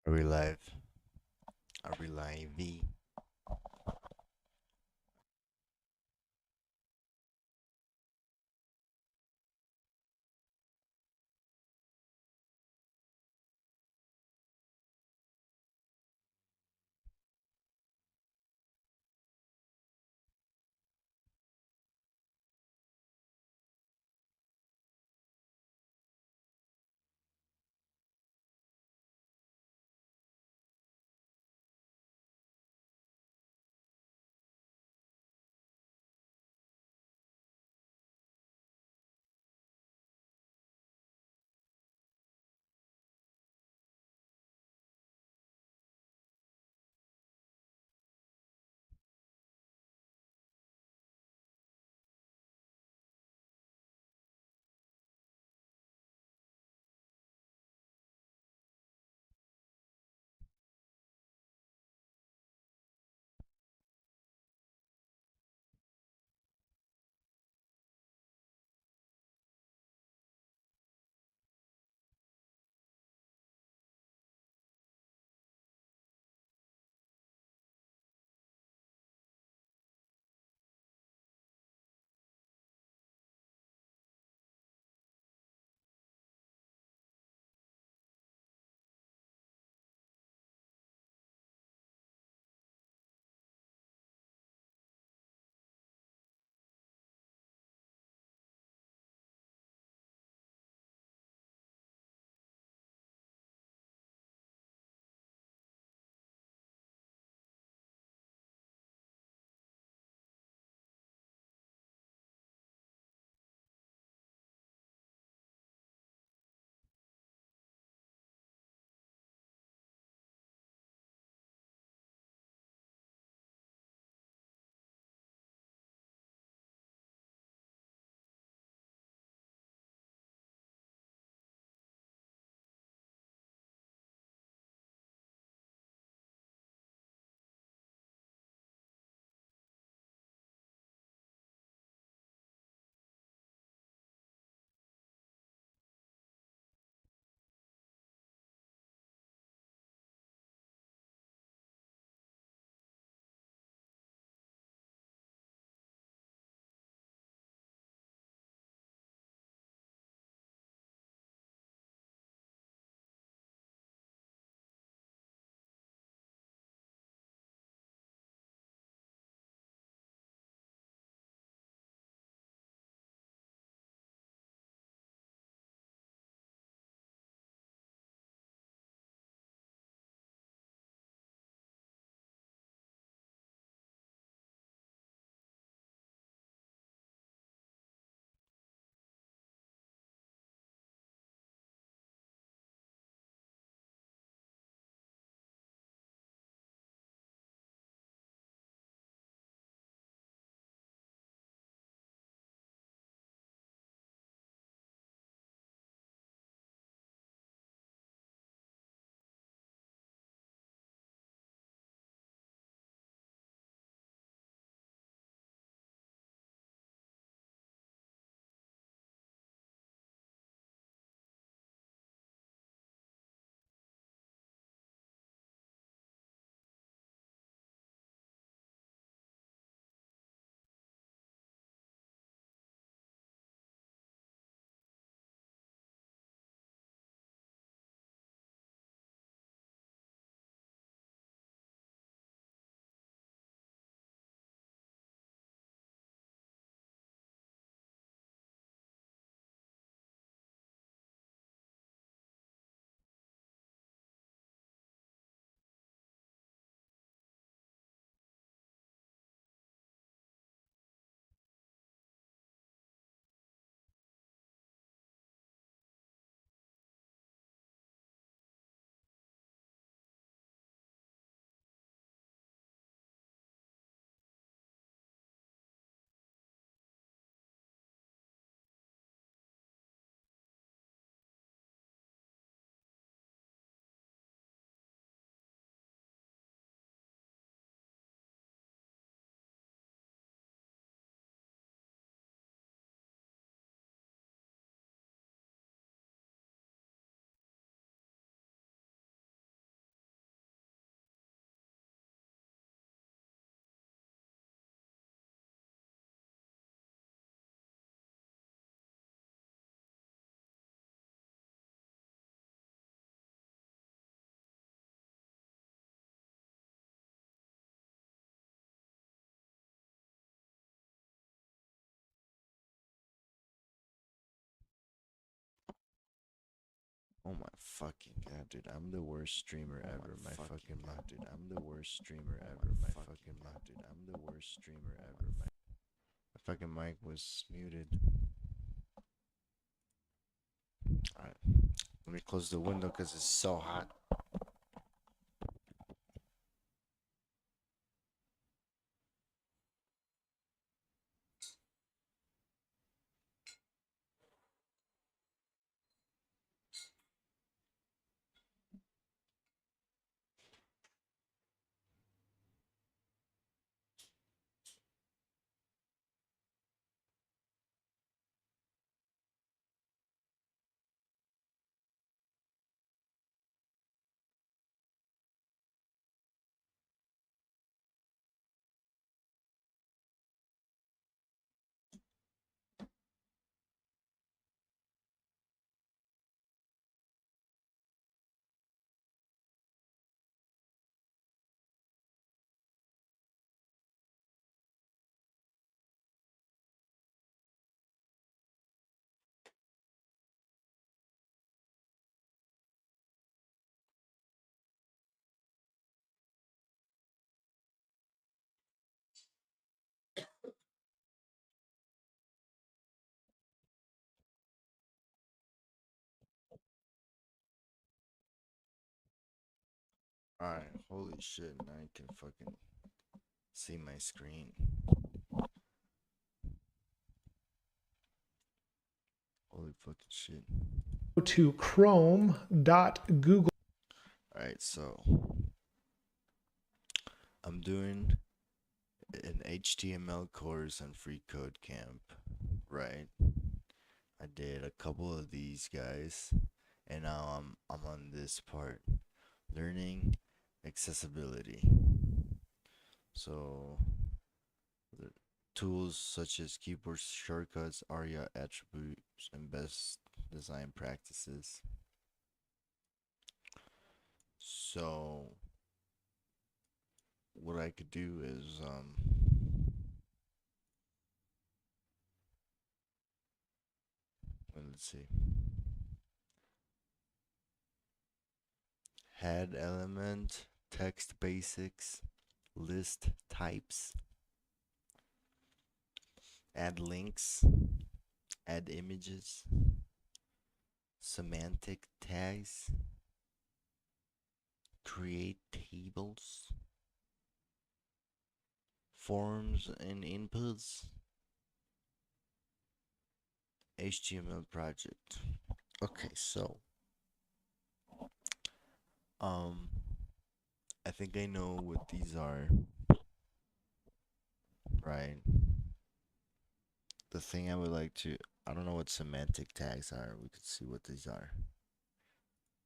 Are we live? Are we live? Oh my fucking god, dude! I'm the worst streamer ever. My fucking god, dude! I'm the worst streamer ever. My fucking god, dude! I'm the worst streamer ever. My fucking mic was muted. Alright, let me close the window because it's so hot. Alright, holy shit! Now I can fucking see my screen. Holy fucking shit! To chrome.google. Alright, so I'm doing an HTML course on Free Code Camp, right? I did a couple of these guys, and now I'm on this part, learning accessibility. So the tools such as keyboard shortcuts, ARIA attributes, and best design practices. So what I could do is let's see. Head element, text basics, list types, add links, add images, semantic tags, create tables, forms and inputs, HTML project. Okay, so um I think I know what these are, right? The thing I would like to, I don't know what semantic tags are. We could see what these are.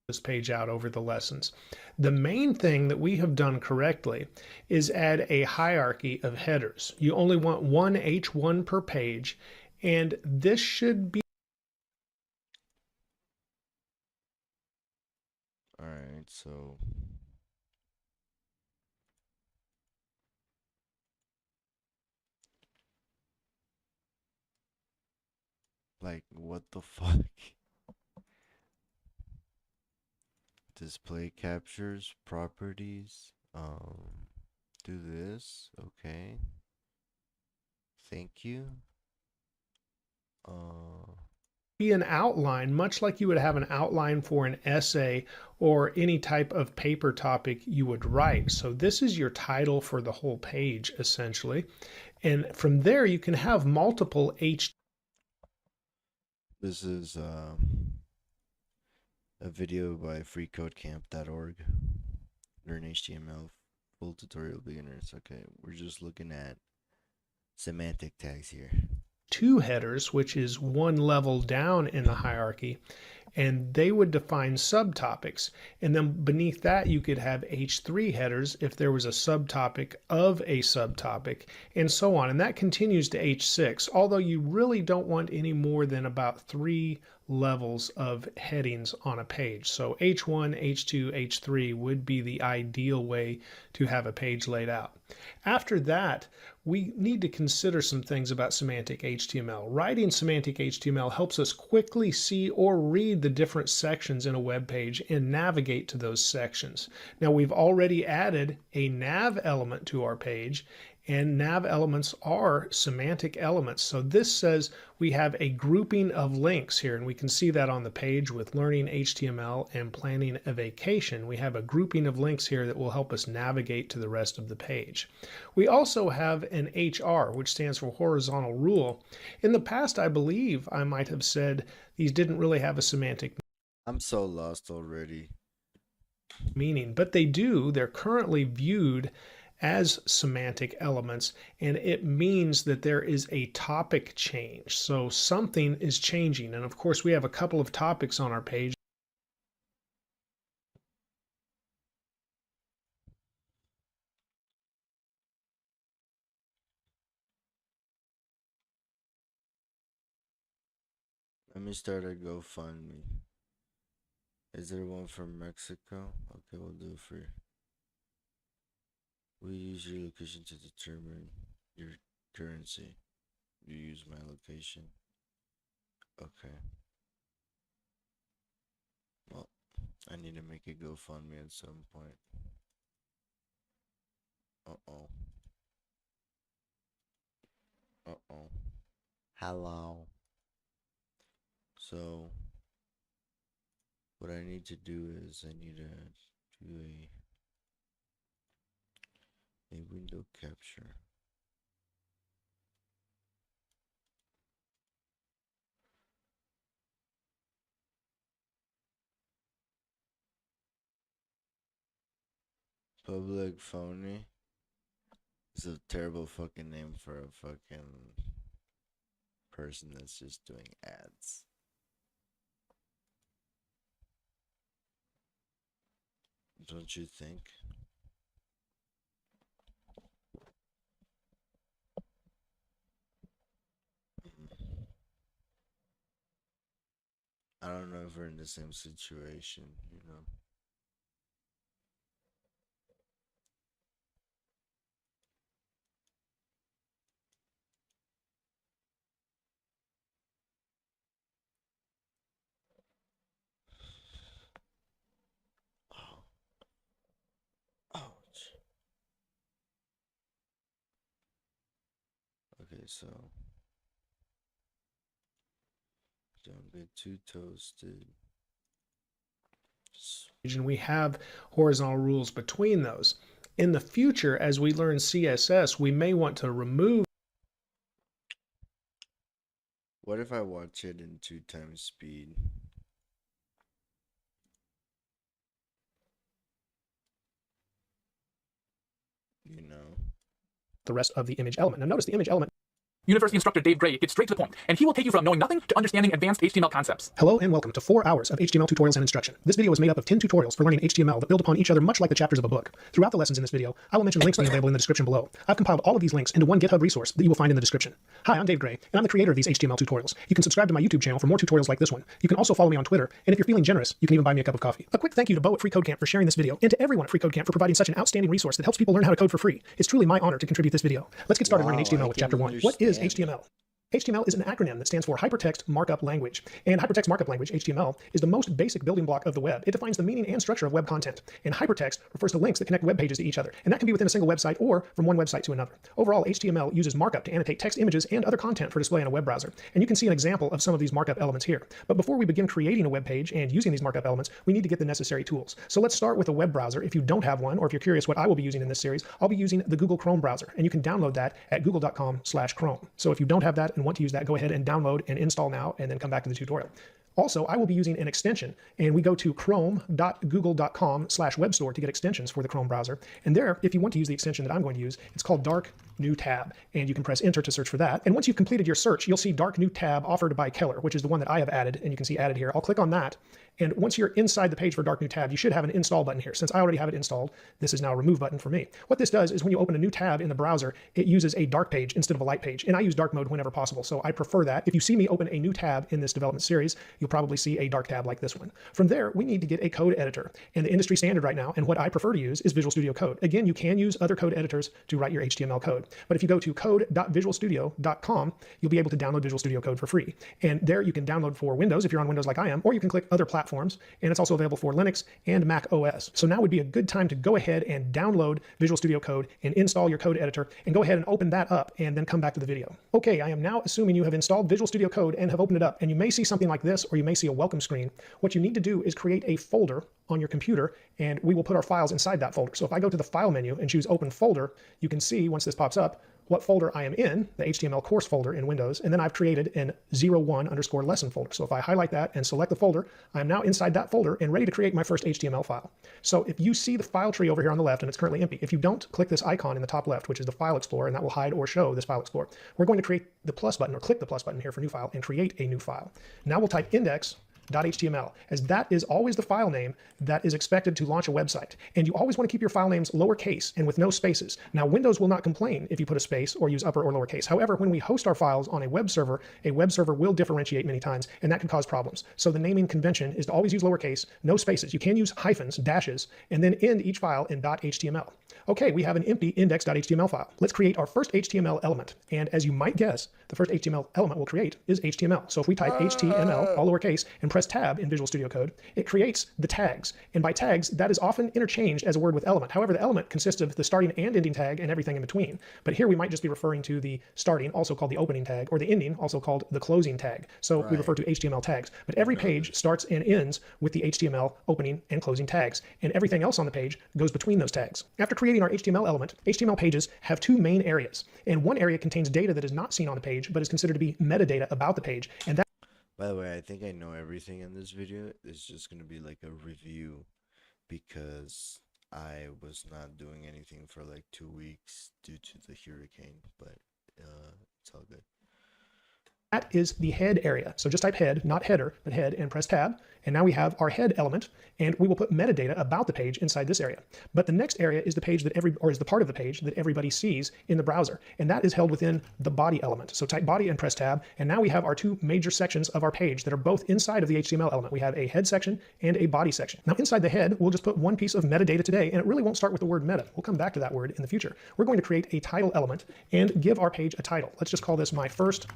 This page out over the lessons. The main thing that we have done correctly is add a hierarchy of headers. You only want one H1 per page, and this should be Alright, so like what the fuck? Display captures, properties, do this, okay. Thank you. an outline, much like you would have an outline for an essay or any type of paper topic you would write. So this is your title for the whole page, essentially. And from there, you can have multiple This is a video by freecodecamp.org. Learn HTML, full tutorial beginners. Okay, we're just looking at semantic tags here. H2 headers, which is one level down in the hierarchy, and they would define subtopics. And then beneath that, you could have H3 headers if there was a subtopic of a subtopic, and so on. And that continues to H6, although you really don't want any more than about 3 levels of headings on a page. So H1, H2, H3 would be the ideal way to have a page laid out. After that, we need to consider some things about semantic HTML. Writing semantic HTML helps us quickly see or read the different sections in a web page and navigate to those sections. Now, we've already added a nav element to our page, and nav elements are semantic elements. So this says we have a grouping of links here, and we can see that on the page with Learning HTML and Planning a Vacation. We have a grouping of links here that will help us navigate to the rest of the page. We also have an HR, which stands for horizontal rule. In the past, I believe I might have said these didn't really have a semantic I'm so lost already. meaning, but they do. They're currently viewed as semantic elements, and it means that there is a topic change. So something is changing, and of course we have a couple of topics on our page. Let me start a GoFundMe. Is there one from Mexico? Okay, we'll do it for you. We use your location to determine your currency. You use my location. Okay. Well, I need to make a GoFundMe at some point. Uh-oh. Uh-oh. Hello. So, what I need to do is I need to do a window capture. Public phony is a terrible fucking name for a fucking person that's just doing ads. Don't you think? I don't know if we're in the same situation, you know. Oh, ouch. Okay, so don't get too toasted. And we have horizontal rules between those. In the future, as we learn CSS, we may want to remove. What if I watch it in 2 times speed? You know? The rest of the image element. Now notice the image element. University instructor Dave Gray gets straight to the point, and he will take you from knowing nothing to understanding advanced HTML concepts. Hello and welcome to 4 hours of HTML tutorials and instruction. This video is made up of 10 tutorials for learning HTML that build upon each other much like the chapters of a book. Throughout the lessons in this video, I will mention links being available in the description below. I've compiled all of these links into one GitHub resource that you will find in the description. Hi, I'm Dave Gray, and I'm the creator of these HTML tutorials. You can subscribe to my YouTube channel for more tutorials like this one. You can also follow me on Twitter, and if you're feeling generous, you can even buy me a cup of coffee. A quick thank you to Bo at Free Code Camp for sharing this video, and to everyone at Free Code Camp for providing such an outstanding resource that helps people learn how to code for free. It's truly my honor to contribute this video. Let's get started learning HTML with chapter 1. What is HTML? HTML is an acronym that stands for Hypertext Markup Language. And Hypertext Markup Language, HTML, is the most basic building block of the web. It defines the meaning and structure of web content. And hypertext refers to links that connect web pages to each other. And that can be within a single website or from one website to another. Overall, HTML uses markup to annotate text, images, and other content for display in a web browser. And you can see an example of some of these markup elements here. But before we begin creating a web page and using these markup elements, we need to get the necessary tools. So let's start with a web browser. If you don't have one, or if you're curious what I will be using in this series, I'll be using the Google Chrome browser. And you can download that at google.com/Chrome. So if you don't have that and want to use that, go ahead and download and install now, and then come back to the tutorial. Also, I will be using an extension, and we go to chrome.google.com/webstore to get extensions for the Chrome browser. And there, if you want to use the extension that I'm going to use, it's called Dark New Tab, and you can press enter to search for that. And once you've completed your search, you'll see Dark New Tab offered by Keller, which is the one that I have added, and you can see added here. I'll click on that, and once you're inside the page for Dark New Tab, you should have an install button here. Since I already have it installed, this is now a remove button for me. What this does is when you open a new tab in the browser, it uses a dark page instead of a light page, and I use dark mode whenever possible, so I prefer that. If you see me open a new tab in this development series, you'll probably see a dark tab like this one. From there, we need to get a code editor, and the industry standard right now, and what I prefer to use, is Visual Studio Code. Again, you can use other code editors to write your HTML code. Code. But if you go to code.visualstudio.com, you'll be able to download Visual Studio Code for free. And there you can download for Windows if you're on Windows like I am, or you can click other platforms, and it's also available for Linux and Mac OS. So now would be a good time to go ahead and download Visual Studio Code and install your code editor, and go ahead and open that up and then come back to the video. Okay, I am now assuming you have installed Visual Studio Code and have opened it up, and you may see something like this, or you may see a welcome screen. What you need to do is create a folder on your computer, and we will put our files inside that folder. So if I go to the File menu and choose Open Folder, you can see once this pops up what folder I am in, the HTML course folder in Windows, and then I've created an 01_lesson folder. So if I highlight that and select the folder, I am now inside that folder and ready to create my first HTML file. So if you see the file tree over here on the left and it's currently empty, if you don't, click this icon in the top left, which is the File Explorer, and that will hide or show this File Explorer. We're going to create the plus button, or click the plus button here for New File, and create a new file. Now we'll type index.html, as that is always the file name that is expected to launch a website. And you always want to keep your file names lowercase and with no spaces. Now, Windows will not complain if you put a space or use upper or lowercase. However, when we host our files on a web server will differentiate many times, and that can cause problems. So the naming convention is to always use lowercase, no spaces. You can use hyphens, dashes, and then end each file in .html. Okay, we have an empty index.html file. Let's create our first HTML element. And as you might guess, the first HTML element we'll create is HTML. So if we type HTML, all lowercase, and press Tab in Visual Studio Code, it creates the tags. And by tags, that is often interchanged as a word with element. However, the element consists of the starting and ending tag and everything in between. But here we might just be referring to the starting, also called the opening tag, or the ending, also called the closing tag. So we refer to HTML tags. But every page starts and ends with the HTML opening and closing tags. And everything else on the page goes between those tags. After creating our HTML element, HTML pages have two main areas. And one area contains data that is not seen on the page, but is considered to be metadata about the page. And that By the way, I think I know everything in this video. It's just going to be like a review because I was not doing anything for like 2 weeks due to the hurricane, but it's all good. That is the head area. So just type head, not header, but head, and press tab. And now we have our head element, and we will put metadata about the page inside this area. But the next area is the page that is the part of the page that everybody sees in the browser. And that is held within the body element. So type body and press tab. And now we have our two major sections of our page that are both inside of the HTML element. We have a head section and a body section. Now inside the head, we'll just put one piece of metadata today, and it really won't start with the word meta. We'll come back to that word in the future. We're going to create a title element and give our page a title. Let's just call this my first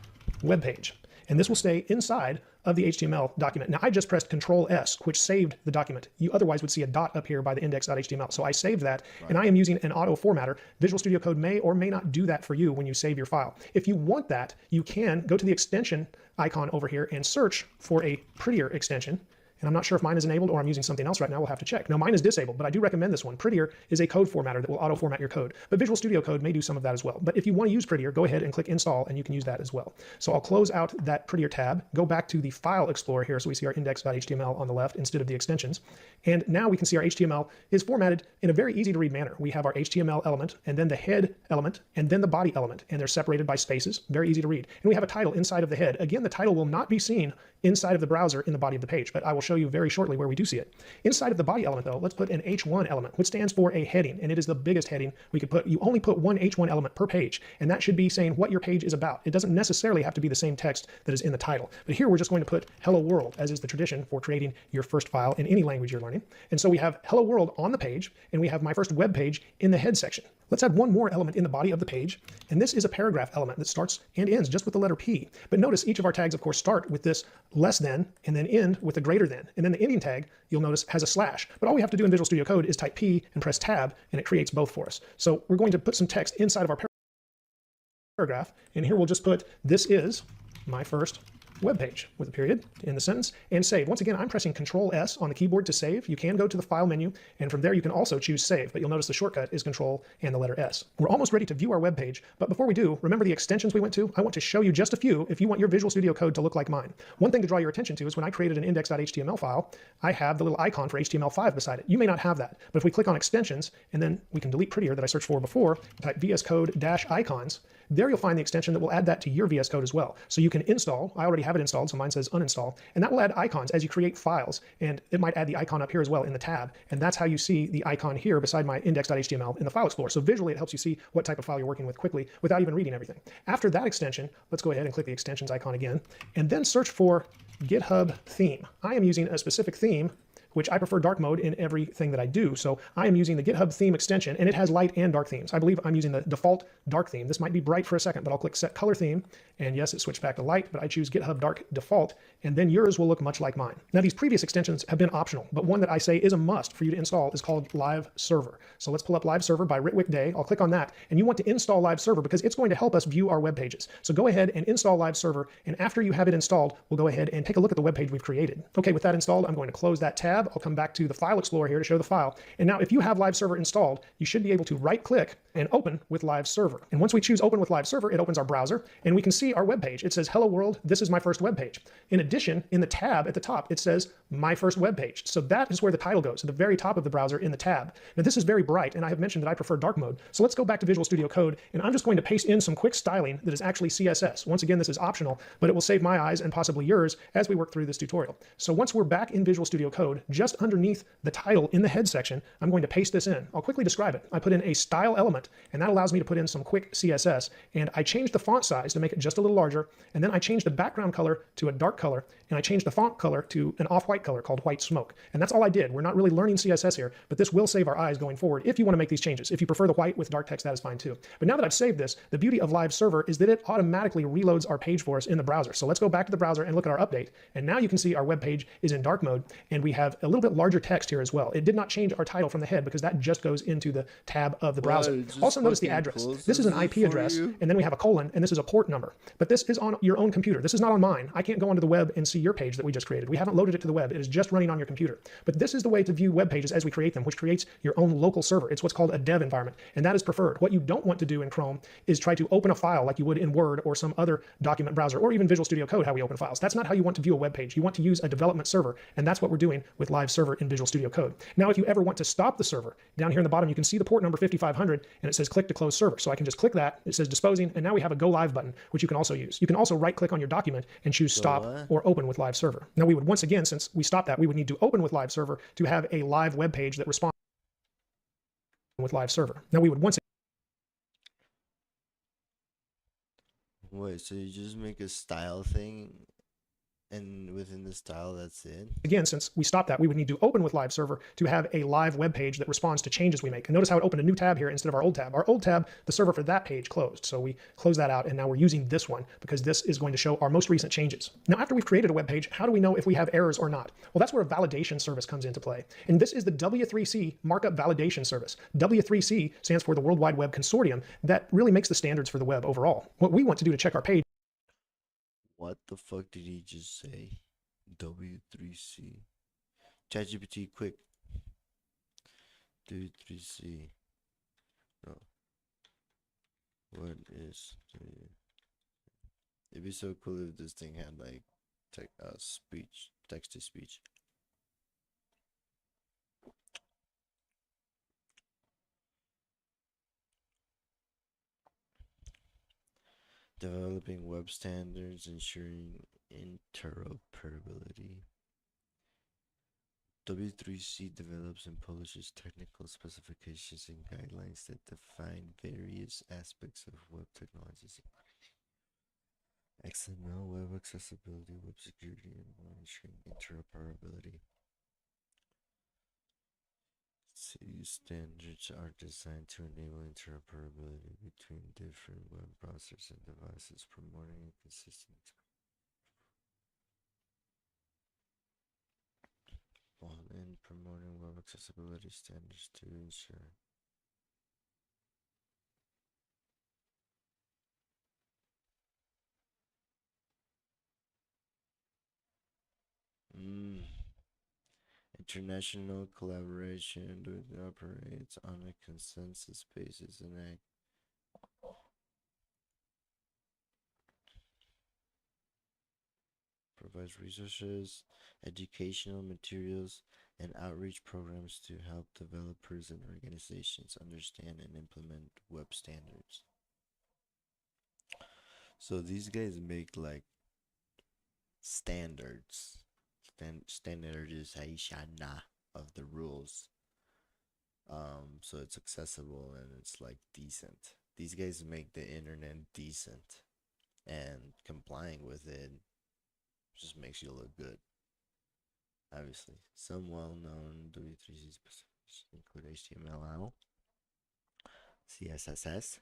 web page. And this will stay inside of the HTML document. Now I just pressed Control S, which saved the document. You otherwise would see a dot up here by the index.html. So I saved that, and I am using an auto formatter. Visual Studio Code may or may not do that for you when you save your file. If you want that, you can go to the extension icon over here and search for a prettier extension. And I'm not sure if mine is enabled or I'm using something else right now. We'll have to check. No, mine is disabled, but I do recommend this one. Prettier is a code formatter that will auto-format your code. But Visual Studio Code may do some of that as well. But if you want to use Prettier, go ahead and click Install, and you can use that as well. So I'll close out that Prettier tab, go back to the File Explorer here, so we see our index.html on the left instead of the extensions. And now we can see our HTML is formatted in a very easy-to-read manner. We have our HTML element, and then the head element, and then the body element. And they're separated by spaces. Very easy to read. And we have a title inside of the head. Again, the title will not be seen inside of the browser in the body of the page, but I will show you very shortly where we do see it. Inside of the body element, though, let's put an H1 element, which stands for a heading, and it is the biggest heading we could put. You only put one H1 element per page, and that should be saying what your page is about. It doesn't necessarily have to be the same text that is in the title. But here we're just going to put Hello World, as is the tradition for creating your first file in any language you're learning. And so we have Hello World on the page, and we have my first web page in the head section. Let's add one more element in the body of the page, and this is a paragraph element that starts and ends just with the letter P. But notice each of our tags, of course, start with this less than, and then end with a greater than. And then the ending tag, you'll notice, has a slash. But all we have to do in Visual Studio Code is type P and press Tab, and it creates both for us. So we're going to put some text inside of our paragraph, and here we'll just put, this is my first web page with a period in the sentence, and save. Once again, I'm pressing Control S on the keyboard to save. You can go to the File menu, and from there you can also choose Save, but you'll notice the shortcut is Control and the letter S. We're almost ready to view our web page, but before we do, remember the extensions we went to? I want to show you just a few if you want your Visual Studio Code to look like mine. One thing to draw your attention to is when I created an index.html file, I have the little icon for HTML5 beside it. You may not have that, but if we click on extensions, and then we can delete Prettier that I searched for before, type VS Code-icons, there you'll find the extension that will add that to your VS Code as well. So you can install, I already have it installed, so mine says uninstall, and that will add icons as you create files, and it might add the icon up here as well in the tab, and that's how you see the icon here beside my index.html in the File Explorer. So visually it helps you see what type of file you're working with quickly without even reading everything. After that extension, let's go ahead and click the extensions icon again, and then search for GitHub theme. I am using a specific theme which I prefer dark mode in everything that I do. So I am using the GitHub theme extension, and it has light and dark themes. I believe I'm using the default dark theme. This might be bright for a second, but I'll click set color theme, and yes, it switched back to light, but I choose GitHub dark default, and then yours will look much like mine. Now, these previous extensions have been optional, but one that I say is a must for you to install is called Live Server. So let's pull up Live Server by Ritwick Day. I'll click on that, and you want to install Live Server because it's going to help us view our web pages. So go ahead and install Live Server, and after you have it installed, we'll go ahead and take a look at the web page we've created. Okay, with that installed, I'm going to close that tab. I'll come back to the File Explorer here to show the file. And now if you have Live Server installed, you should be able to right-click and open with Live Server. And once we choose Open with Live Server, it opens our browser, and we can see our web page. It says, Hello World, this is my first web page. In addition, in the tab at the top, it says, My First Web Page. So that is where the title goes, at the very top of the browser in the tab. Now this is very bright, and I have mentioned that I prefer dark mode. So let's go back to Visual Studio Code, and I'm just going to paste in some quick styling that is actually CSS. Once again, this is optional, but it will save my eyes and possibly yours as we work through this tutorial. So once we're back in Visual Studio Code, just underneath the title in the head section, I'm going to paste this in. I'll quickly describe it. I put in a style element, and that allows me to put in some quick CSS, and I changed the font size to make it just a little larger, and then I changed the background color to a dark color, and I changed the font color to an off-white color called white smoke. And that's all I did. We're not really learning CSS here, but this will save our eyes going forward if you want to make these changes. If you prefer the white with dark text, that is fine too. But now that I've saved this, the beauty of Live Server is that it automatically reloads our page for us in the browser. So let's go back to the browser and look at our update. And now you can see our web page is in dark mode, and we have a little bit larger text here as well. It did not change our title from the head because that just goes into the tab of the browser. Also notice the address. This is an IP address, and then we have a colon, and this is a port number. But this is on your own computer. This is not on mine. I can't go onto the web and see your page that we just created. We haven't loaded it to the web. It is just running on your computer. But this is the way to view web pages as we create them, which creates your own local server. It's what's called a dev environment, and that is preferred. What you don't want to do in Chrome is try to open a file like you would in Word or some other document browser, or even Visual Studio Code, how we open files. That's not how you want to view a web page. You want to use a development server, and that's what we're doing with Live Server in Visual Studio Code. Now, if you ever want to stop the server, down here in the bottom, you can see the port number 5500, and it says click to close server. So I can just click that. It says disposing, and now we have a go live button, which you can also use. You can also right click on your document and choose stop or open with Live Server. Now we would, once again, since we stopped that, we would need to open with Live Server to have a live web page that responds with Live Server. Now we would once Wait, so you just make a style thing, and within the style, that's it? again, since we stopped that, we would need to open with Live Server to have a live web page that responds to changes we make. And notice how it opened a new tab here instead of our old tab. Our old tab, the server for that page closed. So we close that out, and now we're using this one because this is going to show our most recent changes. Now, after we've created a web page, how do we know if we have errors or not? Well, that's where a validation service comes into play. And this is the W3C markup validation service. W3C stands for the World Wide Web Consortium that really makes the standards for the web overall. What we want to do to check our page What the fuck did he just say? W3C. ChatGPT, quick. W3C. No. What is the... It'd be so cool if this thing had like speech, text to speech. Developing web standards, ensuring interoperability. W3C develops and publishes technical specifications and guidelines that define various aspects of web technologies. XML, web accessibility, web security, and monitoring interoperability. These standards are designed to enable interoperability between different web browsers and devices, promoting a consistent and promoting web accessibility standards to ensure international collaboration that operates on a consensus basis and provides resources, educational materials, and outreach programs to help developers and organizations understand and implement web standards. So these guys make like standardization of the rules. So it's accessible and it's like decent. These guys make the internet decent, and complying with it just makes you look good. obviously. Some well-known W3C specifications include HTML, CSS,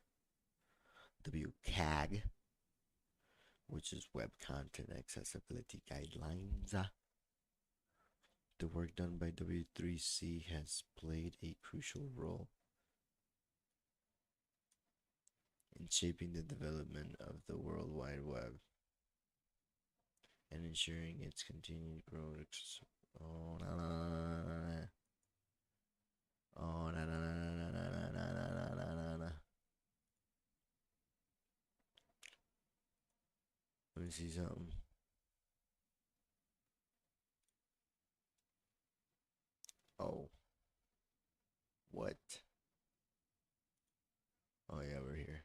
WCAG, which is Web Content Accessibility Guidelines. The work done by W3C has played a crucial role in shaping the development of the World Wide Web and ensuring its continued growth. Oh, na, na, na, na, na. Oh, na, na, na, na, na, na, na, na, na, na. Let me see something. Oh, what? Oh, yeah, we're here.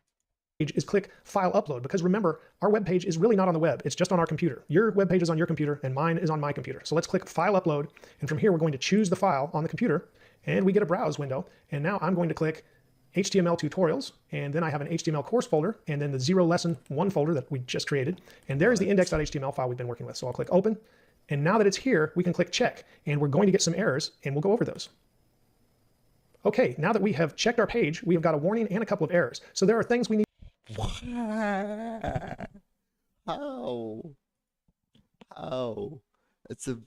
Is click File Upload, because remember, our web page is really not on the web. It's just on our computer. Your web page is on your computer, and mine is on my computer. So let's click File Upload, and from here we're going to choose the file on the computer, and we get a browse window. And now I'm going to click HTML tutorials, and then I have an HTML course folder, and then the 0 lesson 1 folder that we just created. And there's the index.html file we've been working with. So I'll click Open, and now that it's here, we can click Check, and we're going to get some errors, and we'll go over those. Okay, now that we have checked our page, we have got a warning and a couple of errors. So there are things we need. What? How? How? It's a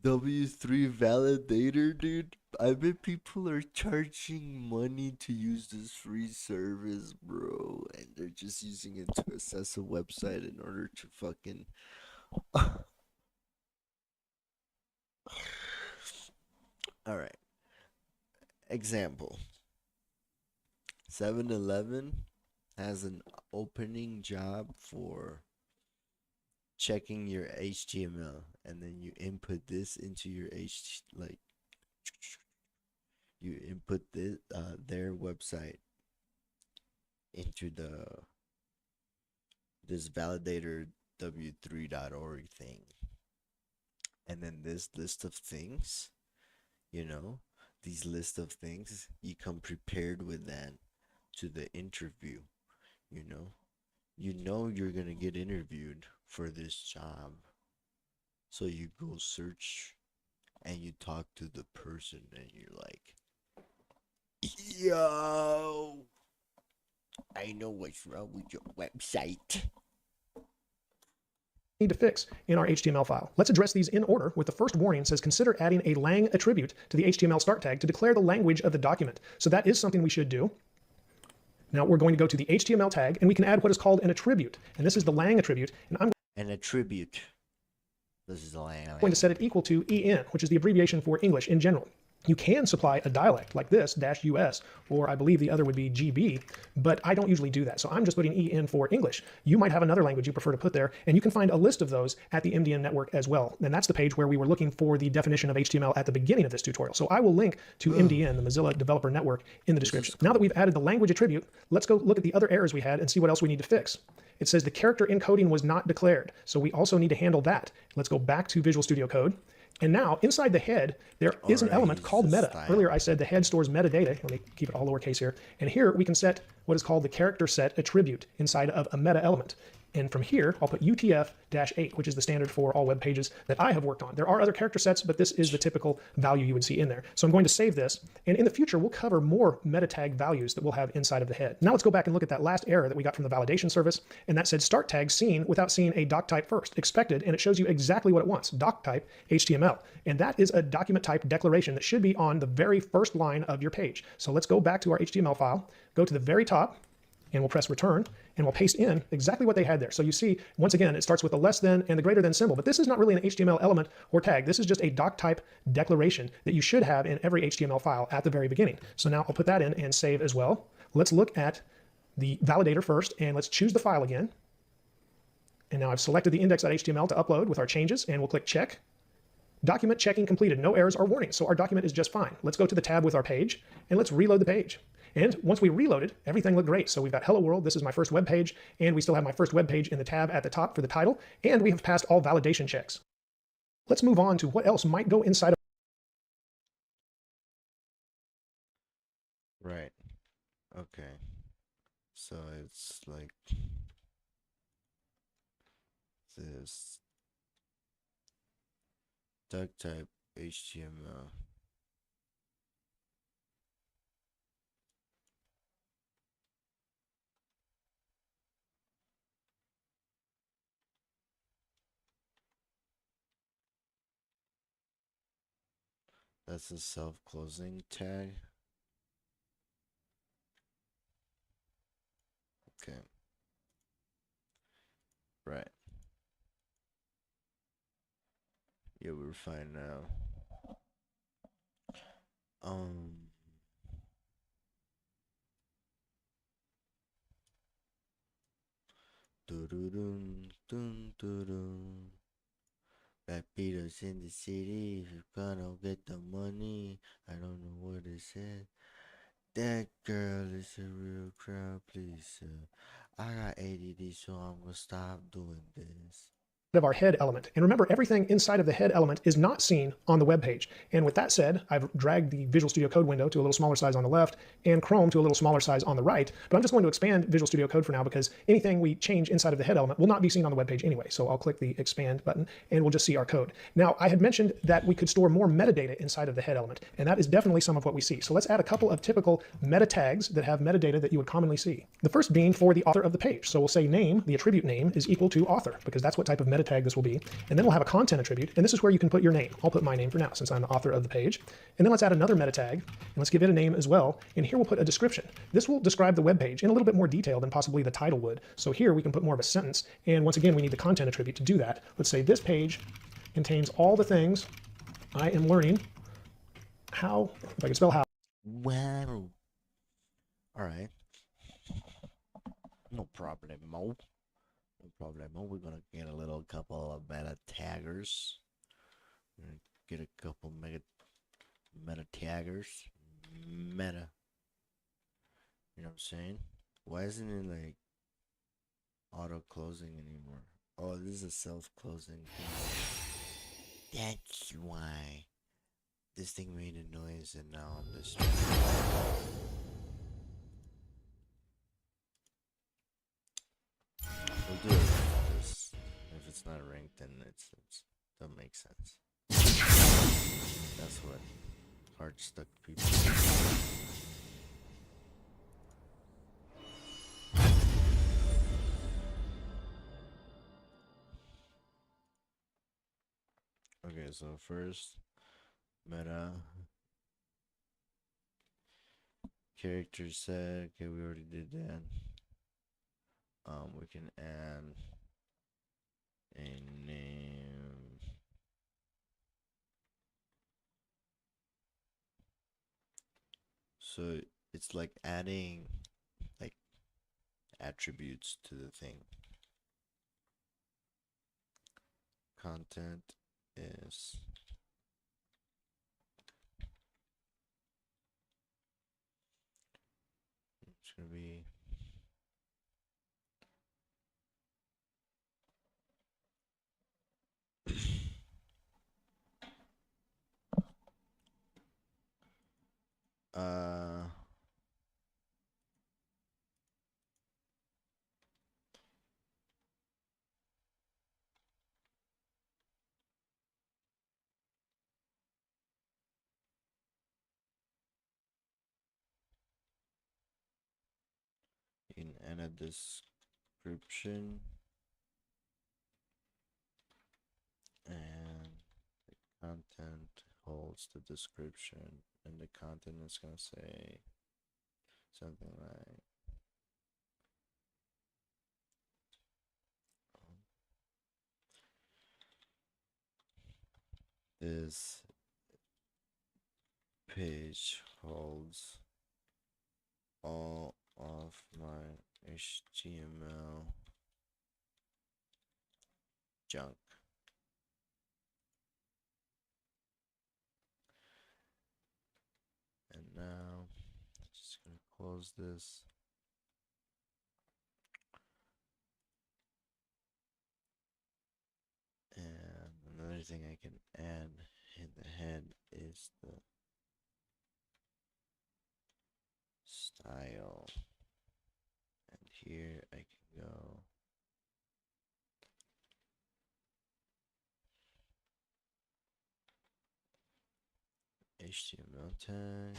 W3 validator, dude. I bet people are charging money to use this free service, bro. And they're just using it to access a website in order to fucking. Alright. Example 7-Eleven has an opening job for checking your HTML, and then you input this into your you input their website into this validator w3.org thing, and then this list of things, you know, these list of things, you come prepared with that to the interview. You know you're gonna get interviewed for this job, so you go search and you talk to the person and you're like, yo, I know what's wrong with your website. Need to fix in our HTML file. Let's address these in order, with the first warning says consider adding a lang attribute to the HTML start tag to declare the language of the document. So that is something we should do. Now we're going to go to the HTML tag, and we can add what is called an attribute. And this is the lang attribute. And I'm An attribute. This is the lang. going to set it equal to EN, which is the abbreviation for English in general. You can supply a dialect like this, -US, or I believe the other would be GB, but I don't usually do that. So I'm just putting EN for English. You might have another language you prefer to put there, and you can find a list of those at the MDN network as well. And that's the page where we were looking for the definition of HTML at the beginning of this tutorial. So I will link to MDN, the Mozilla Developer Network, in the description. Now that we've added the language attribute, let's go look at the other errors we had and see what else we need to fix. It says the character encoding was not declared, so we also need to handle that. Let's go back to Visual Studio Code. And now, inside the head, there is an element called meta. Earlier, I said the head stores metadata. Let me keep it all lowercase here. And here, we can set what is called the character set attribute inside of a meta element. And from here, I'll put UTF-8, which is the standard for all web pages that I have worked on. There are other character sets, but this is the typical value you would see in there. So I'm going to save this. And in the future, we'll cover more meta tag values that we'll have inside of the head. Now let's go back and look at that last error that we got from the validation service. And that said start tag seen without seeing a doc type first. Expected, and it shows you exactly what it wants, doc type HTML. And that is a document type declaration that should be on the very first line of your page. So let's go back to our HTML file, go to the very top, and we'll press return, and we'll paste in exactly what they had there. So you see, once again, it starts with the less than and the greater than symbol, but this is not really an HTML element or tag. This is just a doc type declaration that you should have in every HTML file at the very beginning. So now I'll put that in and save as well. Let's look at the validator first, and let's choose the file again. And now I've selected the index.html to upload with our changes, and we'll click check. Document checking completed, no errors or warnings. So our document is just fine. Let's go to the tab with our page, and let's reload the page. And once we reloaded, everything looked great. So we've got Hello World, this is my first web page, and we still have my first web page in the tab at the top for the title, and we have passed all validation checks. Let's move on to what else might go inside of. Right. Okay. So it's like this. Tag type HTML. That's a self-closing tag. Okay. Right. Yeah, we're fine now. Um. Doo-doo-dum, dum, doo-dum. Rap beaters in the city. If you gonna get the money, I don't know what it said. That girl is a real crowd pleaser. I got ADD, so I'm gonna stop doing this. Of our head element. And remember, everything inside of the head element is not seen on the web page. And with that said, I've dragged the Visual Studio Code window to a little smaller size on the left and Chrome to a little smaller size on the right. But I'm just going to expand Visual Studio Code for now because anything we change inside of the head element will not be seen on the web page anyway. So I'll click the expand button and we'll just see our code. Now, I had mentioned that we could store more metadata inside of the head element, and that is definitely some of what we see. So let's add a couple of typical meta tags that have metadata that you would commonly see. The first being for the author of the page. So we'll say name, the attribute name, is equal to author, because that's what type of meta tag this will be. And then we'll have a content attribute, and this is where you can put your name. I'll put my name for now, since I'm the author of the page. And then let's add another meta tag, and let's give it a name as well. And here we'll put a description. This will describe the web page in a little bit more detail than possibly the title would. So here we can put more of a sentence. And once again, we need the content attribute to do that. Let's say this page contains all the things I am learning how, if I can spell how. Wow. Alright. No problemo. No problemo. We're gonna get a little couple of meta taggers. We're gonna get a couple meta taggers. Meta. You know what I'm saying? Why isn't it like auto closing anymore? Oh, this is a self closing thing. That's why. This thing made a noise and now I'm just. We'll do it like this. If it's not ranked, then it's that makes sense. That's what hard stuck people. Okay, so first meta character set. Okay, we already did that. We can add a name. So it's like adding like attributes to the thing. Content is it's gonna be uh in a description and the content holds the description and the content is gonna say something like this page holds all of my HTML junk. And now, just gonna close this. And another thing I can add in the head is the style. And here I can go HTML tag.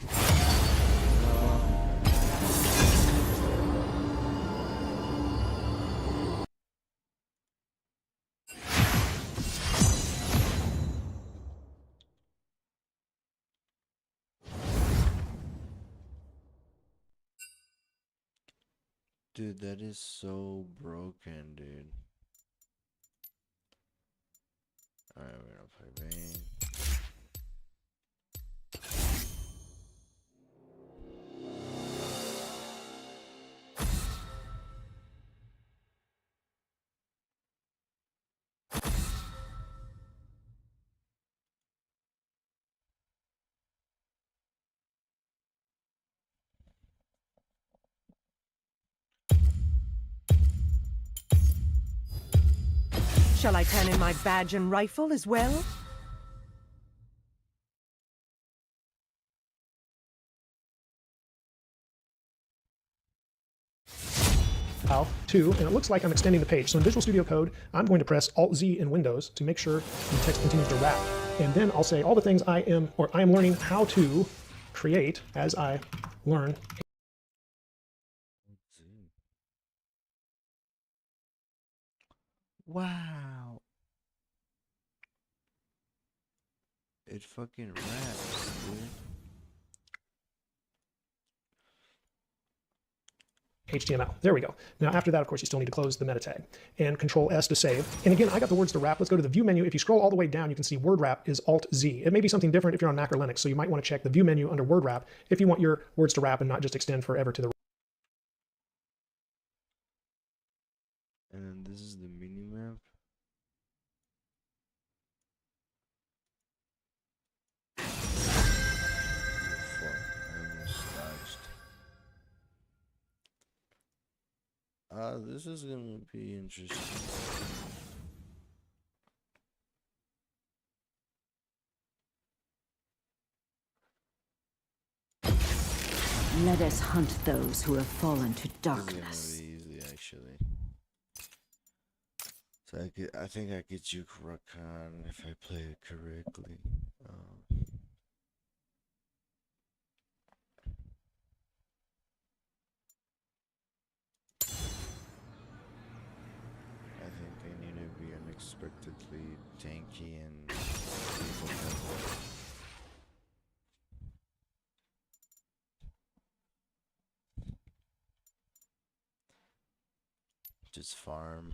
Dude, that is so broken, dude. Alright, we're gonna play main. Shall I turn in my badge and rifle as well? File 2, and it looks like I'm extending the page. So in Visual Studio Code, I'm going to press Alt-Z in Windows to make sure the text continues to wrap. And then I'll say all the things I am learning how to create as I learn. Wow. It fucking raps, dude. HTML. There we go. Now after that, of course, you still need to close the meta tag and Control S to save. And again, I got the words to wrap. Let's go to the view menu. If you scroll all the way down, you can see word wrap is Alt Z. It may be something different if you're on Mac or Linux, so you might want to check the view menu under word wrap if you want your words to wrap and not just extend forever to the right. And then this is the mini map. Fuck, I almost dodged. This is gonna be interesting. Let us hunt those who have fallen to This is gonna darkness. be easy, actually. So I think I could juke Rakan if I play it correctly. I think I need to be unexpectedly tanky and just farm.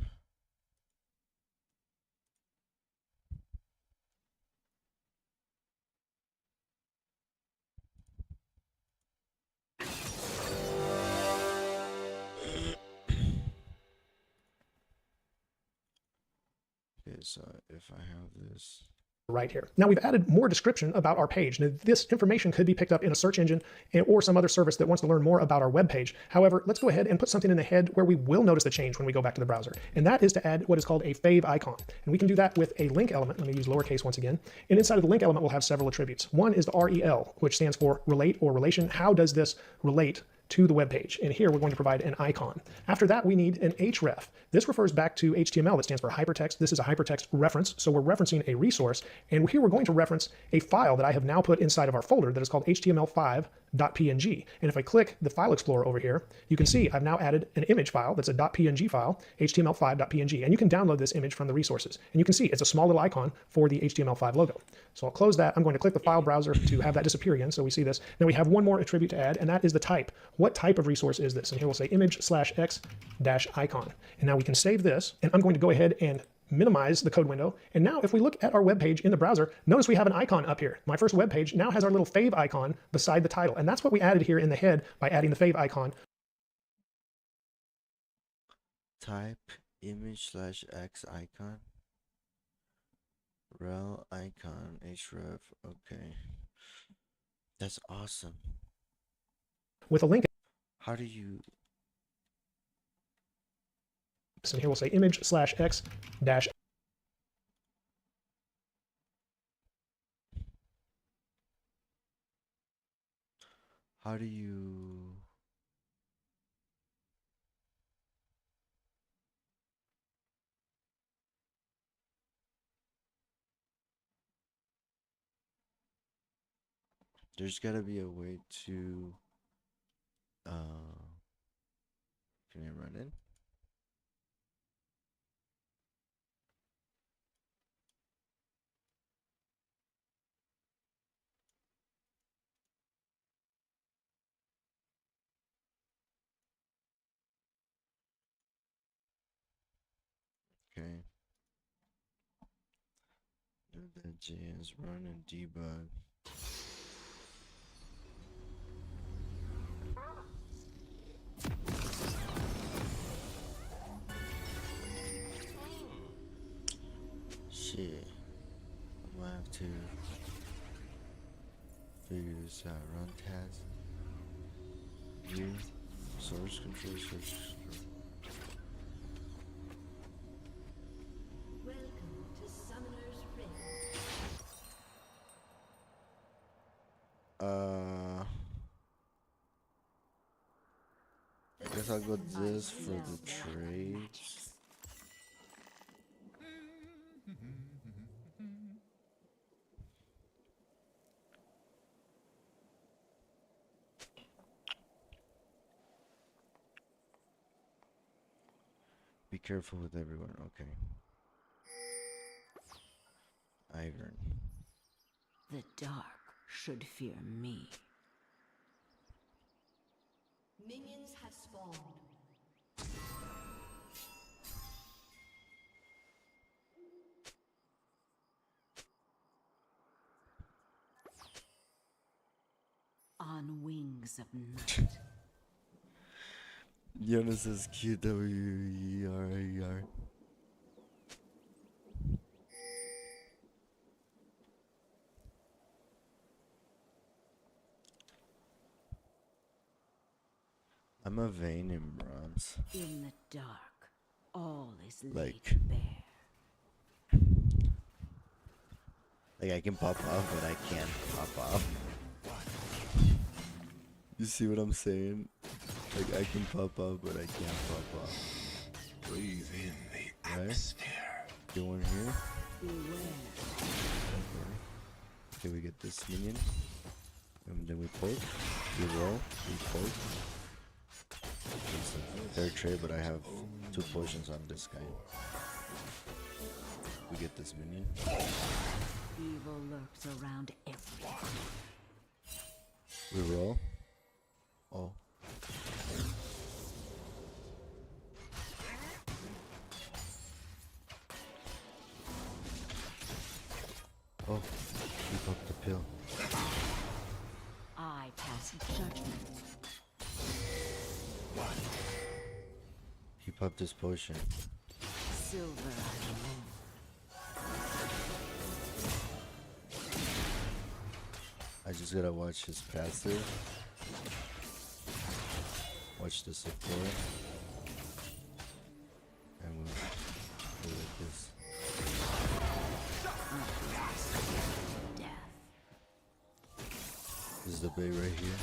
Okay, so if I have this. Right here. Now we've added more description about our page. Now this information could be picked up in a search engine or some other service that wants to learn more about our web page. However, let's go ahead and put something in the head where we will notice the change when we go back to the browser. And that is to add what is called a fave icon. And we can do that with a link element. Let me use lowercase once again. And inside of the link element, we'll have several attributes. One is the REL, which stands for relate or relation. How does this relate to the web page? And here we're going to provide an icon. After that, we need an href. This refers back to HTML, that stands for hypertext. This is a hypertext reference, so we're referencing a resource. And here we're going to reference a file that I have now put inside of our folder that is called html5.png. And if I click the file explorer over here, you can see I've now added an image file that's a .png file, html5.png. And you can download this image from the resources. And you can see it's a small little icon for the HTML5 logo. So I'll close that. I'm going to click the file browser to have that disappear again, so we see this. Now we have one more attribute to add, and that is the type. What type of resource is this? And here we'll say image/x-icon. And now we can save this, and I'm going to go ahead and minimize the code window. And now if we look at our web page in the browser, notice we have an icon up here. My first web page now has our little fave icon beside the title. And that's what we added here in the head by adding the fave icon. Type image/x icon. Rel icon href. Okay. That's awesome. With a link. How do you... And here we'll say image/x-. How do you... There's gotta be a way to. Can I run in? Okay. Do that JS run and debug. Shit. I'm gonna have to figure this out. Run task. View. Source control. Source control. Welcome to Summoner's Rift. I guess I'll go this for the trades. Be careful with everyone. Okay. Iron. The dark should fear me. Minions have spawned. On wings of night. Jonas is QWERER. I'm a vein in bronze. In the dark, all is laid Like- bare. Like I can pop off, but I can't pop off. You see what I'm saying? Like I can pop off, but I can't pop off. Breathe in the Right? atmosphere. Get one here. Beware. Okay, we get this minion. And then we poke. We roll. We poke. It's a fair trade, but I have 2 potions on this guy. We get this minion. Evil lurks around everyone. We roll. Oh. Oh, he popped the pill. I pass judgment. He popped his potion. Silver alone. I just gotta watch his passive. Watch the support. And we'll do like this. Death. This is the bait right here.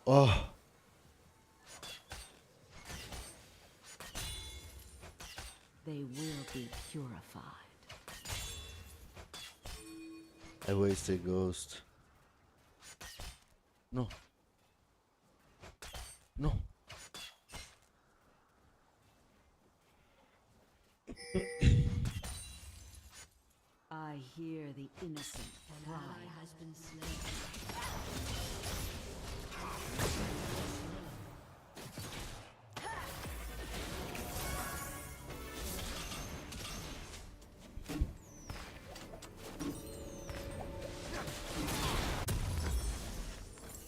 Oh, They will be purified. I wasted ghost. No. No. I hear the innocent cry. Has been slain.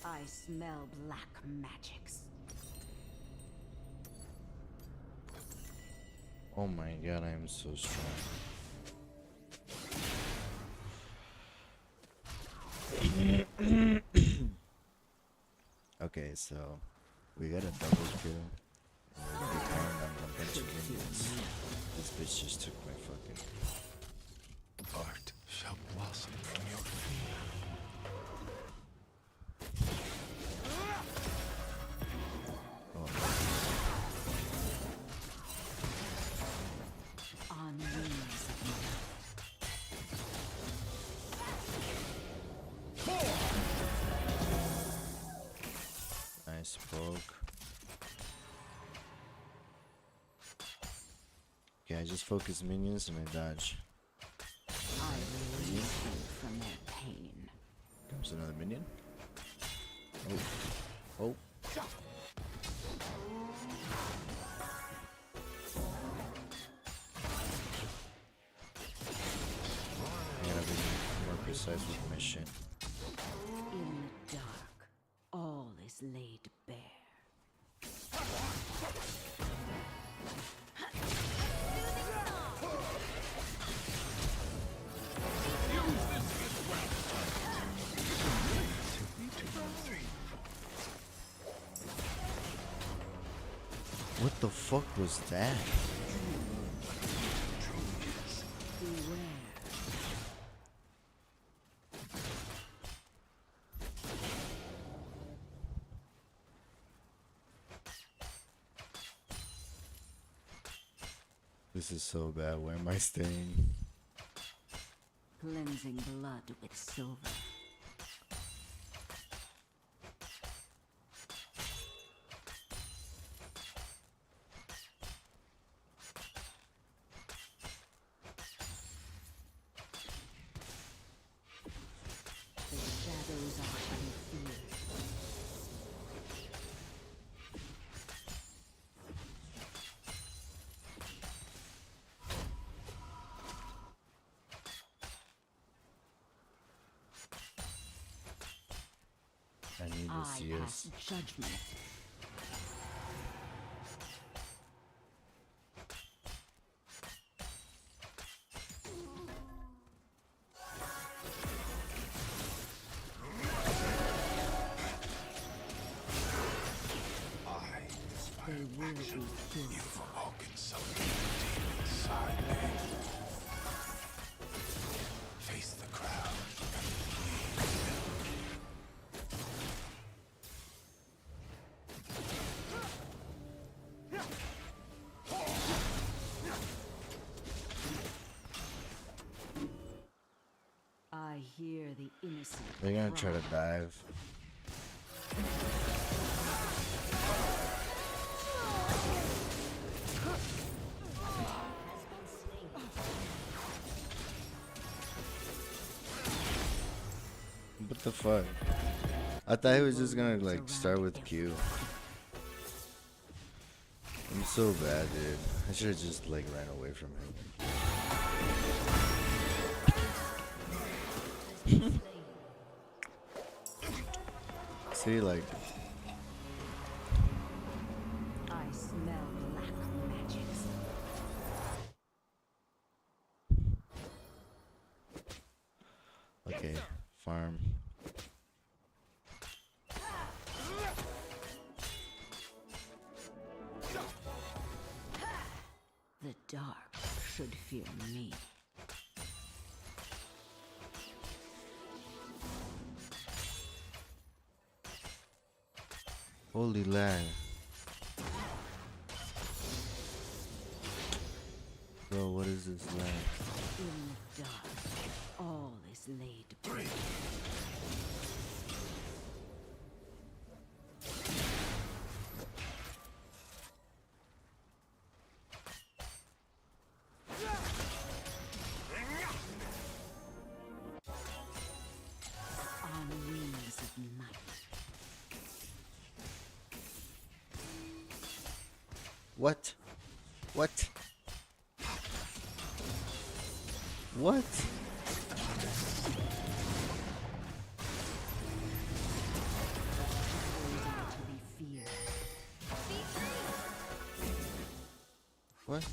I smell black magics. Oh my god, I am so strong. Okay, so we got a double kill. And we're bunch of minions. This bitch just took my fucking. Art shall blossom from your fear. Oh, On wings of night. nice poke. Okay, I just focus minions and I dodge. I release you from their pain. Comes another minion. Oh. Oh. I gotta be more precise with my shit. In the dark, all is laid bare. What the fuck was that? Beware. This is so bad. Where am I staying? Cleansing blood with silver. The shadows are unfeared. I need to I see pass us. judgment. They will be killed. Awoken something deep inside me. Face the crowd. I hear the innocent. They're gonna try to cry. dive. What the fuck? I thought he was just gonna like start with Q. I'm so bad, dude. I should have just like ran away from him. See, like, I smell black magics. okay, farm. The dark should fear me. Holy lag. Bro, what is this lag? In the dark, all is laid bare. On wings of night. What? What? What? Those are to be feared. What?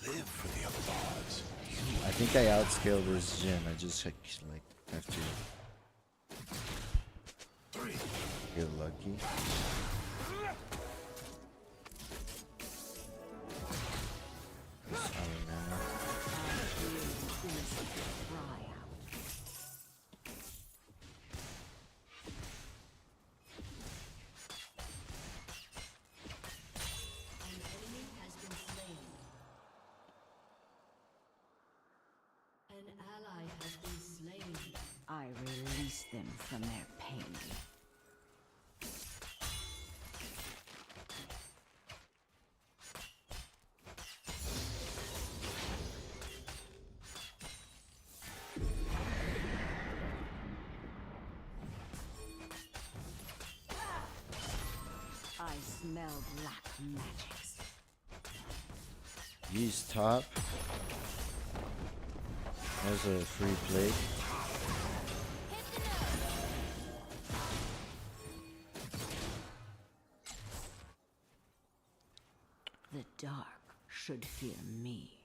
live for the applause. I think I outscaled this gen. I just like have to get lucky. This other mana. An ally has been slain. I release them from their pain. I smell black magics. Use top. There's a free play. The dark should fear me.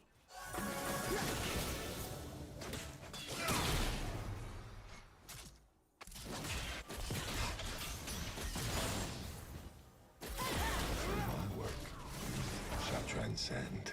My work shall transcend.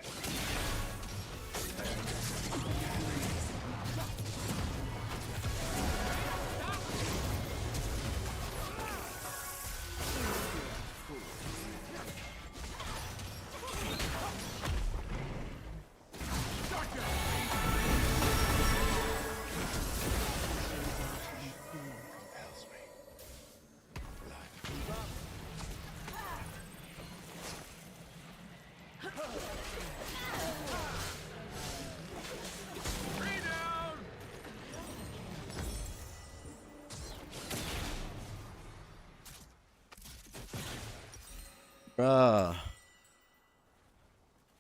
Compels me. Bruh.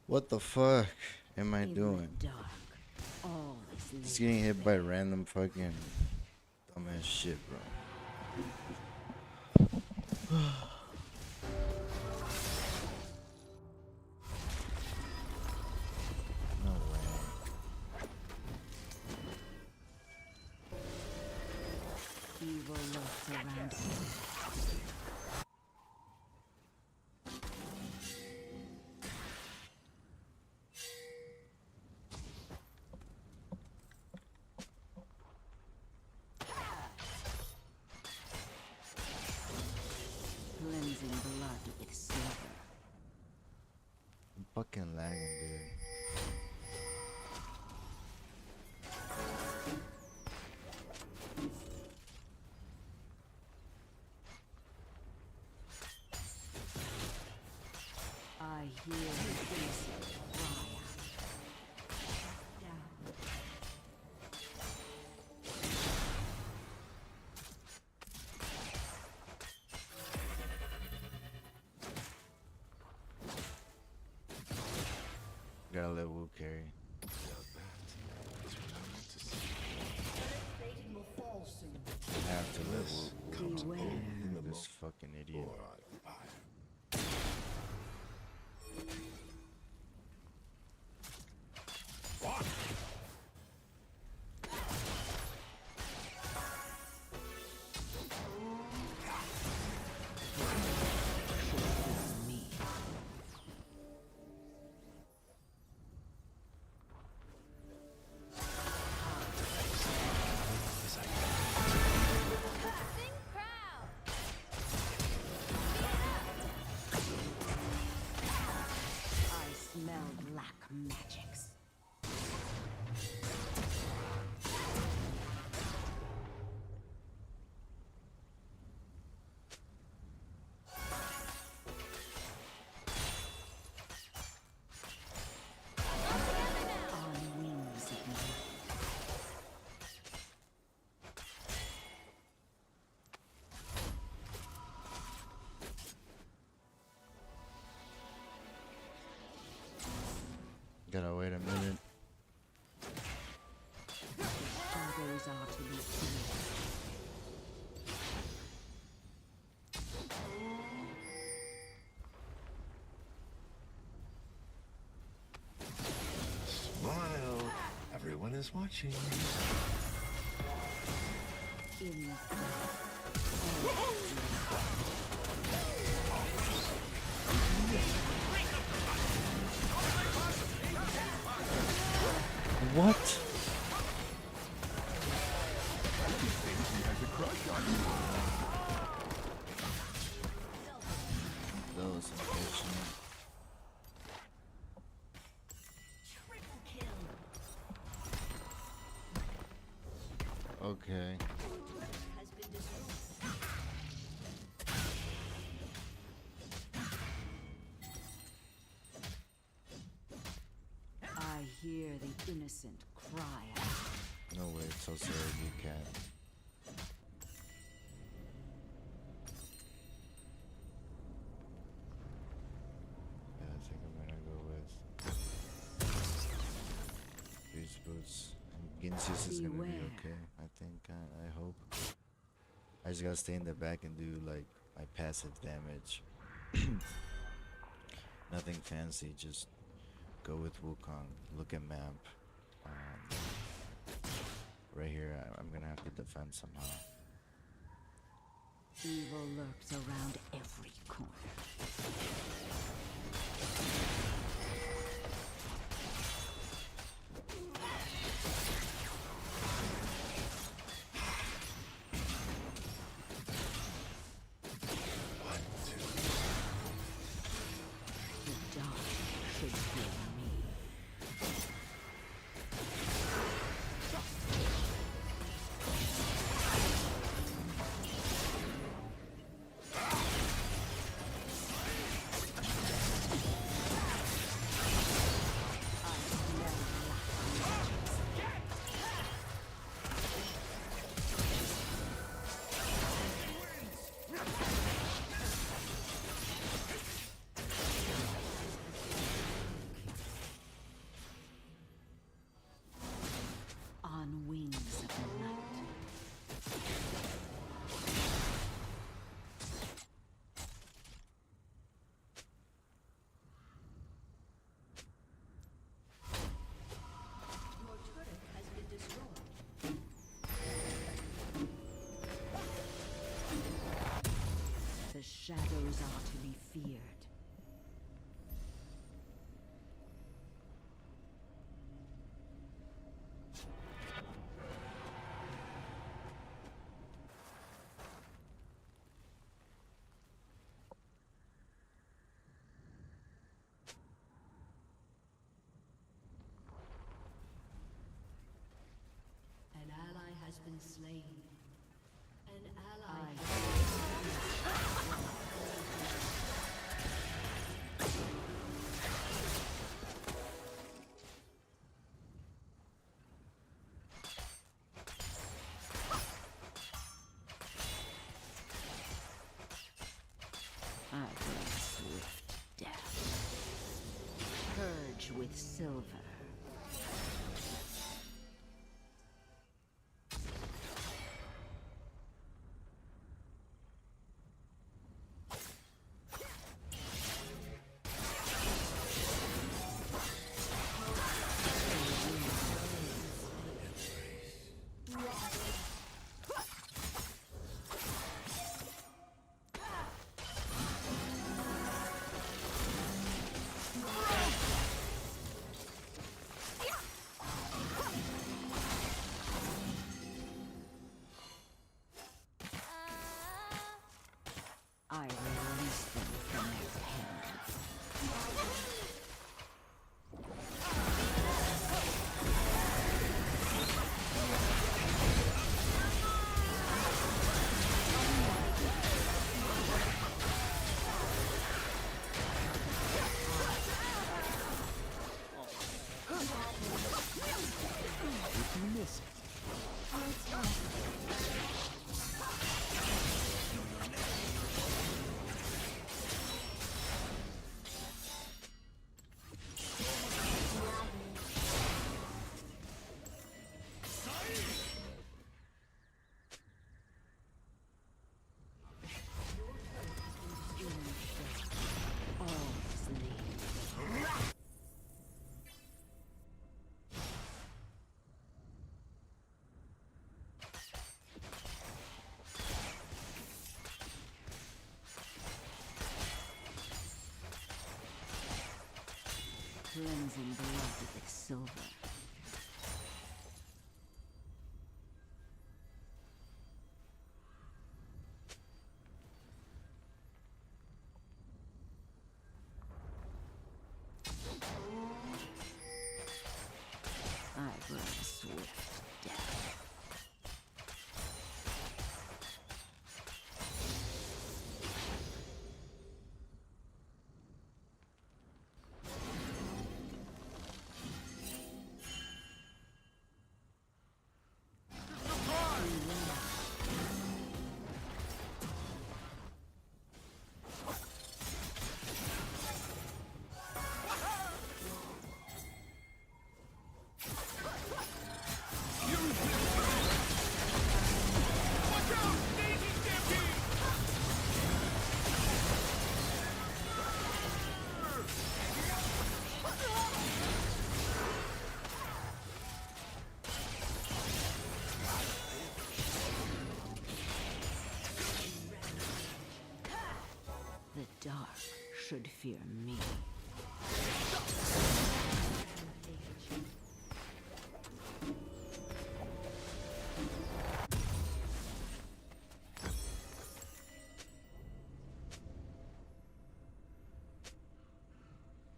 What the fuck am I In doing? the dark, all is Just lit. getting hit by random fucking dumbass shit, bro. No way. Evil lurks around me. Cleansing blood with silver. I'm fucking lagging, dude. I hear the innocent cry out. Down. Gotta let Wu carry. Now that is what I want to see. I have to let This Wu. comes Beware. only in the This most fucking idiot. or on fire. What? Me. Yes, I I smell black magics. On wings of night. Gotta wait a minute. Shadows are to be feared. is watching. In What? That was unfortunate. Okay. I hear the innocent cry out. No way, it's also a new cat. Yeah, I think I'm gonna go with these boots. And Ginsius is gonna be Beware. okay. I think. I hope. I just gotta stay in the back and do like my passive damage. Nothing fancy. Just go with Wukong. Look at map. Right here, I'm gonna have to defend somehow. Evil lurks around every corner. The dark should fear me. On wings of the night. The shadows are to be feared. An ally has been slain. An ally. I bring swift death. Purge with silver. cleansing blood with its silver. I bring a swift death. The dark should fear me.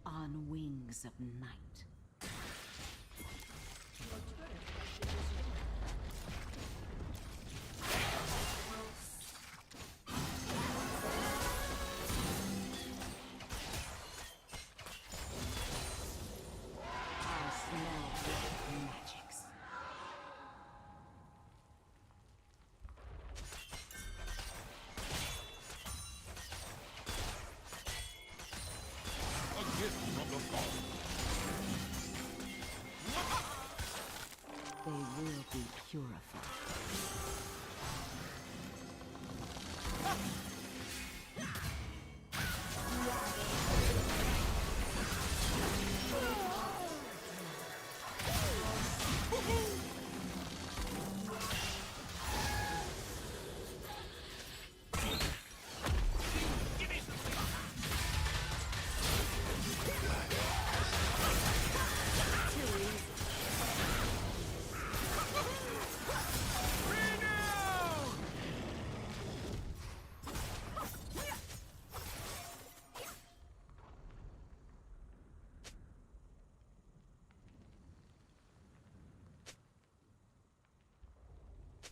On wings of night. I smell black magics. A gift from the Father. They will be purified.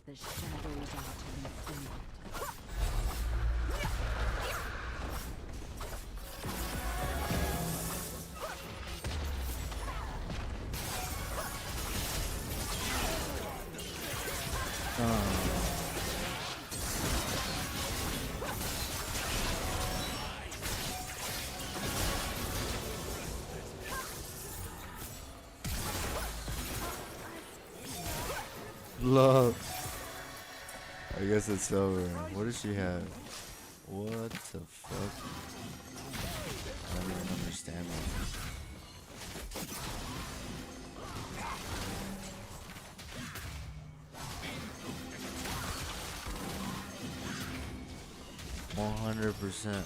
The shadows are to be feared. Love. I guess it's over. What does she have? What the fuck? I don't even understand that. $100%.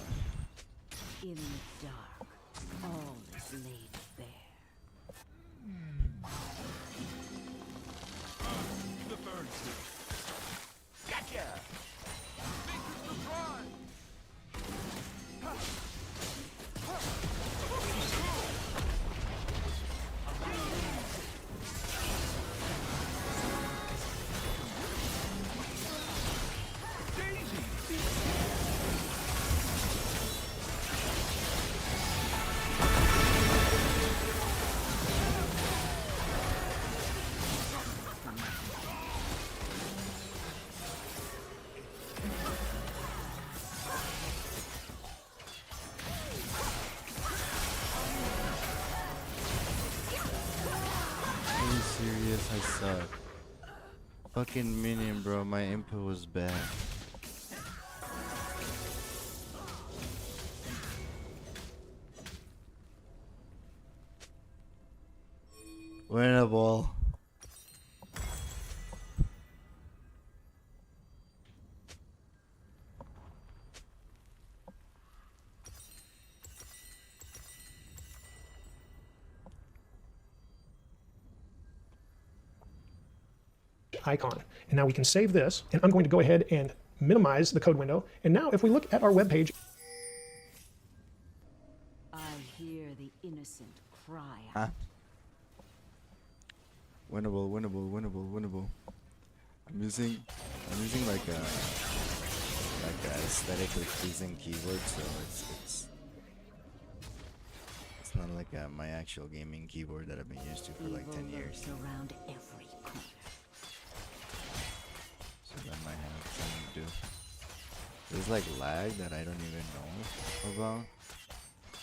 In the dark, all is laid bare. The bird Gotcha! Are you serious? I suck. Fucking minion, bro. My input was bad. Winnable. icon. And now we can save this, and I'm going to go ahead and minimize the code window. And now if we look at our web page, I hear the innocent cry Huh? out. Winnable, winnable, winnable, winnable. I'm using like a aesthetically pleasing keyboard, so it's not like my actual gaming keyboard that I've been used to for like 10 years. Around every corner. So that might have something to do. There's like lag that I don't even know about.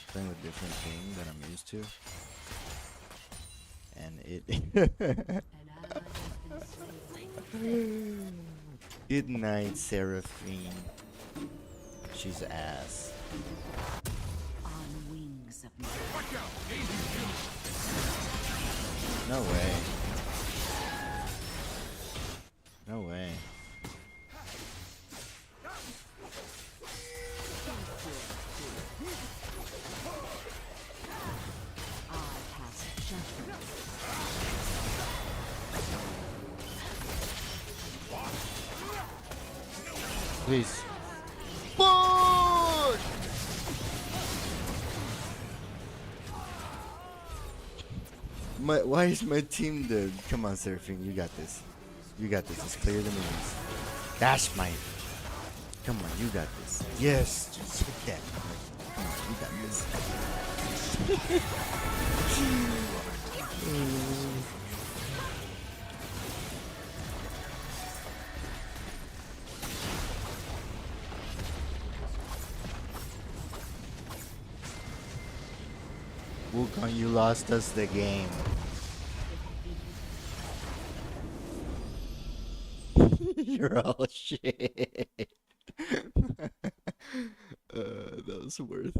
Playing with different things that I'm used to. And An ally has been slain. Good night, Seraphine. She's ass. On wings of No way. No way. I pass judgment. Please. Push! Why is my team dead? Come on, Seraphine, you got this. You got this. Just clear the minions. Dash mine. Come on, you got this. Yes, just hit that. Come on, you got this. Wukong, you lost us the game. You're all shit. That was worth.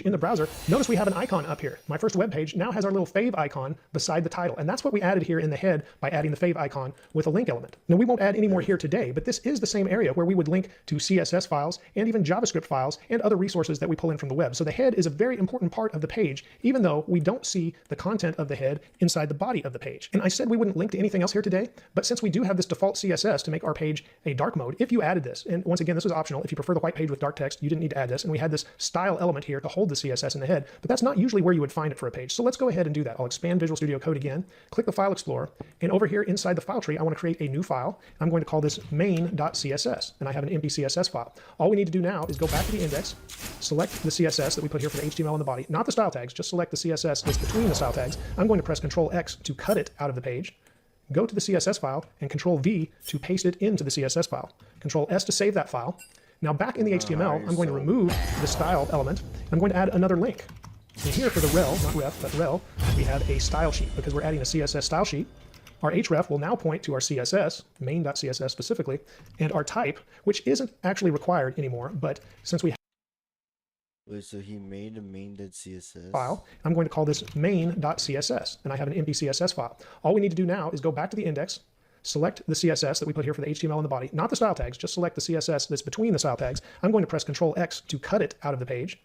in the browser, notice we have an icon up here. My first web page now has our little fave icon beside the title. And that's what we added here in the head by adding the fave icon with a link element. Now, we won't add any more here today, but this is the same area where we would link to CSS files and even JavaScript files and other resources that we pull in from the web. So the head is a very important part of the page, even though we don't see the content of the head inside the body of the page. And I said we wouldn't link to anything else here today, but since we do have this default CSS to make our page a dark mode, if you added this, and once again, this was optional, if you prefer the white page with dark text, you didn't need to add this, and we had this style element here to hold the CSS in the head, but that's not usually where you would find it for a page. So let's go ahead and do that. I'll expand Visual Studio Code again, click the File Explorer, and over here inside the file tree, I want to create a new file. I'm going to call this main.css, and I have an empty CSS file. All we need to do now is go back to the index, select the CSS that we put here for the HTML in the body, not the style tags, just select the CSS that's between the style tags. I'm going to press Control X to cut it out of the page, go to the CSS file, and Control V to paste it into the CSS file. Control S to save that file. Now back in the HTML, I'm going to remove the style element. I'm going to add another link. And here for the rel, not ref, but rel, we have a style sheet because we're adding a CSS style sheet. Our href will now point to our CSS, main.css specifically, and our type, which isn't actually required anymore, but since we have Wait, so he made a main.css file, I'm going to call this main.css, and I have an empty CSS file. All we need to do now is go back to the index, select the CSS that we put here for the HTML in the body, not the style tags, just select the CSS that's between the style tags. I'm going to press Control X to cut it out of the page,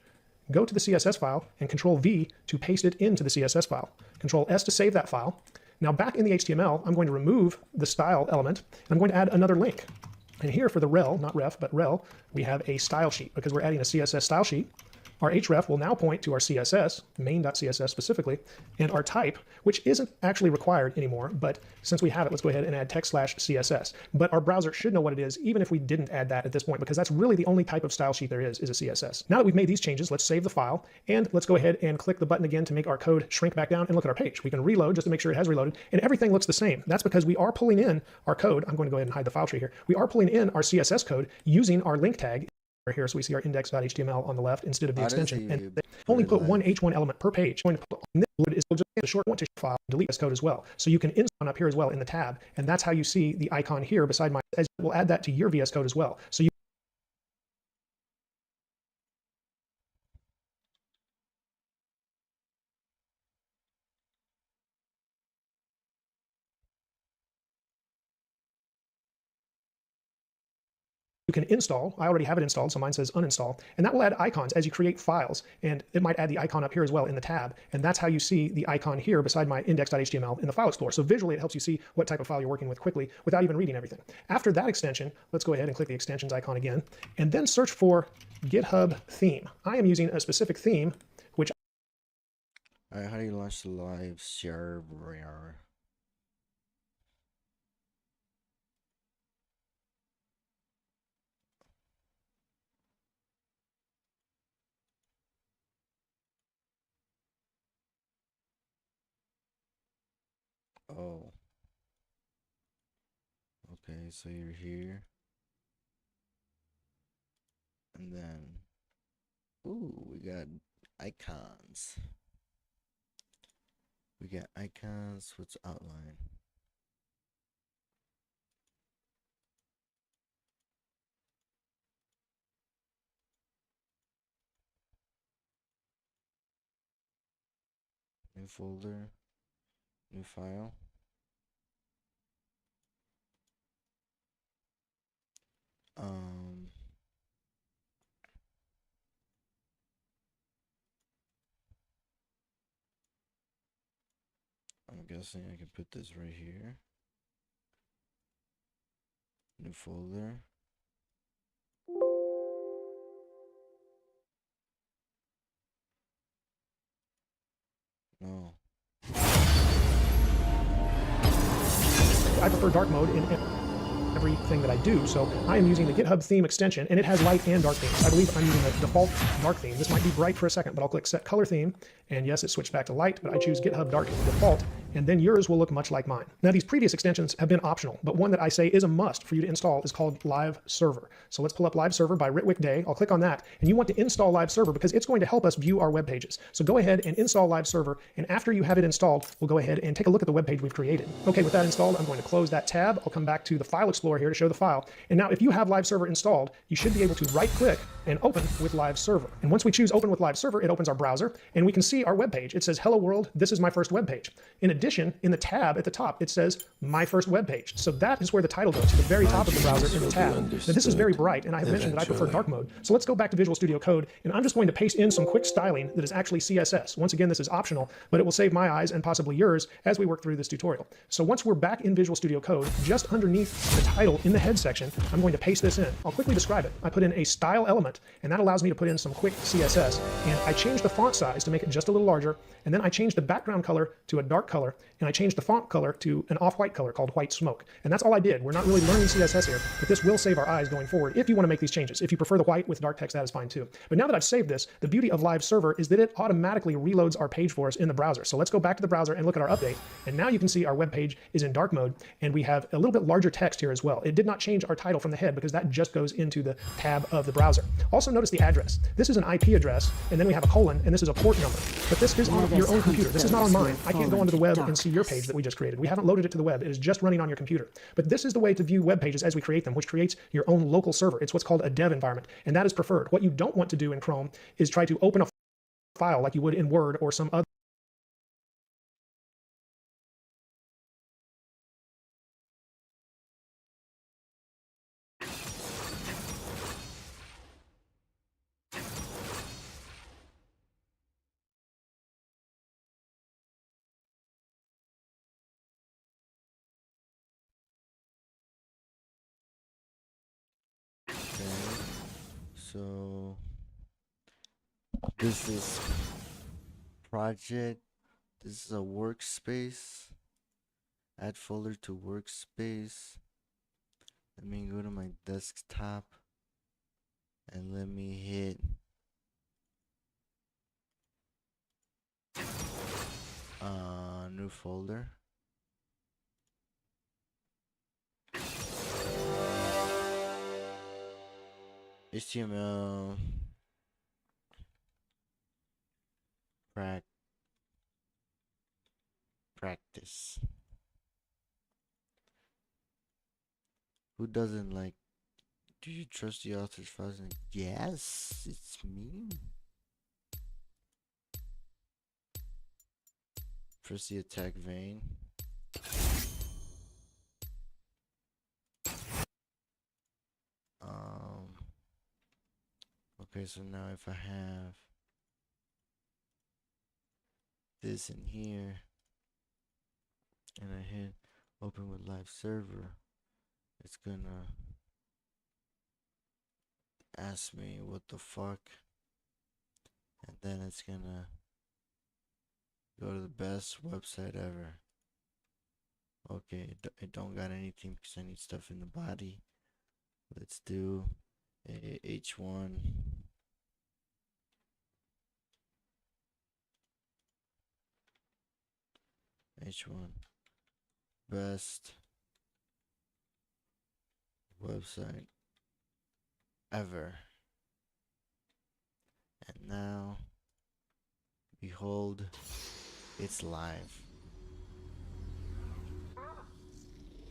go to the CSS file, and Control V to paste it into the CSS file. Control S to save that file. Now back in the HTML, I'm going to remove the style element, and I'm going to add another link. And here for the rel, not ref, but rel, we have a style sheet because we're adding a CSS style sheet. Our href will now point to our CSS, main.css specifically, and our type, which isn't actually required anymore, but since we have it, let's go ahead and add text/CSS. But our browser should know what it is, even if we didn't add that at this point, because that's really the only type of style sheet there is a CSS. Now that we've made these changes, let's save the file, and let's go ahead and click the button again to make our code shrink back down and look at our page. We can reload just to make sure it has reloaded, and everything looks the same. That's because we are pulling in our code. I'm going to go ahead and hide the file tree here. We are pulling in our CSS code using our link tag here, so we see our index.html on the left instead of the extension. And they only put one H1 element per page. Going to put on this is just a short one to file, delete this code as well. So you can insert up here as well in the tab, and that's how you see the icon here beside my. We'll add that to your VS Code as well. So you you can install. I already have it installed, so mine says uninstall. And that will add icons as you create files. And it might add the icon up here as well in the tab. And that's how you see the icon here beside my index.html in the File Explorer. So visually, it helps you see what type of file you're working with quickly without even reading everything. After that extension, let's go ahead and click the extensions icon again, and then search for GitHub theme. I am using a specific theme, which... All right, how do you launch the live server? Oh. Okay, so you're here. And then, ooh, we got icons. We got icons. What's outline? New folder, new file. I'm guessing I can put this right here. New folder. No. I prefer dark mode in everything that I do. So I am using the GitHub theme extension, and it has light and dark themes. I believe I'm using the default dark theme. This might be bright for a second, but I'll click Set Color Theme, and yes, it switched back to light, but I choose GitHub Dark default, and then yours will look much like mine. Now, these previous extensions have been optional, but one that I say is a must for you to install is called Live Server. So let's pull up Live Server by Ritwick Day. I'll click on that, and you want to install Live Server because it's going to help us view our web pages. So go ahead and install Live Server, and after you have it installed, we'll go ahead and take a look at the web page we've created. Okay, with that installed, I'm going to close that tab. I'll come back to the File Explorer here to show the file. And now, if you have Live Server installed, you should be able to right-click and open with Live Server. And once we choose Open with Live Server, it opens our browser, and we can see our web page. It says, "Hello World, this is my first web page." In addition, in the tab at the top, it says, "My first web page." So that is where the title goes, to the very top of the browser in the tab. Now, this is very bright, and I have mentioned that I prefer dark mode. So let's go back to Visual Studio Code, and I'm just going to paste in some quick styling that is actually CSS. Once again, this is optional, but it will save my eyes and possibly yours as we work through this tutorial. So once we're back in Visual Studio Code, just underneath the title in the head section, I'm going to paste this in. I'll quickly describe it. I put in a style element, and that allows me to put in some quick CSS, and I changed the font size to make it just a little larger, and then I changed the background color to a dark color, and I changed the font color to an off-white color called White Smoke. And that's all I did. We're not really learning CSS here, but this will save our eyes going forward if you want to make these changes. If you prefer the white with dark text, that is fine too. But now that I've saved this, the beauty of Live Server is that it automatically reloads our page for us in the browser. So let's go back to the browser and look at our update. And now you can see our web page is in dark mode, and we have a little bit larger text here as well. It did not change our title from the head because that just goes into the tab of the browser. Also notice the address. This is an IP address, and then we have a colon, and this is a port number. But this is on your own computer. This is not on mine. I can't go onto the web and see your page that we just created. We haven't loaded it to the web. It is just running on your computer. But this is the way to view web pages as we create them, which creates your own local server. It's what's called a dev environment, and that is preferred. What you don't want to do in Chrome is try to open a file like you would in Word or some other Okay. So this is project. This is a workspace. Add folder to workspace. Let me go to my desktop and let me hit new folder. HTML practice. Who doesn't like? Do you trust the author's files? Yes, it's me. Press the attack vein. Okay, so now if I have this in here and I hit open with live server, it's gonna ask me what the fuck, and then it's gonna go to the best website ever. Okay, it don't got anything because I need stuff in the body. Let's do a H1. H1 best website ever. And now, behold, it's live.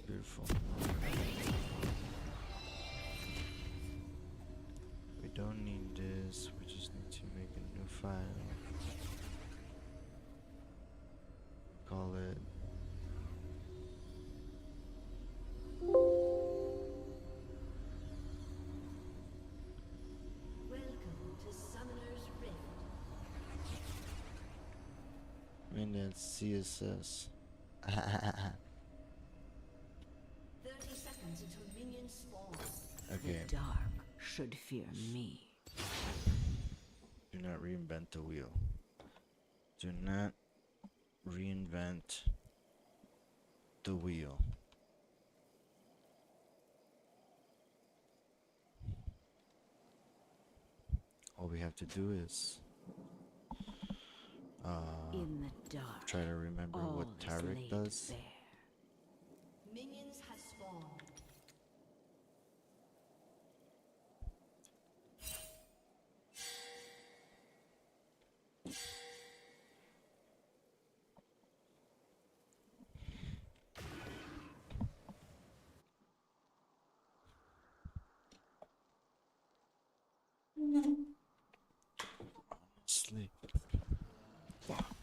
Beautiful. We don't need this, we just need to make a new file. Call it Welcome to Summoner's Rift. and that's CSS. 30 seconds until minions spawn. Okay, The dark should fear me. do not reinvent the wheel. Do not reinvent the wheel. All we have to do is In the dark, try to remember all what is Tarek laid does. bare. Minions have spawned. Sleep. Fuck.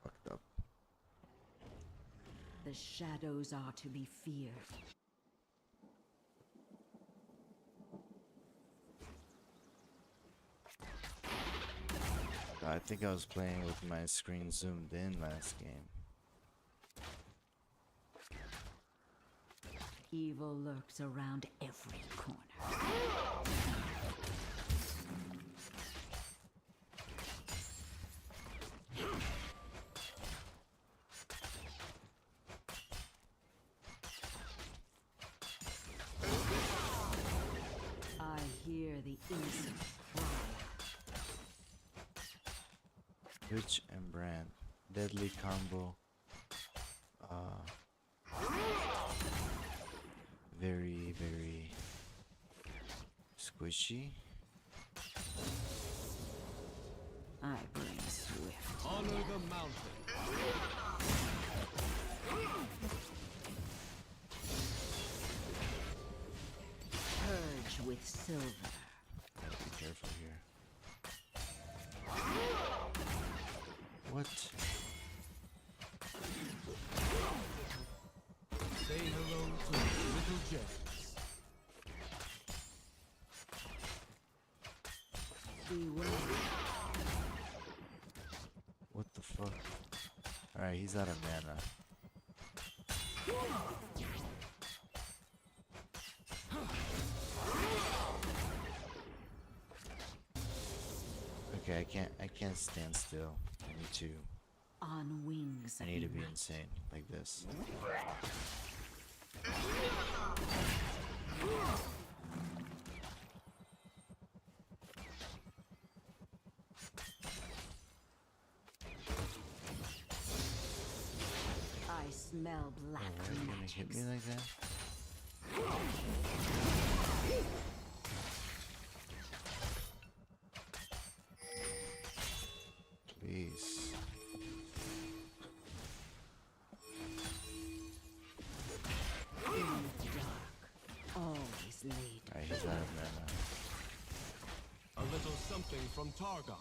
Fucked up. The shadows are to be feared. I think I was playing with my screen zoomed in last game. Evil lurks around every corner. I hear the innocent cry. Rich and Brand. Deadly combo. Very, very squishy. I bring swift. Honor the mountain. Purge with silver. Gotta be careful here. What? Say hello to little gems. Beware. What the fuck? Alright, he's out of mana. Okay, I can't stand still. I need to On wings. I need to of be night. insane like this. I smell black Alright, you're gonna hit magics. me like that? Please. In the dark, always laid. Alright, he's out of mana. A little something from Targon.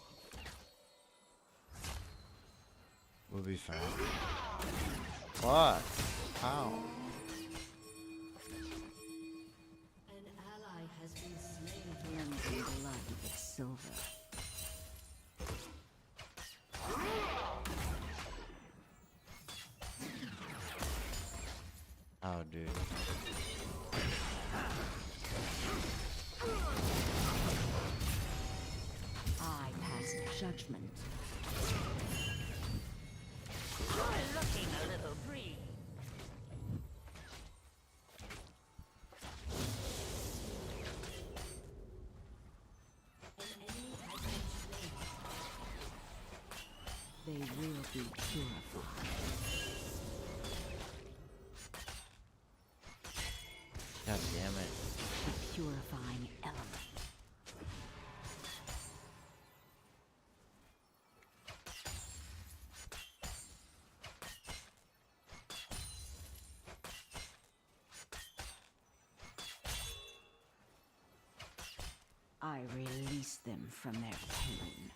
We'll be fine. Fuck! How? An ally has been slain. Cleansing blood with its silver. How, dude? I pass judgment. Looking a little green. An enemy has been slain. They will be purified. God damn it. The purifying element. I release them from their pain.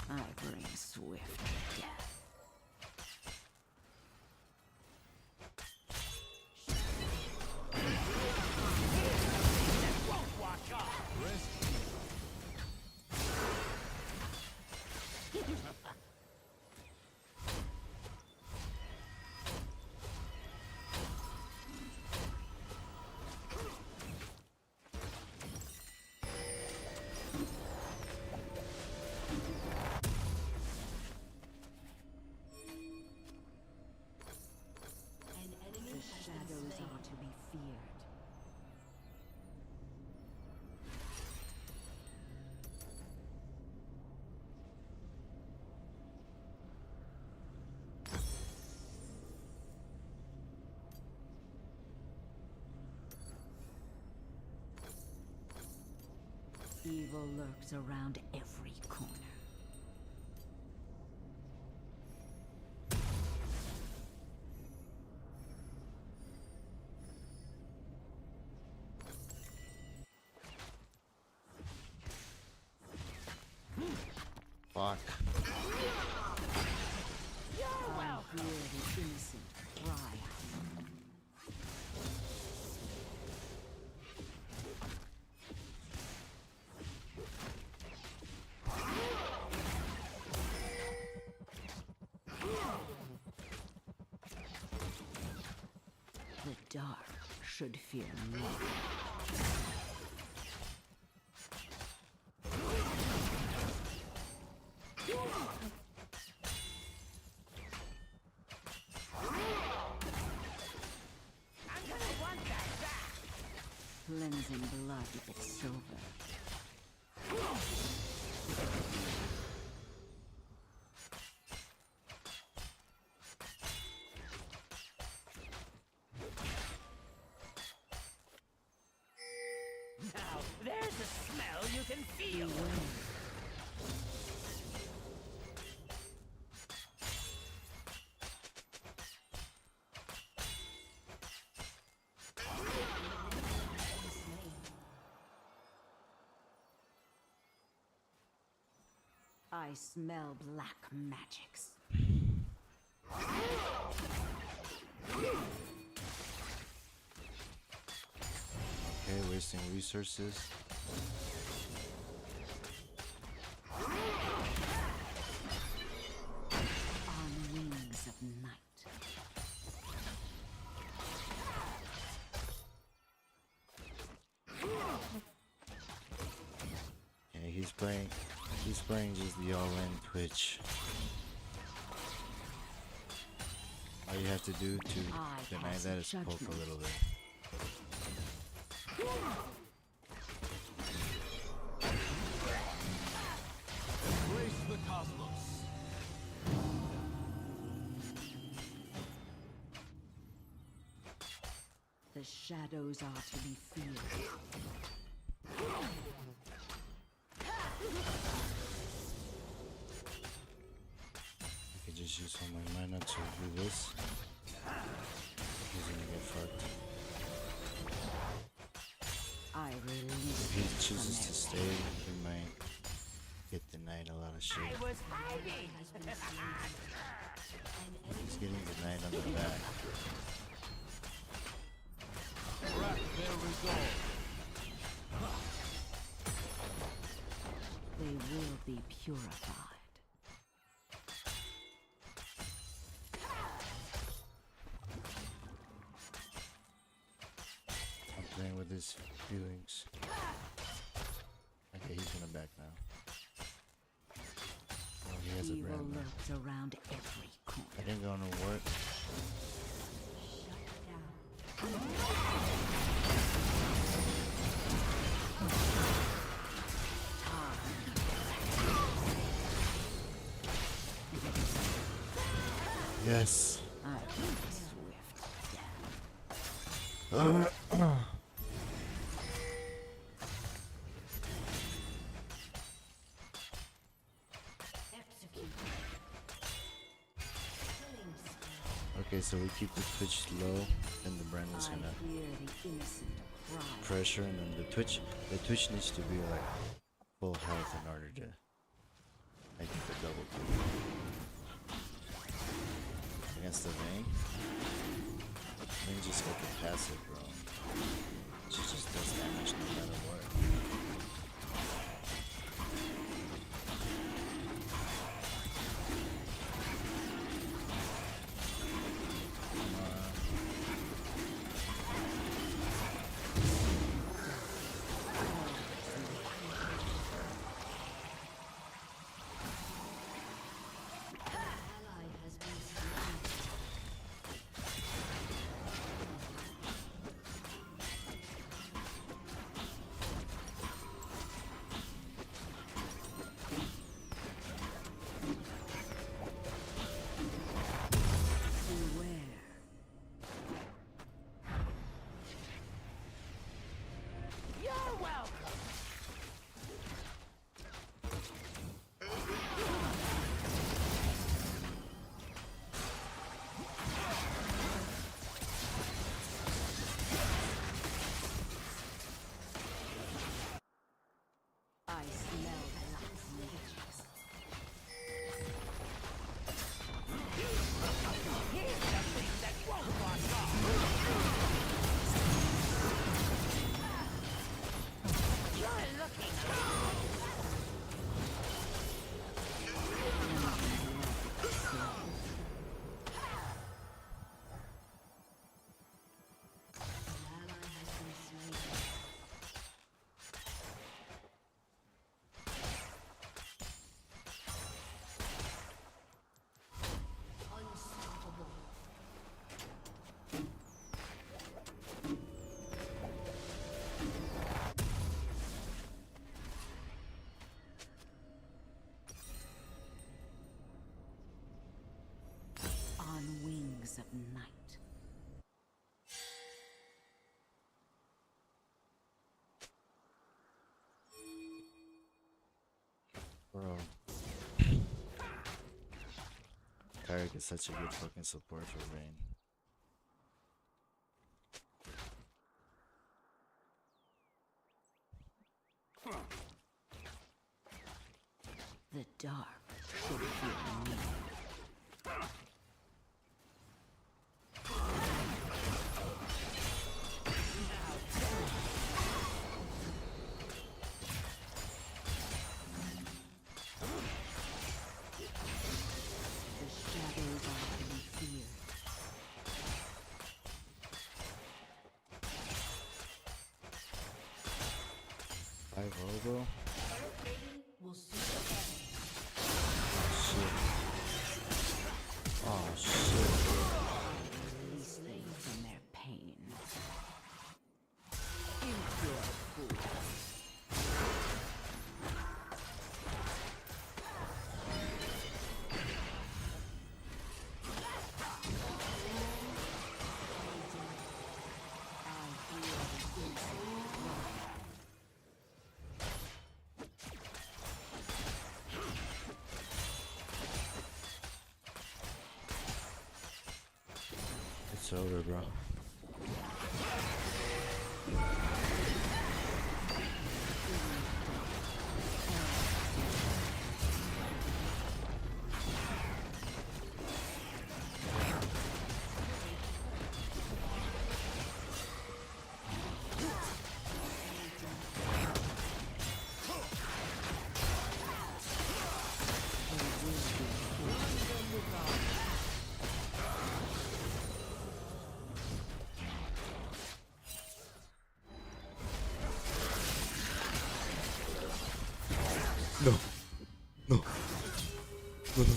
I bring swift death. An enemy The has been shadows slain. are to be feared. Evil lurks around every corner. Fuck. I hear the innocent cry out. The dark should fear me. Cleansing blood with its silver. Now, there's a smell you can feel. I smell black magics. Okay, wasting resources. On wings of night. Yeah, he's playing just the all-in Twitch. All you have to do to deny pass that is poke a judgment. little bit. Embrace the cosmos. The shadows are to be feared. I could just use all my mana to do this. fucked. I If release he them chooses to from stay, their he might get denied a lot of shit. I was hiding. He's getting denied on the back. Crack their resolve. They will be purified. I'm playing with his feelings. Okay, he's gonna back now. Oh, he has a Evil brand now. lurks around every corner. I didn't go to work. Yes. I think swift death. Execute. Okay, so we keep the Twitch low, and the Brandon's I gonna hear the innocent cry. pressure, and then the Twitch needs to be like full health in order to make the double kill. Against the Vayne, Vayne just like a passive, bro. She just does damage no matter what. Ally has been slain. Beware. You're welcome. I smell black magics. Here's something that won't wash off. You're looking An ally has been slain. Unstoppable. On wings of night. Bro. Kyrick is such a good fucking support for Vayne. The dark should fear me. The shadows are to be feared. Five Robo? Will soon Shit. Oh shit. Release them from their pain. Impure fool. I hear the innocent cry. It's over, bro. No. No. No, no,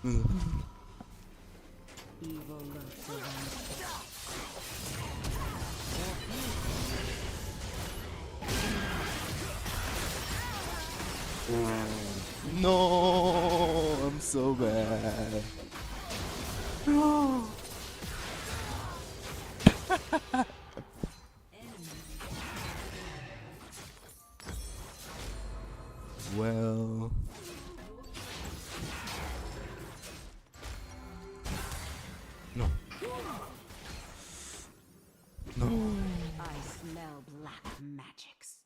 no. Evil lurks around. No, I'm so bad. No. Well. No. No. I smell black magics.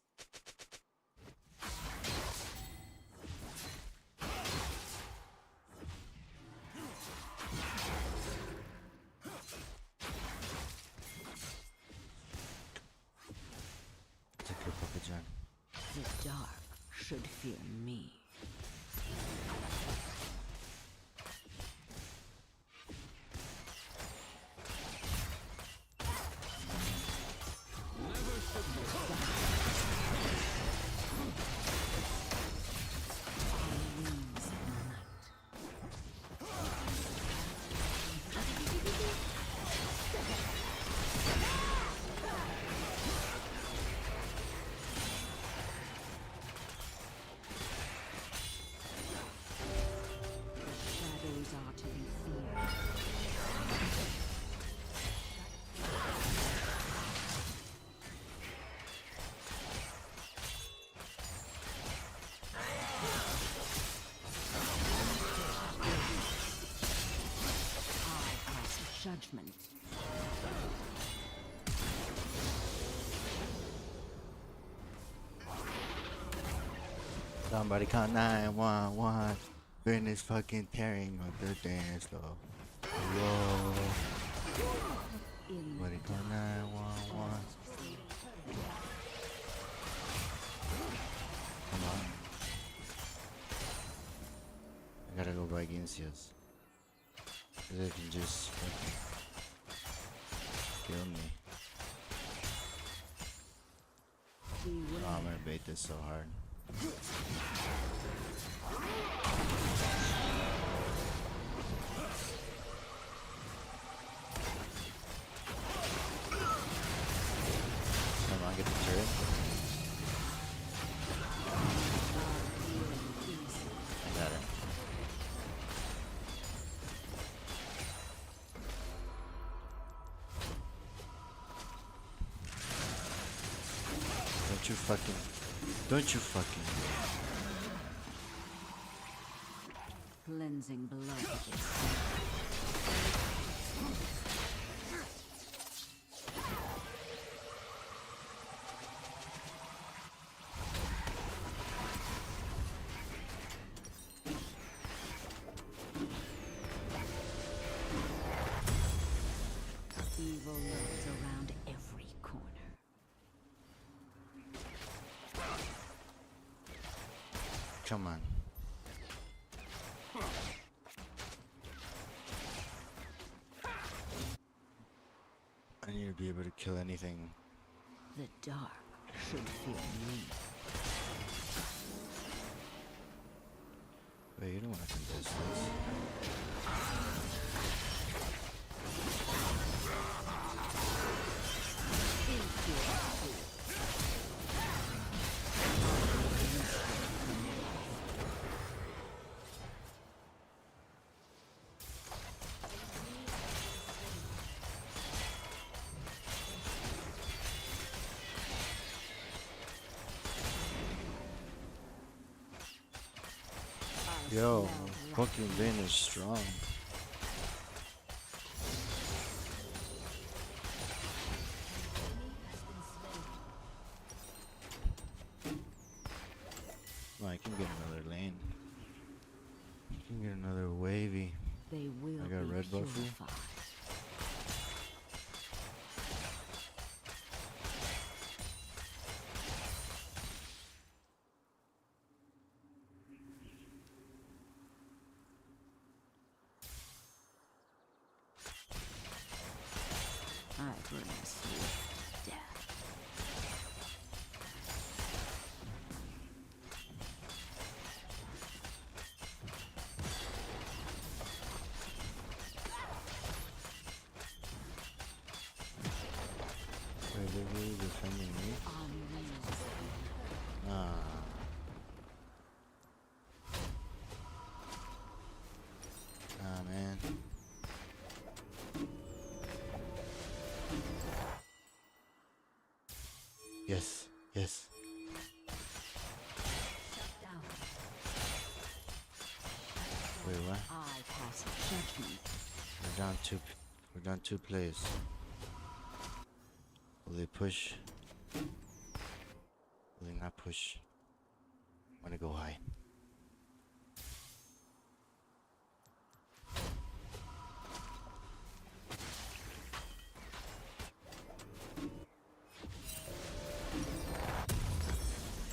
Take your Papa John. The dark should fear me. Shadows are to be feared. I pass judgment. Somebody call 911. Business fucking tearing up the dance floor. Whoa. Somebody call 911. Come on. I gotta go by Gincias. Cause they can just fucking kill me. Oh, I'm gonna bait this so hard. Come on, get the turret. I got it. Don't you fucking. Cleansing blood. Evil lurks around every corner. Come on. I need to be able to kill anything. The dark should fear me. Wait, you don't want to contest this. Yo, fucking Vin is strong. Oh, I can get another lane. I can get another wavy. They will I got be red buff here. purified. defending me. Ah. Ah, man. Yes, yes. Wait, what? I pass judgment. We're down two players. Will they push? Will they not push? I'm gonna go high.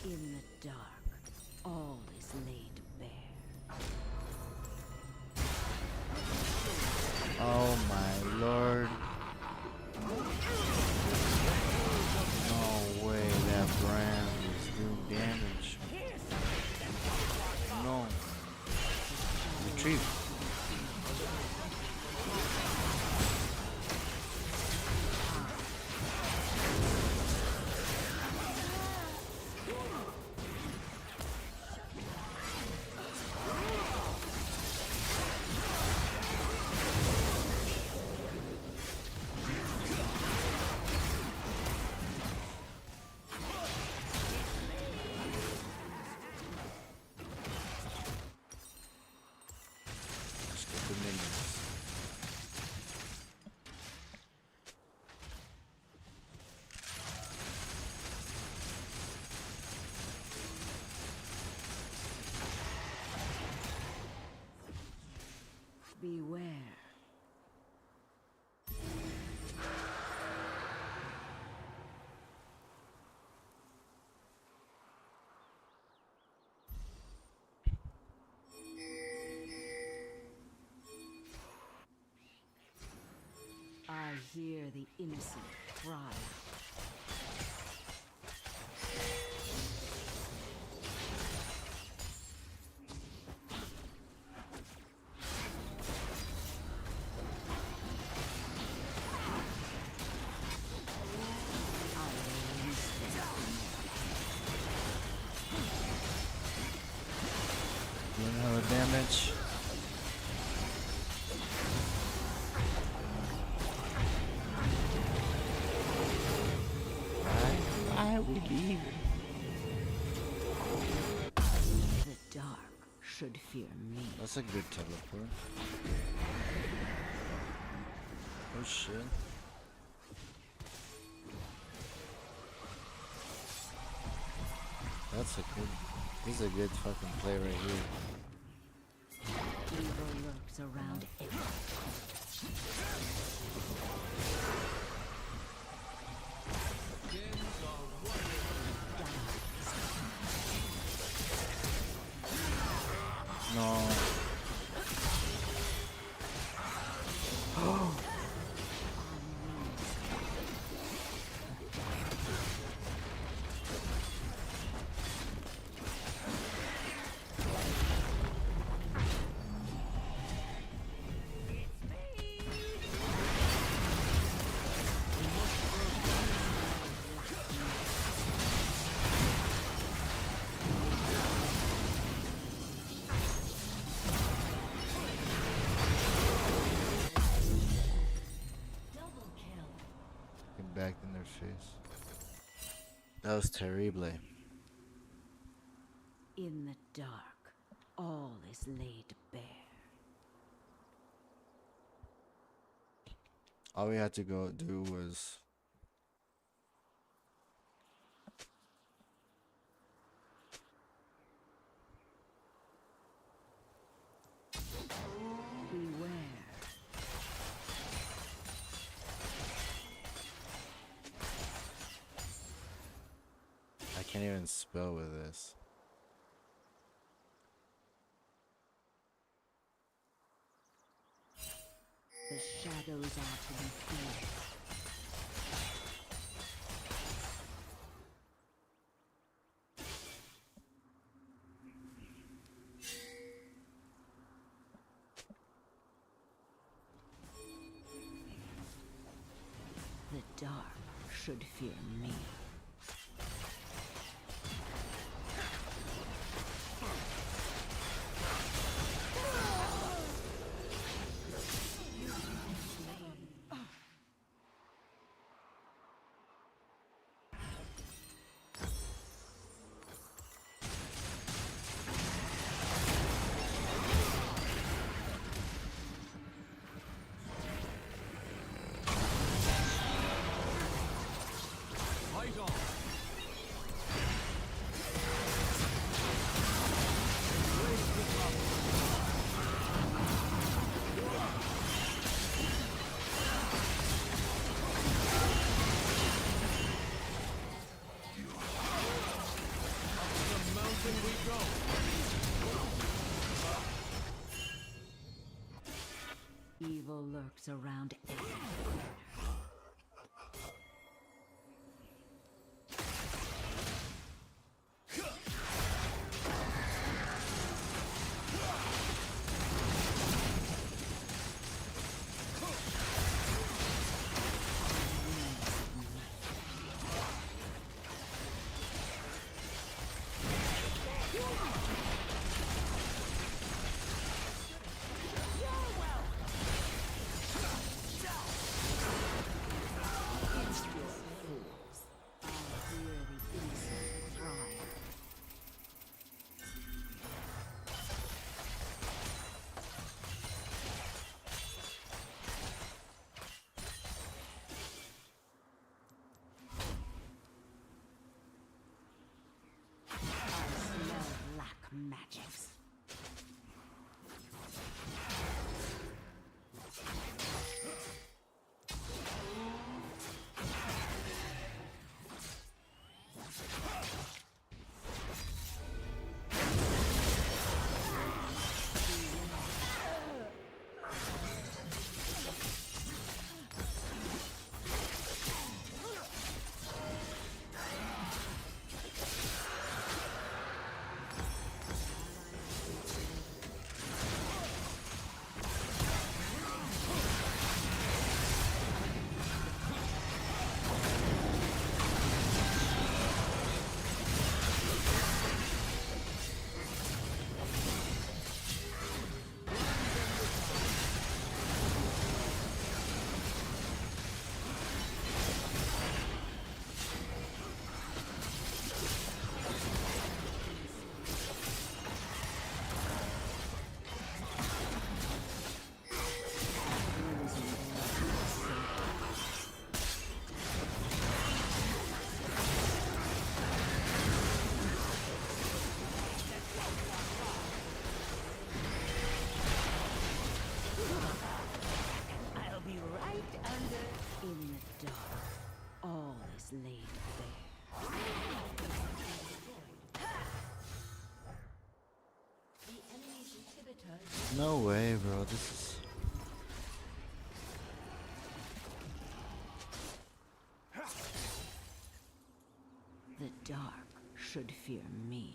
In the dark, all is laid bare. Oh my lord. No way that brand is doing damage. No. Retrieve. Let's get the minions. Beware. I hear the innocent cry. Doing hella damage. Why we leave? The dark should fear me. That's a good teleport. Oh shit. That's a good. This is a good fucking play right here. Evil lurks around every No. Get back in their face. That was terrible. In the dark, all is laid bare. All we had to go do was Beware. I can't even spell with this. The shadows are to be feared. The dark should fear me. Evil lurks around every corner. Magics. I'll be right under in the dark. All is laid bare. The enemy's inhibitor. No way, bro. This is. The dark should fear me.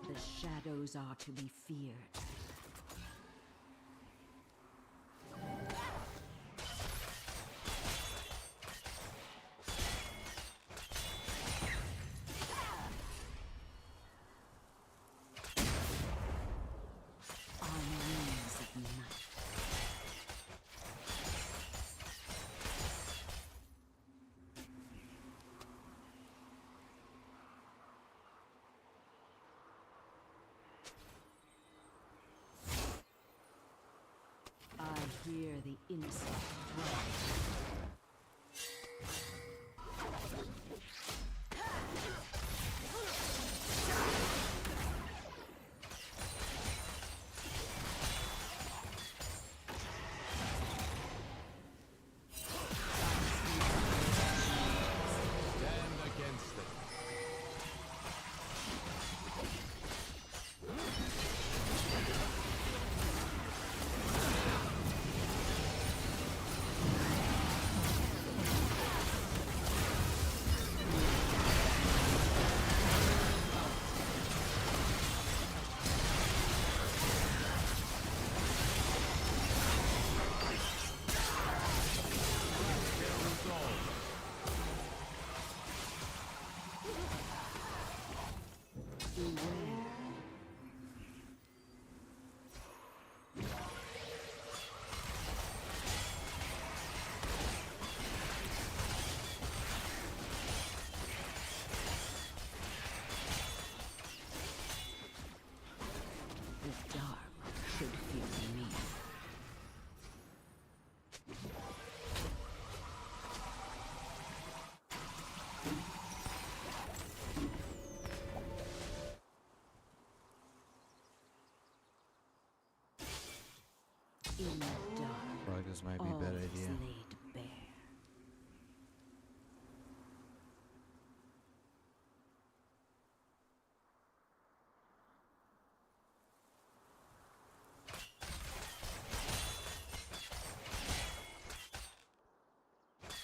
The shadows are to be feared. On wings of night. I hear the innocent cry. Stand against them. this might be a All bad is idea. laid bare.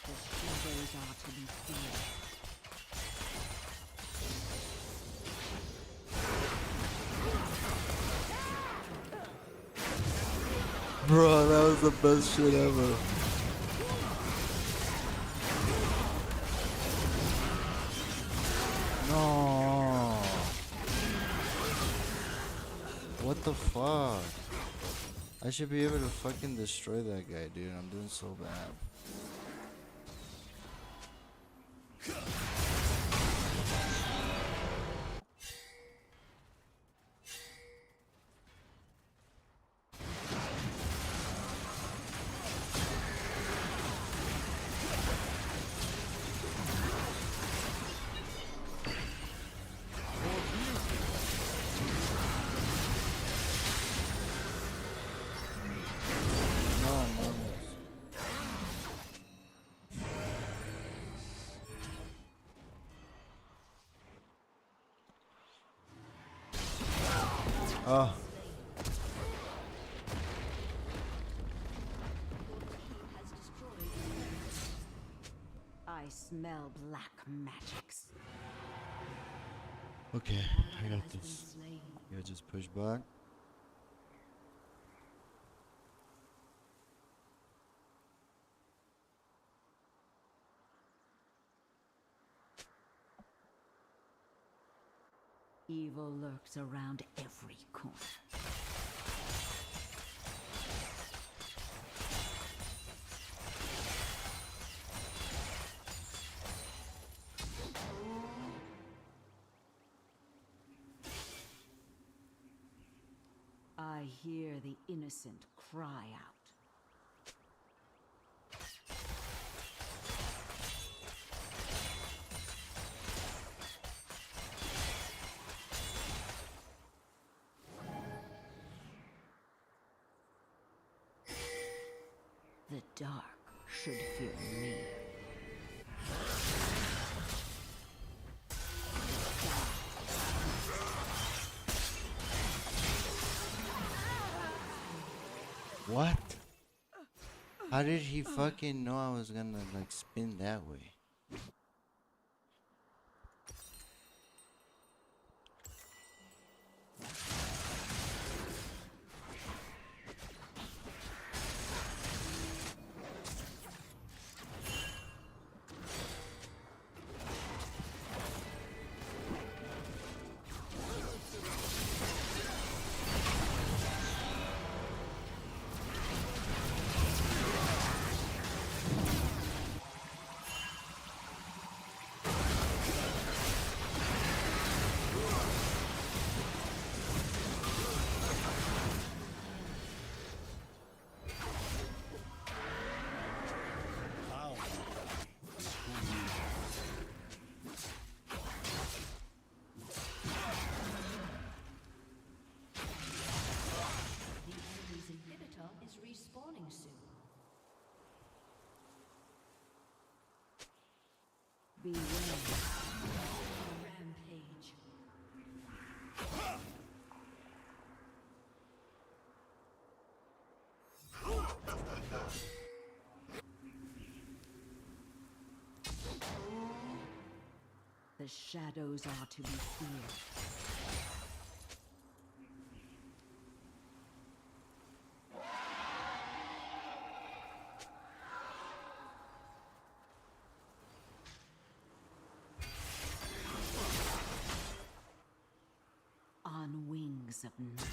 The shadows are to be feared. Bro, that was the best shit ever. No. What the fuck? I should be able to fucking destroy that guy, dude. I'm doing so bad. No, no. Oh. Has destroyed. I smell black magics. Okay, I Ally got has been this. slain. Yeah, just push back. Evil lurks around every corner. I hear the innocent cry out. The dark should fear me. What? How did he fucking know I was gonna like spin that way? The enemy's inhibitor is respawning soon. Beware. Rampage. The shadows are to be feared. On wings of night.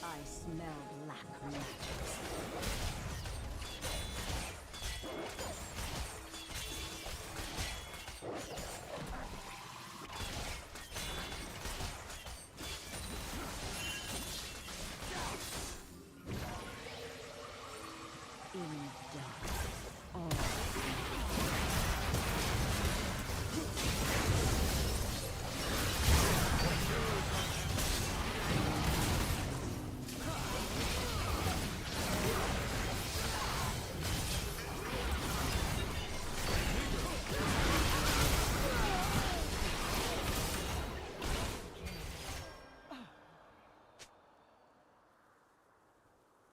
I smell black magics. been done. All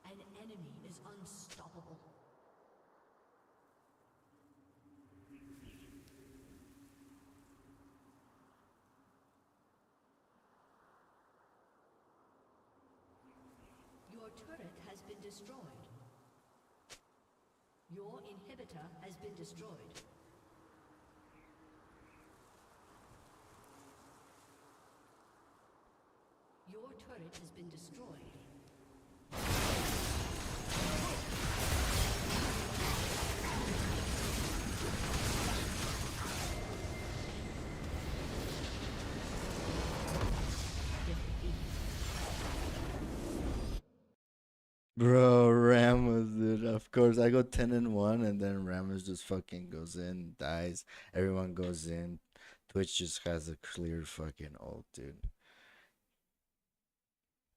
An enemy is unstoppable. Your turret has been destroyed. Your inhibitor has been destroyed. Your turret has been destroyed. Bro, Ramos, dude. Of course, I go 10-1, and then Ramos just fucking goes in, dies. Everyone goes in. Twitch just has a clear fucking ult, dude.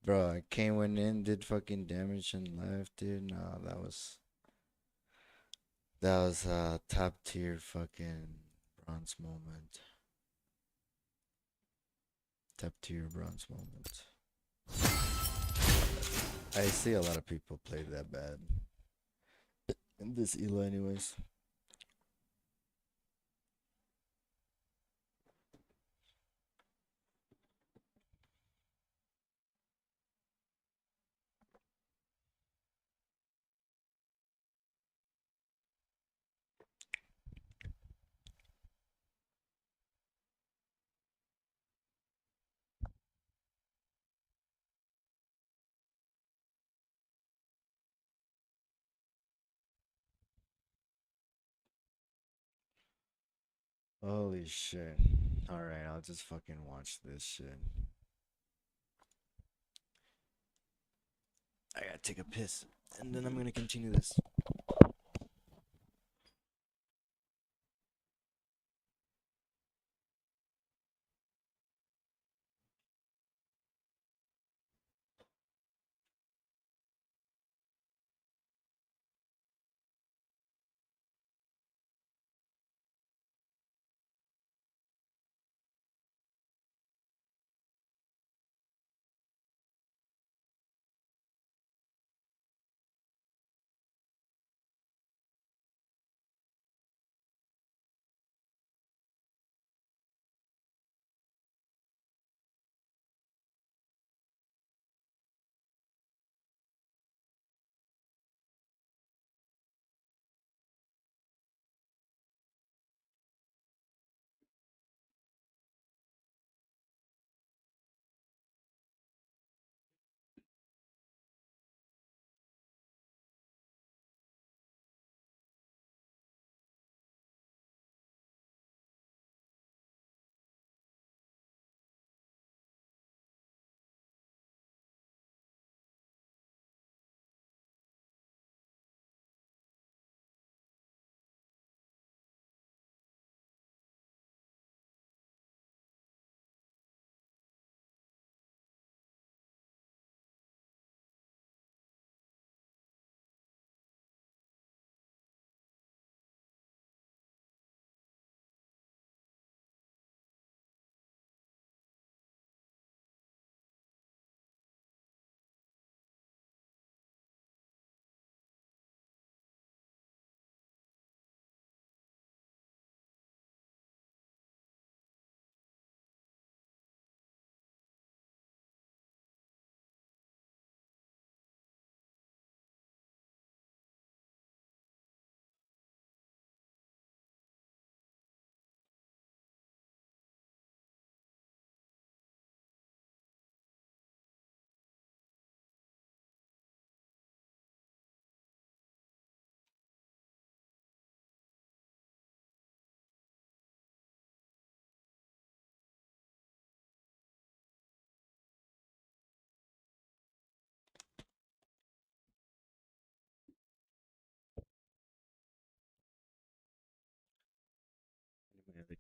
Bro, I came went in, did fucking damage and left, dude. No, that was a top tier fucking bronze moment. Top tier bronze moment. I see a lot of people play that bad in this elo, anyways. Holy shit. Alright, I'll just fucking watch this shit. I gotta take a piss, and then I'm gonna continue this.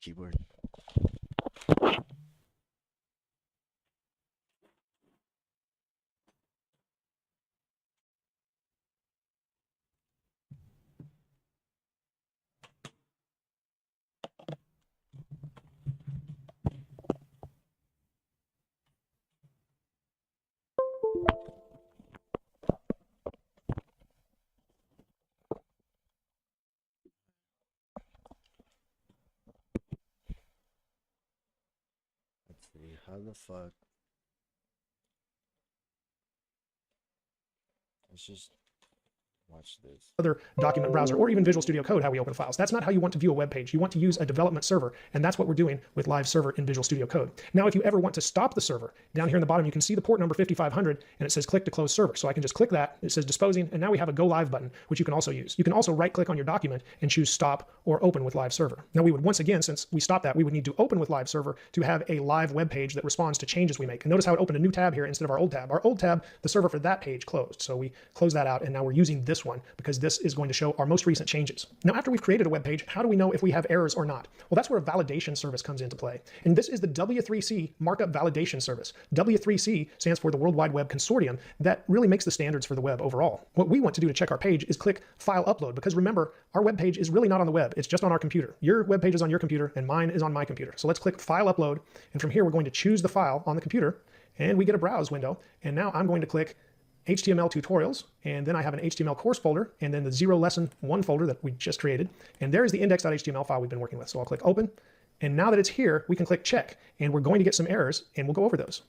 keyboard. Let's see, how the fuck? Let's just watch this. Other document browser or even Visual Studio Code how we open files. That's not how you want to view a web page. You want to use a development server, and that's what we're doing with Live Server in Visual Studio Code. Now, if you ever want to stop the server, down here in the bottom you can see the port number 5500, and it says click to close server. So I can just click that, it says disposing, and now we have a go live button, which you can also use. You can also right click on your document and choose stop or open with Live Server. Now we would, once again, since we stopped that, we would need to open with Live Server to have a live web page that responds to changes we make. And notice how it opened a new tab here instead of our old tab. Our old tab, the server for that page closed. So we close that out, and now we're using this one because this is going to show our most recent changes. Now, after we've created a web page, how do we know if we have errors or not? Well, that's where a validation service comes into play. And this is the W3C markup validation service. W3C stands for the World Wide Web Consortium that really makes the standards for the web overall. What we want to do to check our page is click File Upload, because remember, our web page is really not on the web. It's just on our computer. Your web page is on your computer, and mine is on my computer. So let's click File Upload, and from here we're going to choose the file on the computer, and we get a browse window. And now I'm going to click HTML tutorials, and then I have an HTML course folder, and then the 0 lesson 1 folder that we just created. And there's the index.html file we've been working with. So I'll click open, and now that it's here, we can click check, and we're going to get some errors, and we'll go over those.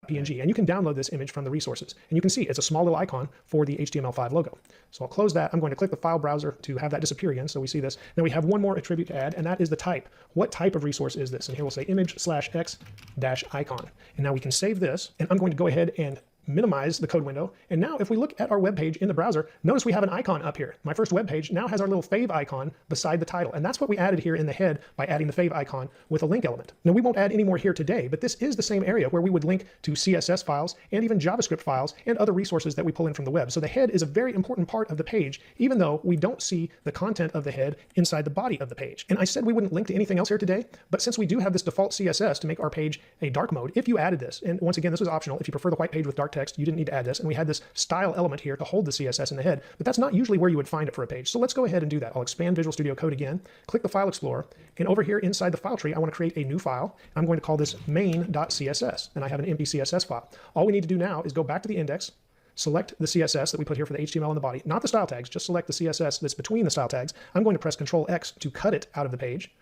PNG, and you can download this image from the resources. And you can see it's a small little icon for the HTML5 logo. So I'll close that. I'm going to click the file browser to have that disappear again, so we see this. Now we have one more attribute to add, and that is the type. What type of resource is this? And here we'll say image/x-icon. And now we can save this, and I'm going to go ahead and minimize the code window. And now if we look at our web page in the browser, notice we have an icon up here. My first web page now has our little fave icon beside the title. And that's what we added here in the head by adding the fave icon with a link element. Now we won't add any more here today, but this is the same area where we would link to CSS files and even JavaScript files and other resources that we pull in from the web. So the head is a very important part of the page, even though we don't see the content of the head inside the body of the page. And I said we wouldn't link to anything else here today, but since we do have this default CSS to make our page a dark mode, if you added this, and once again, this was optional, if you prefer the white page with dark text, you didn't need to add this. And we had this style element here to hold the CSS in the head, but that's not usually where you would find it for a page. So let's go ahead and do that. I'll expand Visual Studio Code again, click the File Explorer, and over here inside the file tree, I want to create a new file. I'm going to call this main.css, and I have an empty CSS file. All we need to do now is go back to the index, select the CSS that we put here for the HTML in the body, not the style tags, just select the CSS that's between the style tags. I'm going to press Control-X to cut it out of the page,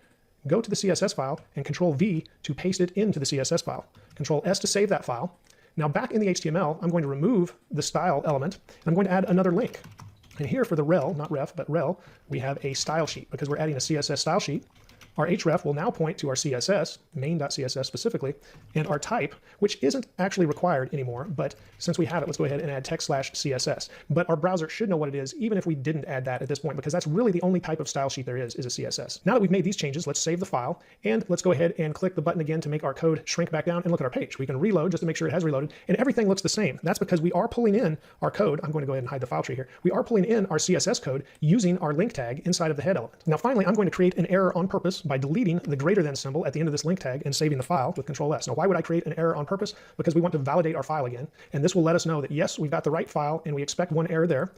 go to the CSS file, and Control-V to paste it into the CSS file. Control-S to save that file. Now back in the HTML, I'm going to remove the style element, and I'm going to add another link. And here for the rel, not ref, but rel, we have a style sheet because we're adding a CSS style sheet. Our href will now point to our CSS, main.css specifically, and our type, which isn't actually required anymore, but since we have it, let's go ahead and add text/CSS. But our browser should know what it is, even if we didn't add that at this point, because that's really the only type of style sheet there is a CSS. Now that we've made these changes, let's save the file, and let's go ahead and click the button again to make our code shrink back down and look at our page. We can reload just to make sure it has reloaded, and everything looks the same. That's because we are pulling in our code. I'm going to go ahead and hide the file tree here. We are pulling in our CSS code using our link tag inside of the head element. Now finally, I'm going to create an error on purpose by deleting the greater than symbol at the end of this link tag and saving the file with Control-S. Now, why would I create an error on purpose? Because we want to validate our file again, and this will let us know that yes, we've got the right file and we expect one error there.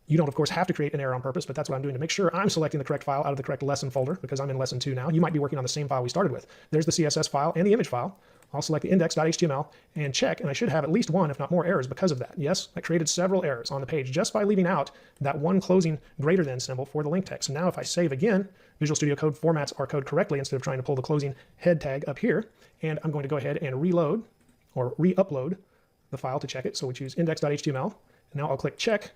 You don't, of course, have to create an error on purpose, but that's what I'm doing to make sure I'm selecting the correct file out of the correct lesson folder because I'm in lesson 2 now. You might be working on the same file we started with. There's the CSS file and the image file. I'll select the index.html and check, and I should have at least one, if not more, errors because of that. Yes, I created several errors on the page just by leaving out that one closing greater than symbol for the link text. And now if I save again, Visual Studio Code formats our code correctly instead of trying to pull the closing head tag up here. And I'm going to go ahead and reload or re-upload the file to check it. So we choose index.html. And now I'll click check.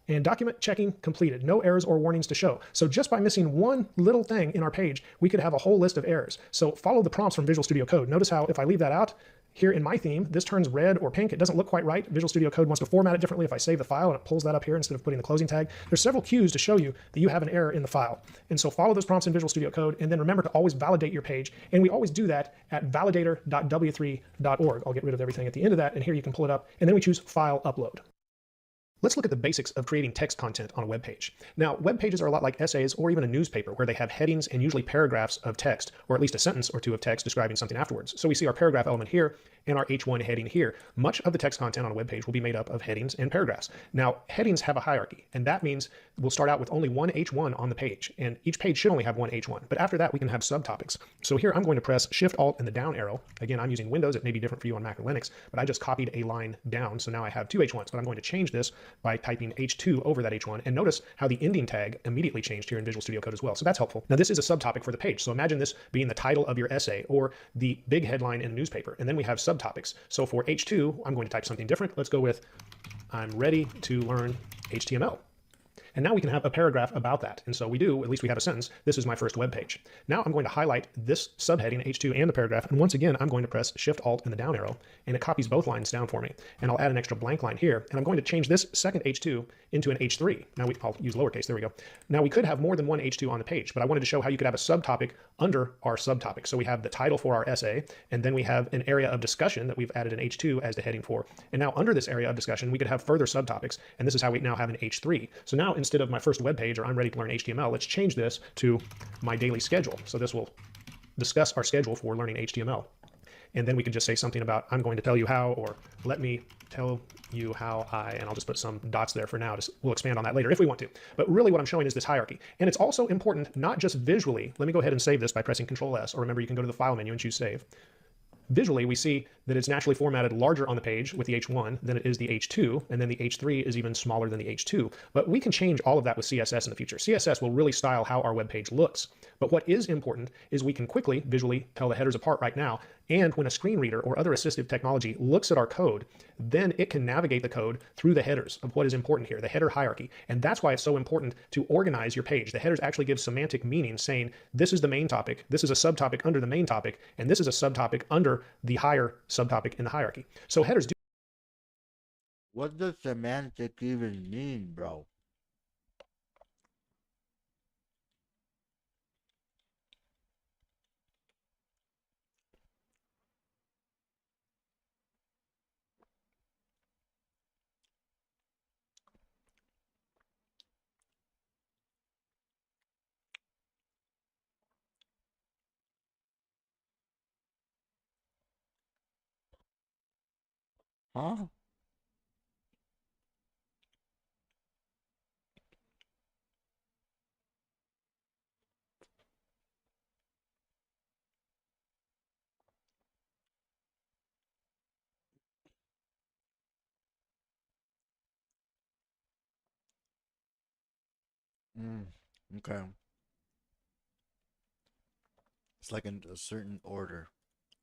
And document checking completed. No errors or warnings to show. So just by missing one little thing in our page, we could have a whole list of errors. So follow the prompts from Visual Studio Code. Notice how if I leave that out, here in my theme, this turns red or pink. It doesn't look quite right. Visual Studio Code wants to format it differently if I save the file and it pulls that up here instead of putting the closing tag. There's several cues to show you that you have an error in the file. And so follow those prompts in Visual Studio Code, and then remember to always validate your page. And we always do that at validator.w3.org. I'll get rid of everything at the end of that, and here you can pull it up, and then we choose File Upload. Let's look at the basics of creating text content on a web page. Now, web pages are a lot like essays or even a newspaper where they have headings and usually paragraphs of text, or at least a sentence or two of text describing something afterwards. So we see our paragraph element here and our H1 heading here. Much of the text content on a web page will be made up of headings and paragraphs. Now, headings have a hierarchy, and that means we'll start out with only one H1 on the page, and each page should only have one H1. But after that, we can have subtopics. So here I'm going to press Shift-Alt and the down arrow. Again, I'm using Windows. It may be different for you on Mac or Linux, but I just copied a line down, so now I have two H1s. But I'm going to change this by typing H2 over that H1, and notice how the ending tag immediately changed here in Visual Studio Code as well. So that's helpful. Now this is a subtopic for the page. So imagine this being the title of your essay or the big headline in a newspaper. And then we have subtopics. So for H2, I'm going to type something different. Let's go with, I'm ready to learn HTML. And now we can have a paragraph about that. And so we do, at least we have a sentence. This is my first web page. Now I'm going to highlight this subheading, H2, and the paragraph. And once again, I'm going to press Shift-Alt and the down arrow, and it copies both lines down for me. And I'll add an extra blank line here. And I'm going to change this second H2 into an H3. Now I'll use lowercase, there we go. Now we could have more than one H2 on the page, but I wanted to show how you could have a subtopic under our subtopic. So we have the title for our essay, and then we have an area of discussion that we've added an H2 as the heading for. And now under this area of discussion, we could have further subtopics, and this is how we now have an H3. So now instead of my first web page or I'm ready to learn HTML, let's change this to my daily schedule. So this will discuss our schedule for learning HTML. And then we can just say something about, I'm going to tell you how, or let me tell you how and I'll just put some dots there for now. We'll expand on that later if we want to. But really what I'm showing is this hierarchy. And it's also important, not just visually. Let me go ahead and save this by pressing Control S, or remember you can go to the File menu and choose Save. Visually, we see that it's naturally formatted larger on the page with the H1 than it is the H2, and then the H3 is even smaller than the H2. But we can change all of that with CSS in the future. CSS will really style how our web page looks. But what is important is we can quickly visually tell the headers apart right now, and when a screen reader or other assistive technology looks at our code, then it can navigate the code through the headers of what is important here, the header hierarchy. And that's why it's so important to organize your page. The headers actually give semantic meaning, saying this is the main topic, this is a subtopic under the main topic, and this is a subtopic under the higher subtopic in the hierarchy. So headers do. What does semantic even mean, bro? Huh? Okay. It's like in a certain order.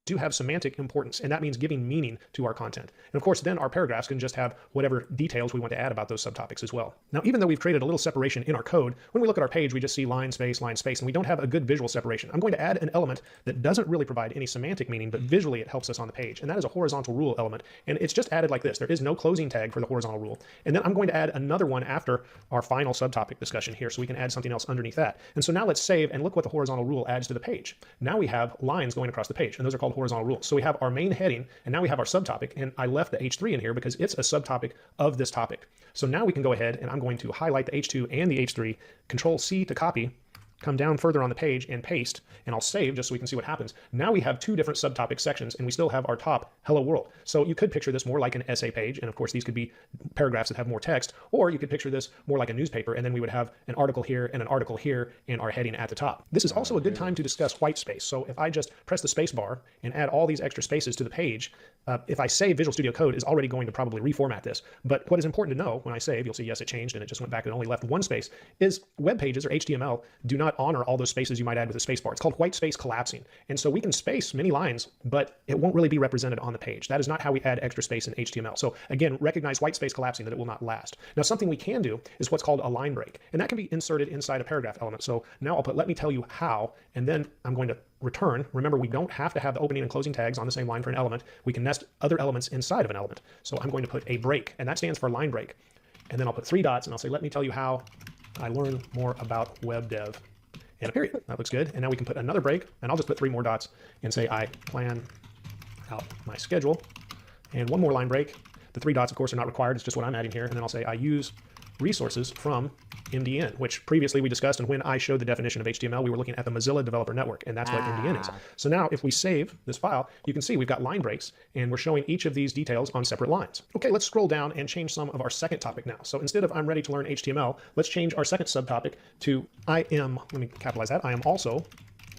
Do have semantic importance, and that means giving meaning to our content. And of course, then our paragraphs can just have whatever details we want to add about those subtopics as well. Now, even though we've created a little separation in our code, when we look at our page, we just see line, space, and we don't have a good visual separation. I'm going to add an element that doesn't really provide any semantic meaning, but visually it helps us on the page, and that is a horizontal rule element. And it's just added like this. There is no closing tag for the horizontal rule. And then I'm going to add another one after our final subtopic discussion here, so we can add something else underneath that. And so now let's save and look what the horizontal rule adds to the page. Now we have lines going across the page, and those are called horizontal rules. So we have our main heading, and now we have our subtopic, and I left the H3 in here because it's a subtopic of this topic. So now we can go ahead, and I'm going to highlight the H2 and the H3, Control C to copy, come down further on the page and paste, and I'll save just so we can see what happens. Now we have two different subtopic sections, and we still have our top hello world. So you could picture this more like an essay page, and of course these could be paragraphs that have more text, or you could picture this more like a newspaper, and then we would have an article here and an article here and our heading at the top. This is also a good time to discuss white space. So if I just press the space bar and add all these extra spaces to the page, if I save, Visual Studio Code is already going to probably reformat this. But what is important to know when I save, you'll see, yes, it changed and it just went back and only left one space, is web pages or HTML do not honor all those spaces you might add with a space bar. It's called white space collapsing. And so we can space many lines, but it won't really be represented on the page. That is not how we add extra space in HTML. So again, recognize white space collapsing, that it will not last. Now, something we can do is what's called a line break, and that can be inserted inside a paragraph element. So now I'll put, let me tell you how, and then I'm going to return. Remember, we don't have to have the opening and closing tags on the same line for an element. We can nest other elements inside of an element. So I'm going to put a break, and that stands for line break. And then I'll put 3 dots, and I'll say, let me tell you how I learn more about web dev, and a period. That looks good. And now we can put another break, and I'll just put 3 more dots and say, I plan out my schedule, and 1 more line break. The 3 dots, of course, are not required. It's just what I'm adding here. And then I'll say I use resources from MDN, which previously we discussed. And when I showed the definition of HTML, we were looking at the Mozilla Developer Network, and that's what MDN is. So now if we save this file, you can see we've got line breaks, and we're showing each of these details on separate lines. Okay, let's scroll down and change some of our second topic now. So instead of I'm ready to learn HTML, let's change our second subtopic to let me capitalize that, I am also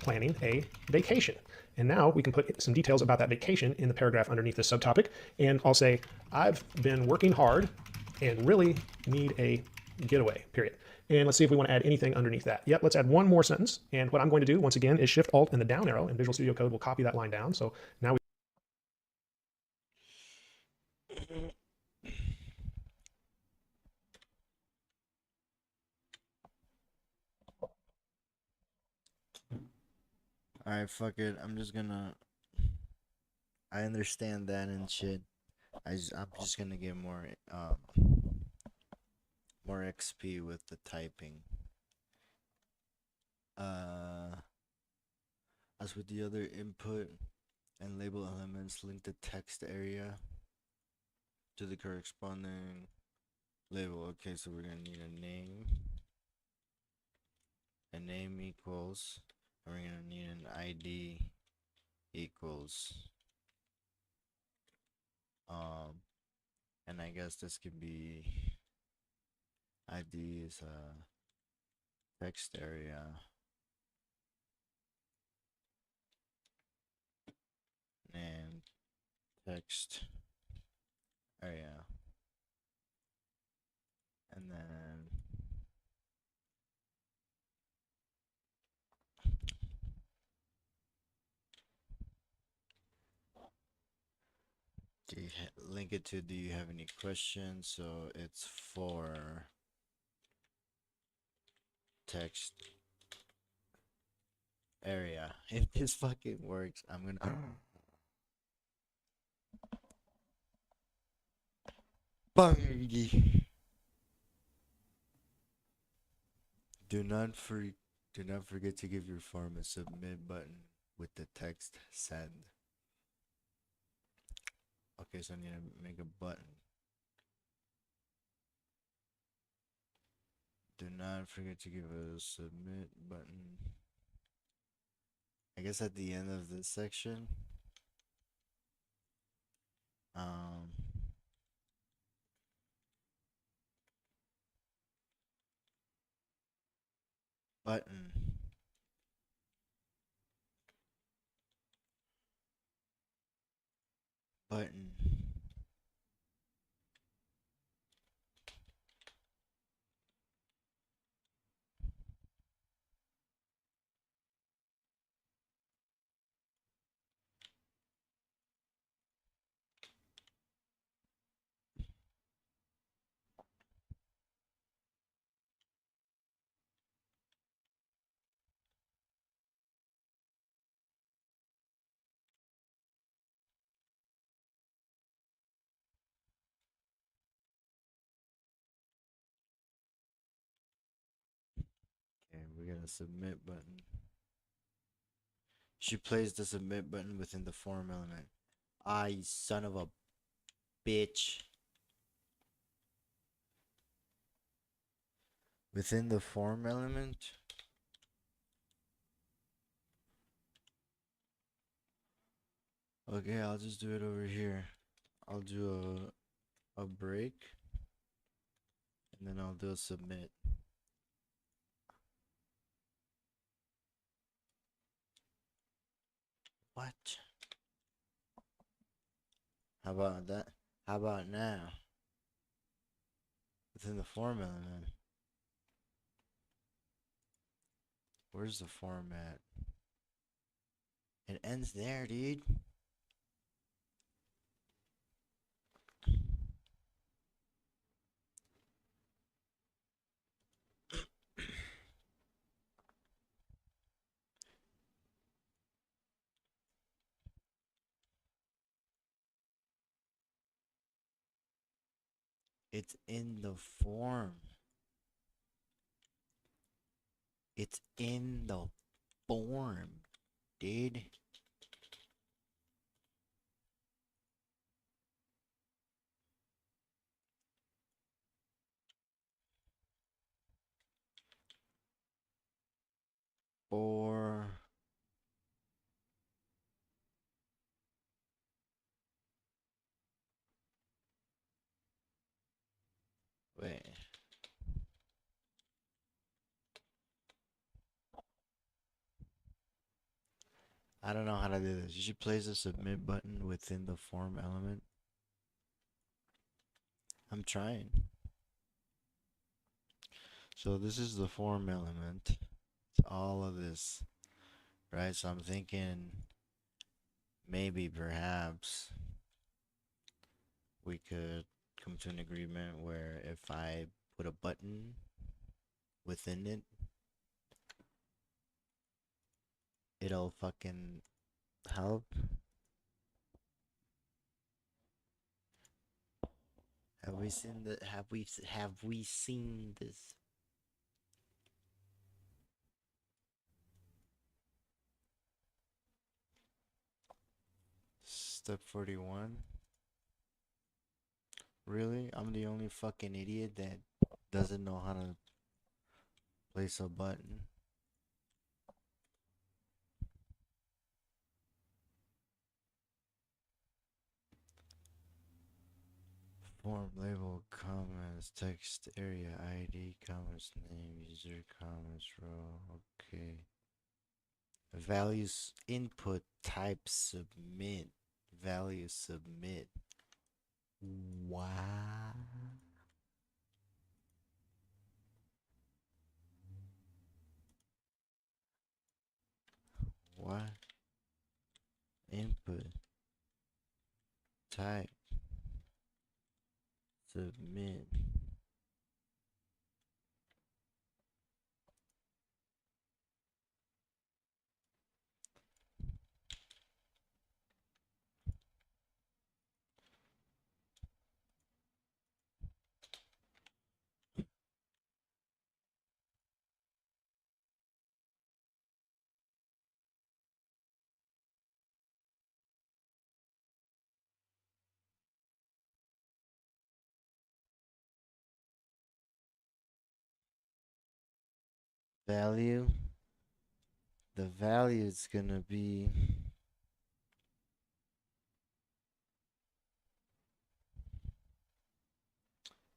planning a vacation. And now we can put some details about that vacation in the paragraph underneath this subtopic. And I'll say, I've been working hard and really need a getaway, period. And let's see if we want to add anything underneath that. Yep, let's add one more sentence. And what I'm going to do, once again, is Shift Alt and the down arrow, and Visual Studio Code will copy that line down. So now we Alright, fuck it. I'm just gonna. I understand that and shit. I'm just gonna get more XP with the typing. As with the other input and label elements, link the text area to the corresponding label. Okay, so we're gonna need a name. A name equals, and we're gonna need an ID equals. And I guess this could be ID is a text area. And text area. And then link it to do you have any questions? So it's for text area. If this fucking works, I'm gonna Bungie. Do not forget to give your form a submit button with the text send. Okay, so I need to make a button. Do not forget to give a submit button. I guess at the end of this section. Button. Button. Okay, we got a submit button. She plays the submit button within the form element. Ah, you son of a bitch. Within the form element? Okay, I'll just do it over here. I'll do a break. And then I'll do a submit. What? How about that? How about now? Within the form element. Where's the format? It ends there, dude. It's in the form. It's in the form, dude. Wait. I don't know how to do this. You should place the submit button within the form element. I'm trying. So this is the form element. It's all of this, right? So I'm thinking maybe perhaps we could come to an agreement where if I put a button within it, it'll fucking help. Have we seen the have we seen this? Step 41. Really? I'm the only fucking idiot that doesn't know how to place a button. Form label comments text area ID comments name user comments row. Okay. Values input type submit. Value submit. Wow. What? Input type submit. Value. The value is gonna be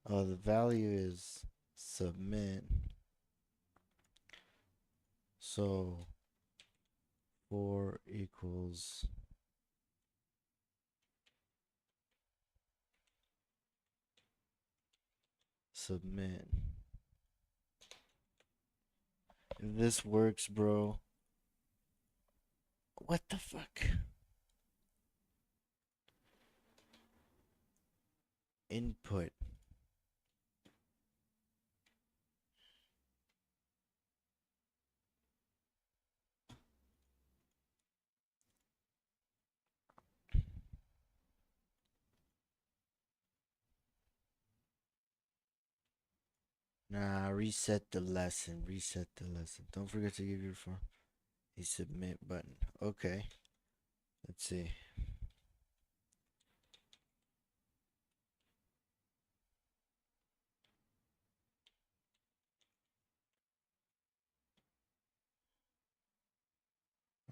the value is submit. So 4 equals submit. If this works, bro. What the fuck? Input. Nah, reset the lesson. Reset the lesson. Don't forget to give your form a submit button. Okay. Let's see.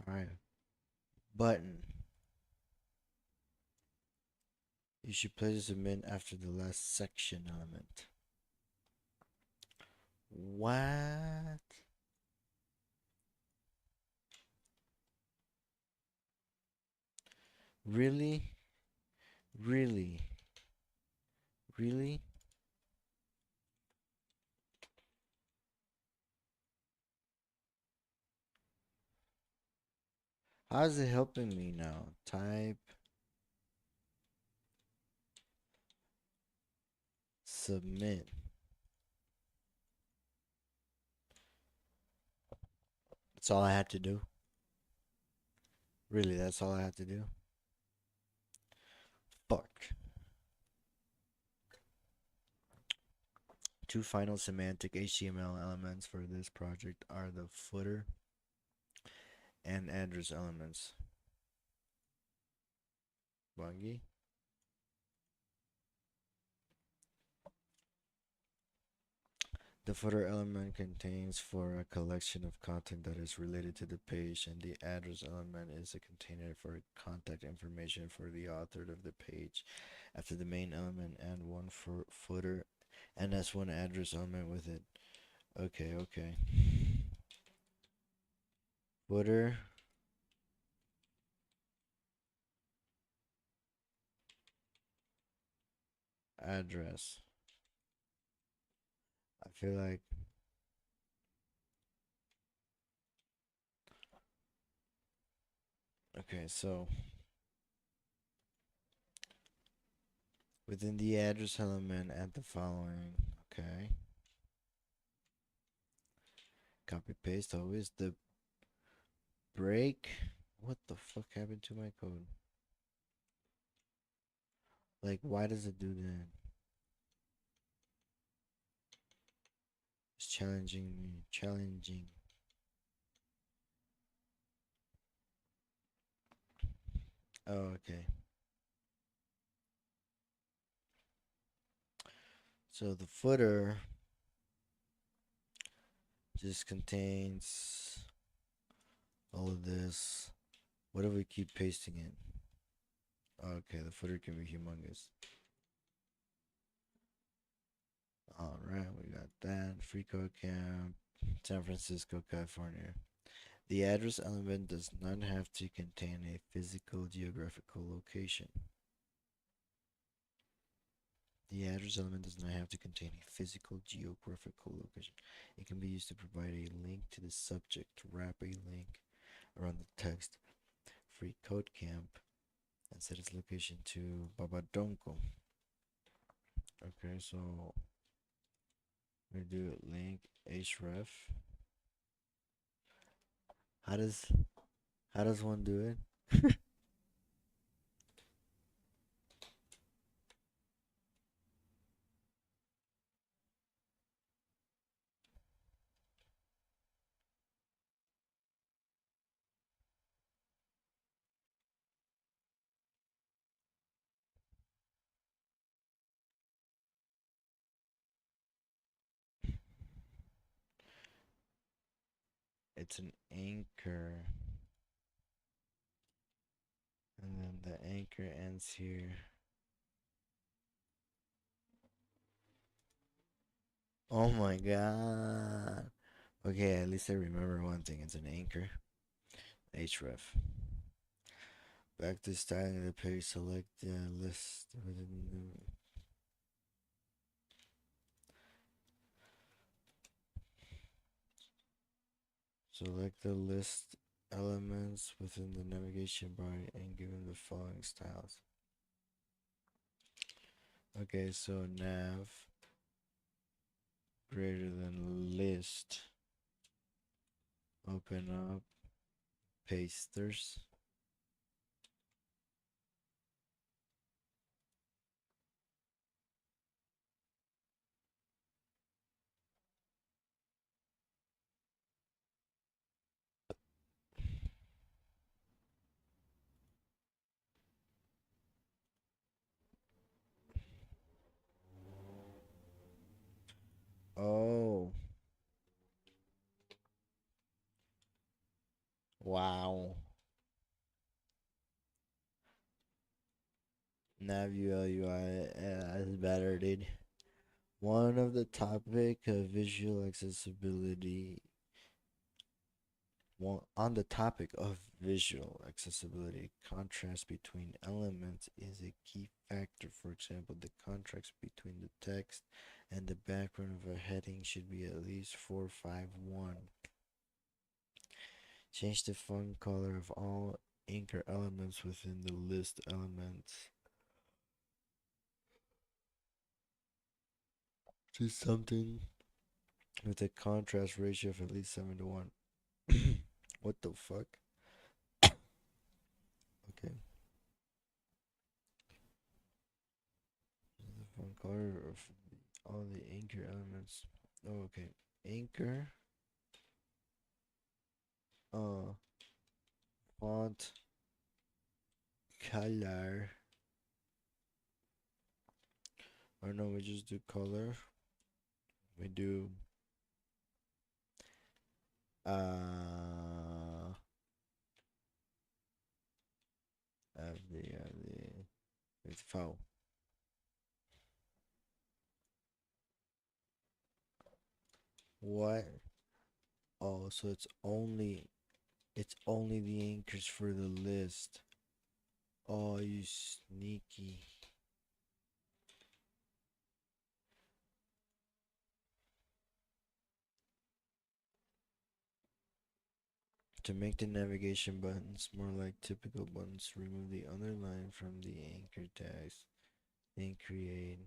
Alright. Button. You should place a submit after the last section element. What? Really? Really? Really? How's it helping me now? Type submit. That's all I had to do. Really, that's all I had to do. Fuck. Two final semantic HTML elements for this project are the footer and address elements. Bungie. The footer element contains for a collection of content that is related to the page, and the address element is a container for contact information for the author of the page. After the main element, and one for footer And that's one address element with it. Okay, okay. Footer. Address. I feel like okay, so within the address element, add the following. Okay. Copy paste always the break. What the fuck happened to my code? Like, why does it do that? It's challenging me. Challenging. Oh, okay. So the footer just contains all of this. What if we keep pasting it? Okay, the footer can be humongous. Alright, we got that. Free code camp, San Francisco, California. The address element does not have to contain a physical geographical location. The address element does not have to contain a physical geographical location. It can be used to provide a link to the subject, to wrap a link around the text. Free code camp and set its location to Babadonko. Okay, so we do link href. How does one do it? It's an anchor. And then the anchor ends here. Oh my god. Okay, at least I remember one thing. It's an anchor. href. Back to styling the page, select the list within the select the list elements within the navigation bar and give them the following styles. Okay, so nav greater than list. Open up pasters. Oh, wow. Nav UI is better, dude. One of the topic of visual accessibility. On the topic of visual accessibility, contrast between elements is a key factor. For example, the contrast between the text and the background of a heading should be at least 451. Change the font color of all anchor elements within the list elements to something with a contrast ratio of at least 7 to 1. What the fuck? Okay. The font color of all the anchor elements. Oh, okay. Anchor. Uh, font color. Or no, we just do color. We do uh the with foul. What? Oh, so it's only the anchors for the list. Oh, you sneaky. To make the navigation buttons more like typical buttons, remove the underline from the anchor tags. Then create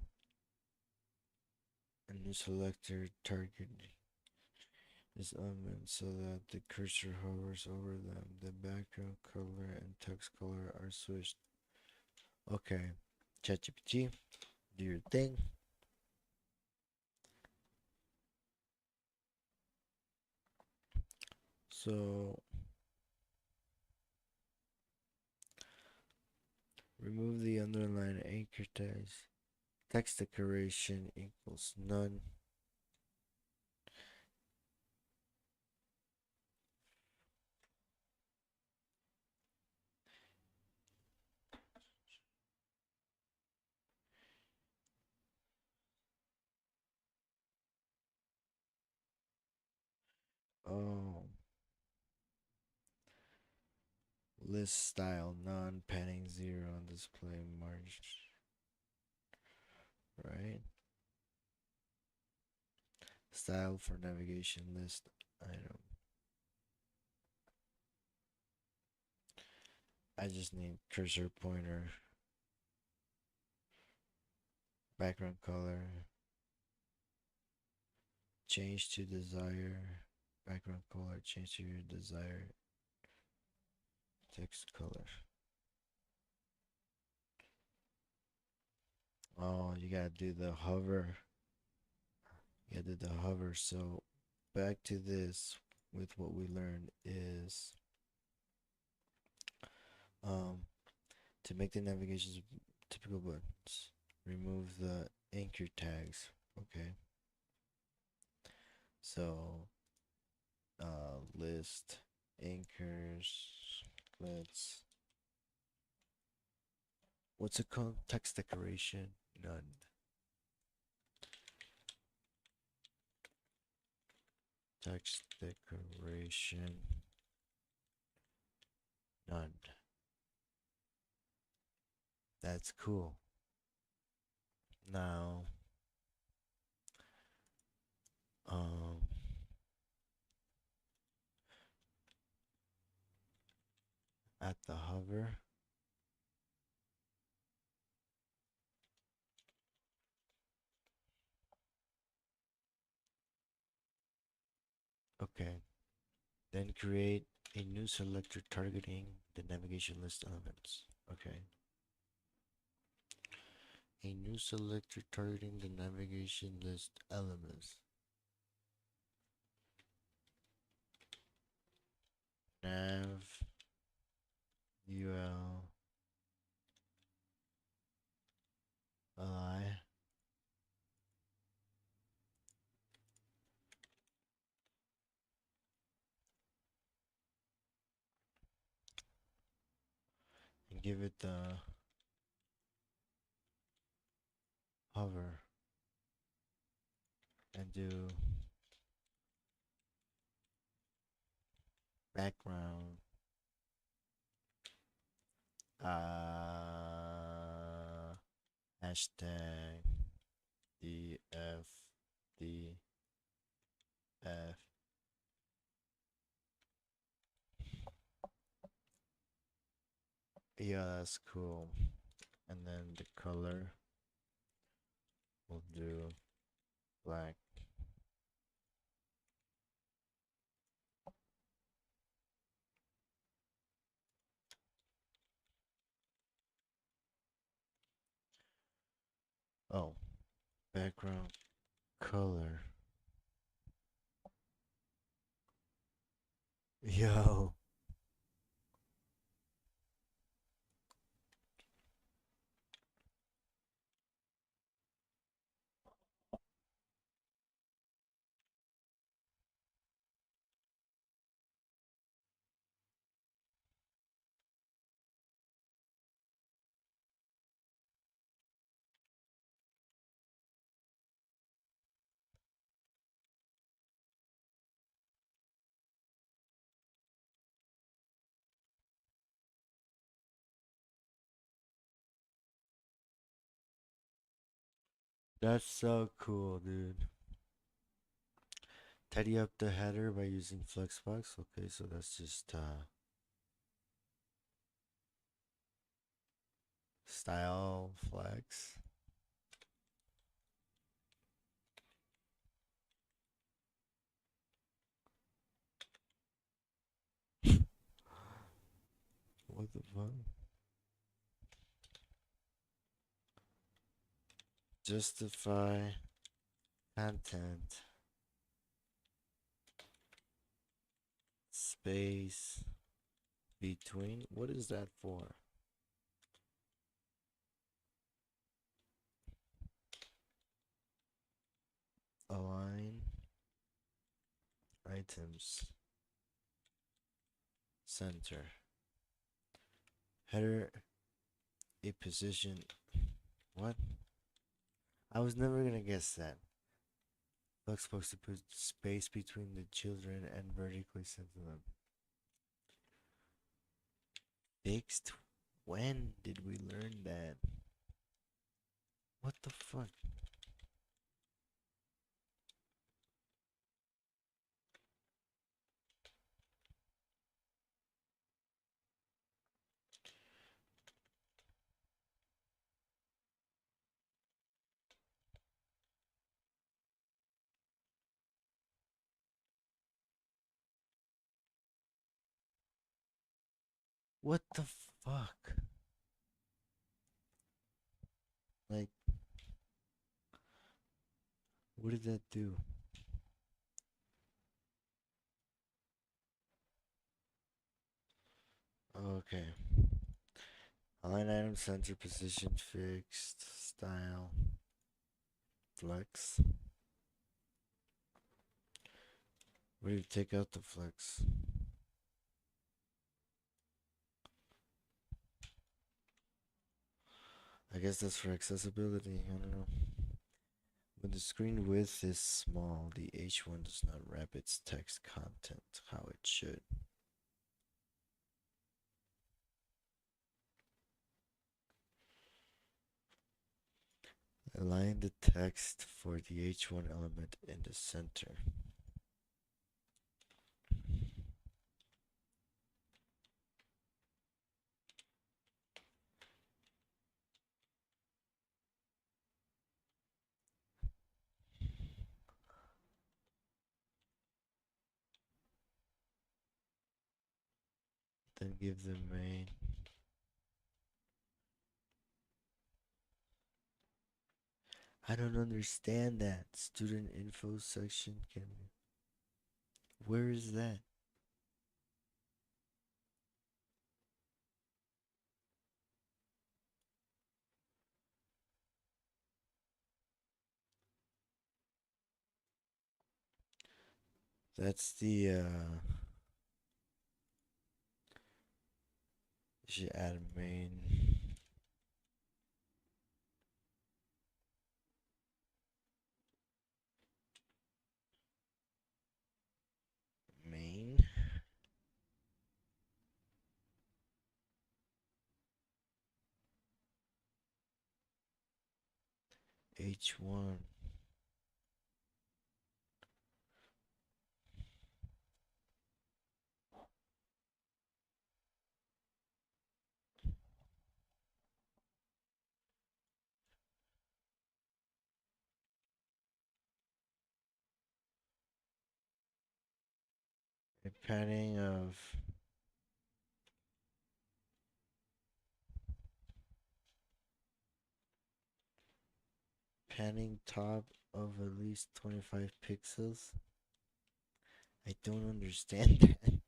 a new selector targeting this element so that the cursor hovers over them. The background color and text color are switched. Okay, ChatGPT, do your thing. So remove the underline anchor tags. Text decoration equals none. Oh, list style non panning 0 on display margin. Right? Style for navigation list item. I just need cursor pointer, background color, change to desire, background color, change to your desired text color. Oh, you gotta do the hover. You gotta do the hover. So back to this with what we learned is um to make the navigations typical buttons, remove the anchor tags. Okay. So list anchors. Let's what's it called? Text decoration. None. Text decoration. None. That's cool. Now, um, at the hover, okay. Then create a new selector targeting the navigation list elements. Okay. A new selector targeting the navigation list elements. Nav UL li and give it the hover and do background hashtag DF yeah, that's cool. And then the color we'll do black. Oh, background color. Yo, That's so cool, dude. Tidy up the header by using Flexbox. Okay, so that's just style flex. What the fuck? Justify content space between. What is that for? Align items center header a position. What? I was never gonna guess that. Looks supposed to put space between the children and vertically center them. Fixed? When did we learn that? What the fuck? What the fuck? Like, what did that do? Okay. Align item center position fixed style flex. Where do you take out the flex? I guess that's for accessibility. I don't know. When the screen width is small, the H1 does not wrap its text content how it should. Align the text for the H1 element in the center. Then give the main. I don't understand that. Student info section can be. Where is that? That's the you should add main. Main. H1. A padding of panning top of at least 25 pixels. I don't understand that.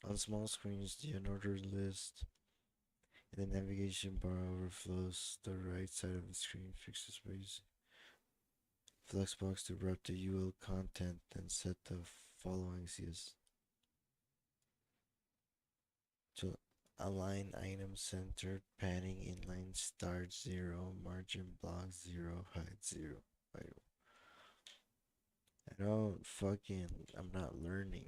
On small screens, the unordered list in the navigation bar overflows the right side of the screen. Fix the space. Flexbox to wrap the UL content, then set the following CS. So Align item center, padding inline start 0, margin block 0, height 0. I don't fucking, I'm not learning.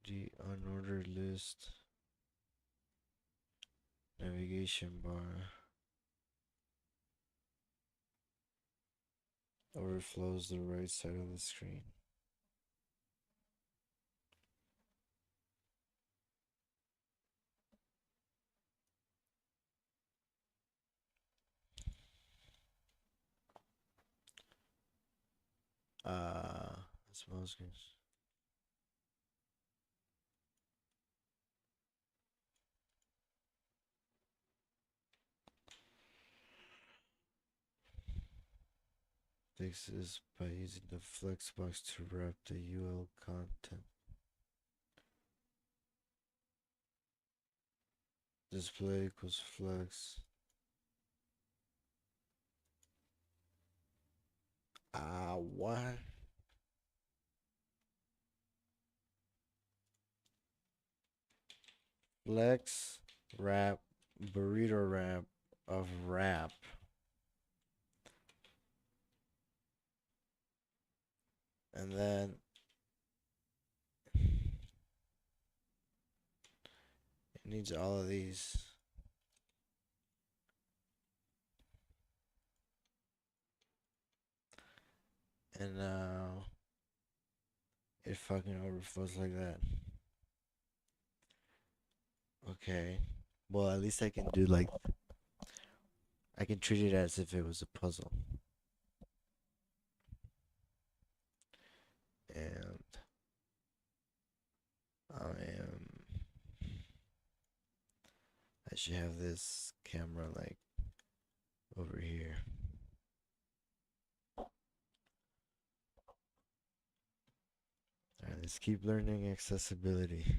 The unordered list, navigation bar, overflows the right side of the screen. Small screens. Fix this by using the flexbox to wrap the UL content. Display equals flex. What? Flex wrap burrito wrap of wrap. And then it needs all of these. And now it fucking overflows like that. Okay. Well, at least I can do like, I can treat it as if it was a puzzle. And I should have this camera like over here. Alright, let's keep learning accessibility.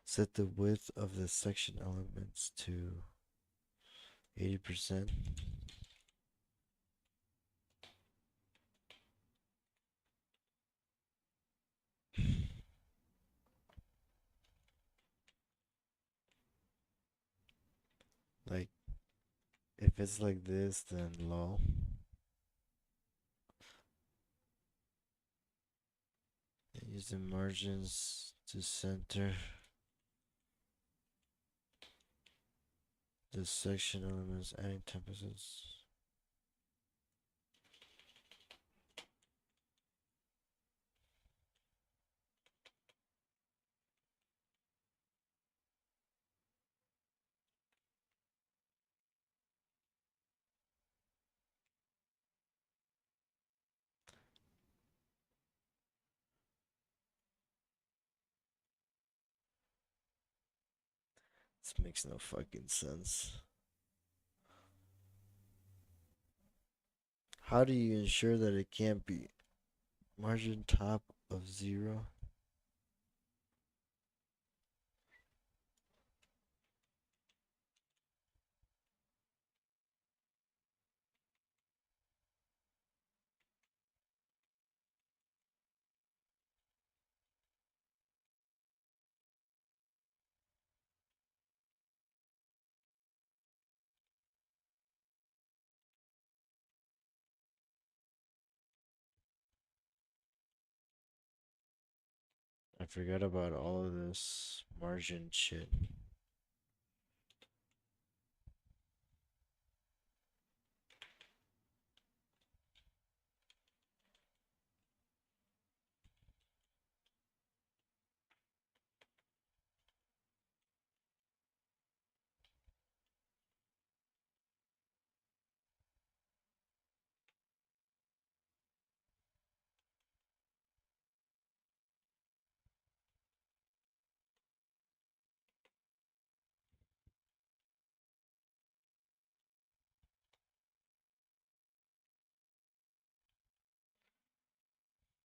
Set the width of the section elements to 80%. Like, if it's like this, then low. And use the margins to center the section elements, adding temperatures. This makes no fucking sense. How do you ensure that it can't be margin top of 0? I forgot about all of this margin shit.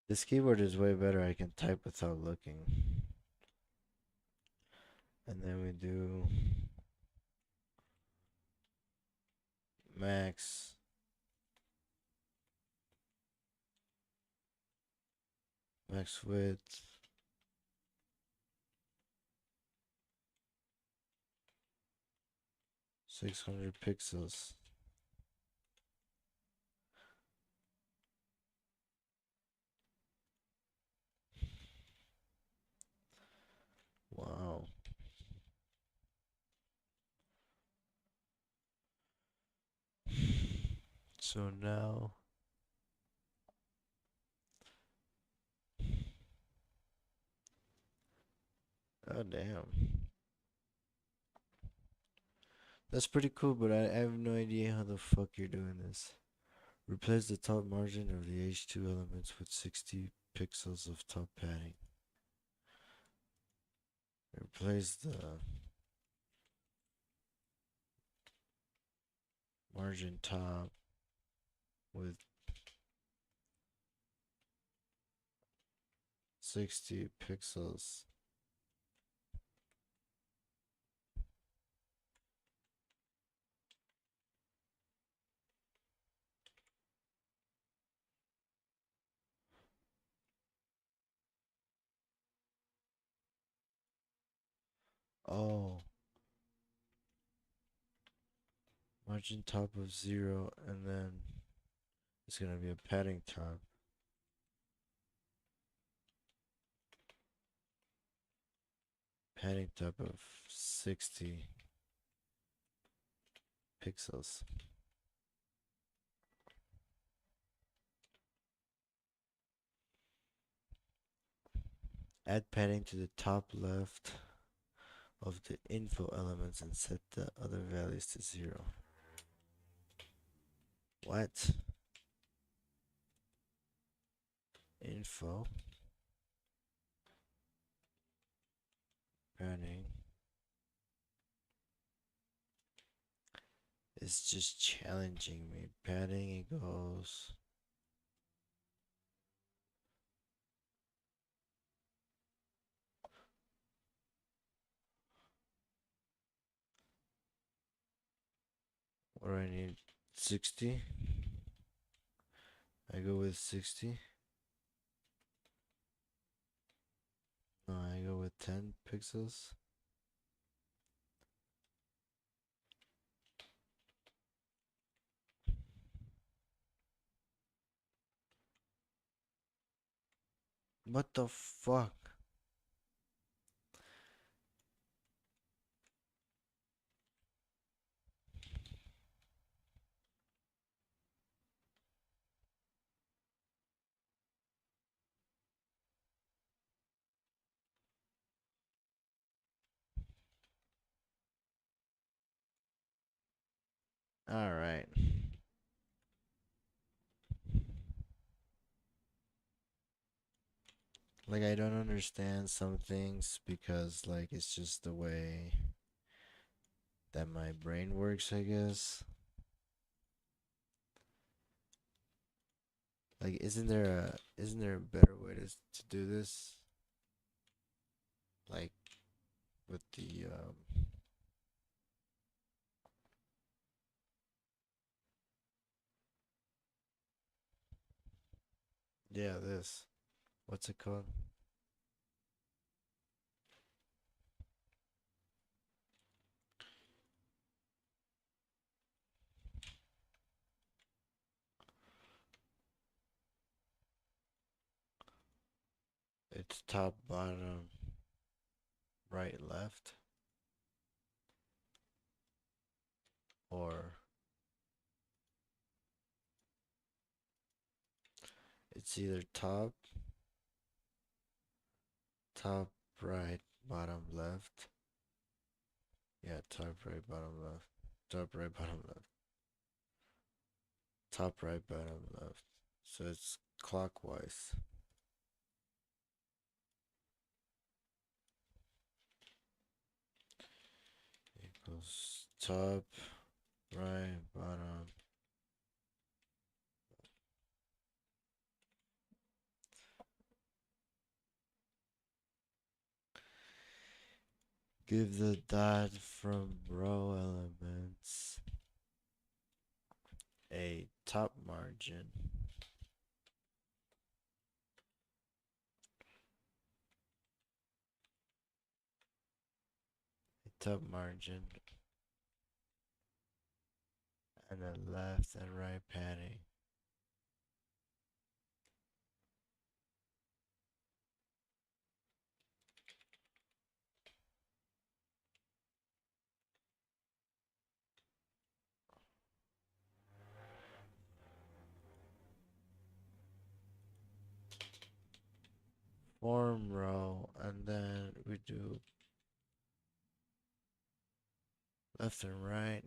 This keyboard is way better. I can type without looking. And then we do Max. Max width. $600 pixels. Wow. So now oh damn. That's pretty cool, but I have no idea how the fuck you're doing this. Replace the top margin of the H2 elements with 60 pixels of top padding. Replace the margin top with 60 pixels. Oh, margin top of 0, and then it's gonna be a padding top. Padding top of 60 pixels. Add padding to the top left of the info elements and set the other values to 0. What? Info. Padding. It's just challenging me. Padding, it goes. What do I need? 60? I go with 60. No, I go with 10 pixels. What the fuck? Alright. Like, I don't understand some things because, like, it's just the way that my brain works, I guess. Like, isn't there a better way to do this? Like, with the, yeah, this. What's it called? It's top, bottom, right, left. Or it's either top, right, bottom, left. Yeah, top, right, bottom, left. Top, right, bottom, left. Top, right, bottom, left. So it's clockwise. Equals top, right, bottom. Give the dot from row elements a top margin and a left and right padding. Form row, and then we do left and right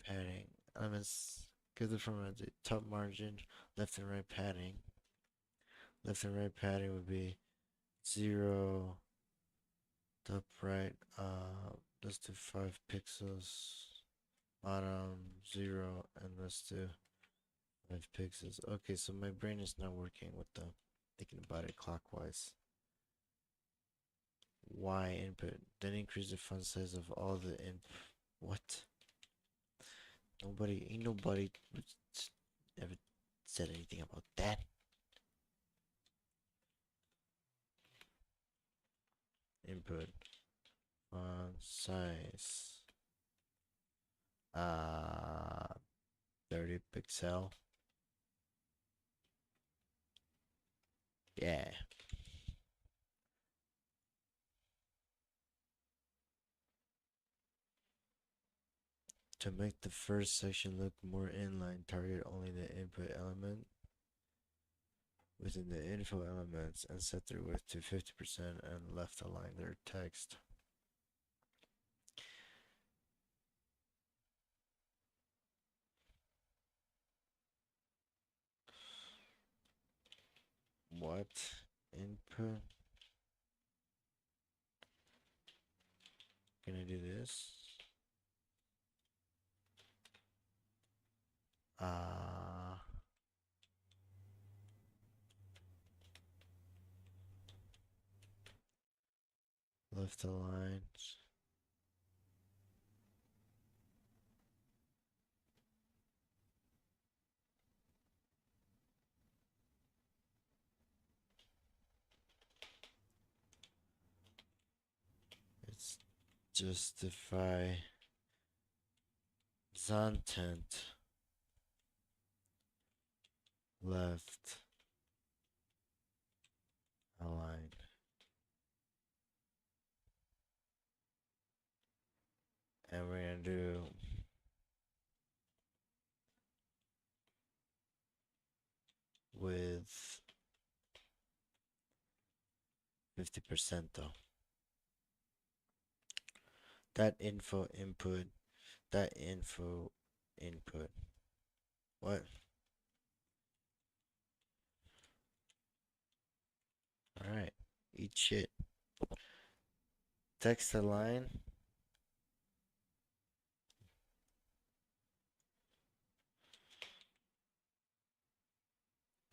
padding. Elements gathered from the top margin, left and right padding. Left and right padding would be 0, top right, let's do 5 pixels, bottom 0, and let's do 5 pixels. Okay, so my brain is not working with the thinking about it clockwise. Y input, then increase the font size of all the what? Ain't nobody ever said anything about that. Input, font size, 30 pixel. Yeah. To make the first section look more inline, target only the input element within the info elements and set their width to 50% and left align their text. What? Input? Can I do this? Left align. It's justify content left align. And we're gonna do with 50% though. That info input. What? Alright. Eat shit. Text align.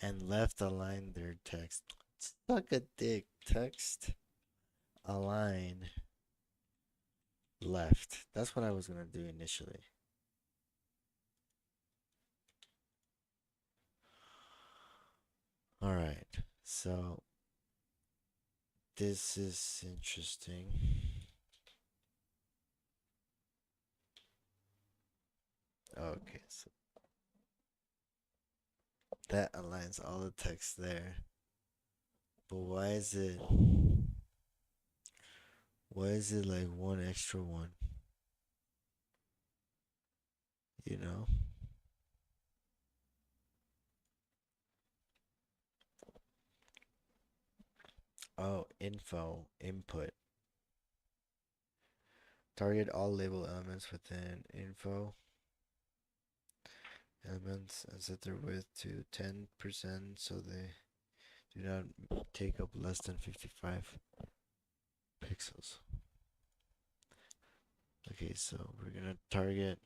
And left align their text. Suck a dick. Text align left. That's what I was gonna do initially. Alright, so this is interesting. Okay, so that aligns all the text there. But why is it like one extra one? You know? Oh, info, input. Target all label elements within info elements and set their width to 10% so they do not take up less than 55 pixels. Okay, so we're gonna target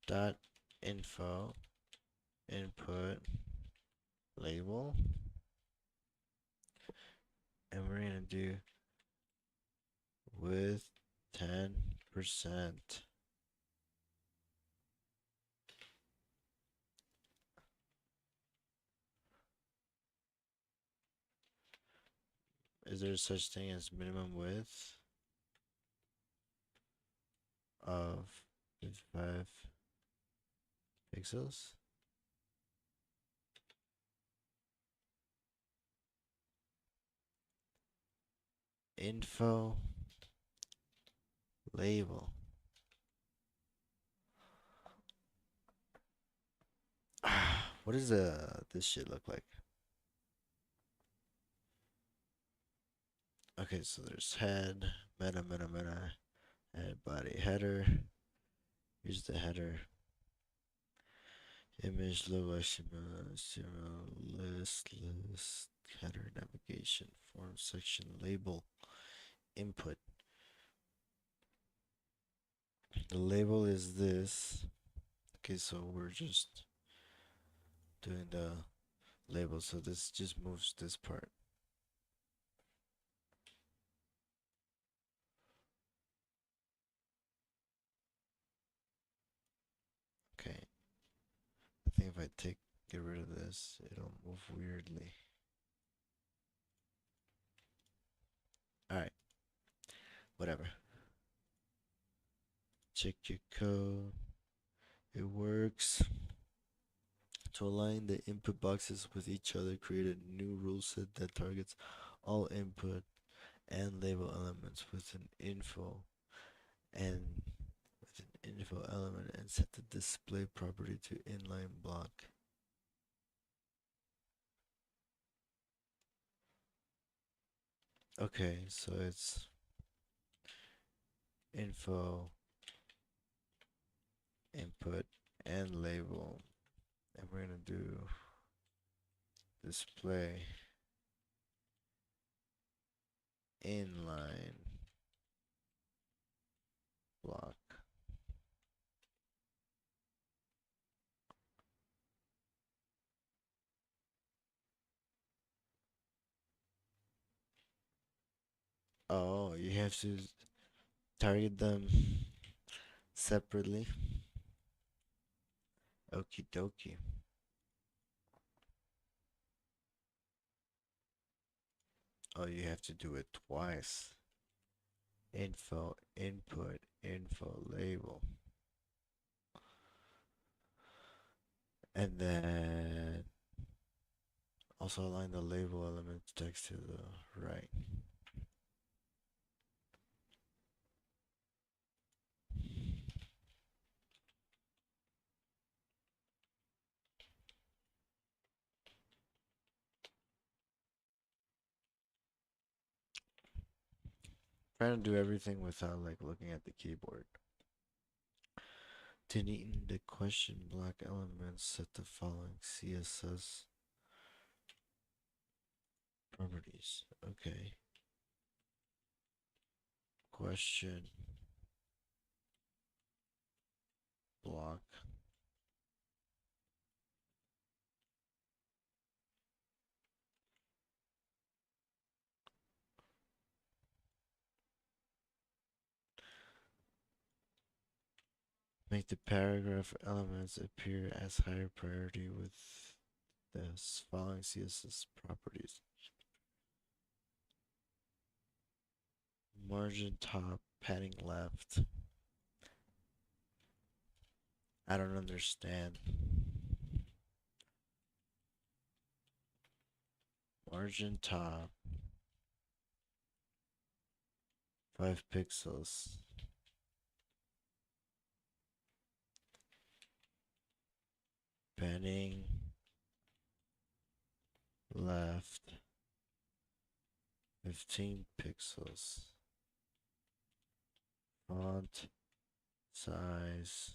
dot info input label, and we're gonna do with 10%. Is there such thing as minimum width of 55 pixels? Info label. What does this shit look like? Okay, so there's head, meta, head, body, header. Here's the header. Image, logo, HTML, list, header, navigation, form, section, label, input. The label is this. Okay, so we're just doing the label, so this just moves this part. Okay, I think if I get rid of this, it'll move weirdly. Alright, whatever. Check your code. It works. To align the input boxes with each other, create a new rule set that targets all input and label elements with an info element and set the display property to inline block. Okay, so it's info, input, and label. And we're gonna do display inline block. Oh, you have to target them separately. Okie dokie. Oh, you have to do it twice. Info, input, info, label. And then also align the label element text to the right. Trying to do everything without like looking at the keyboard. Deleting the question block elements, set the following CSS properties. Okay. Question block. Make the paragraph elements appear as higher priority with the following CSS properties. Margin top, padding left. I don't understand. Margin top, 5 pixels. Padding left, 15 pixels. Font size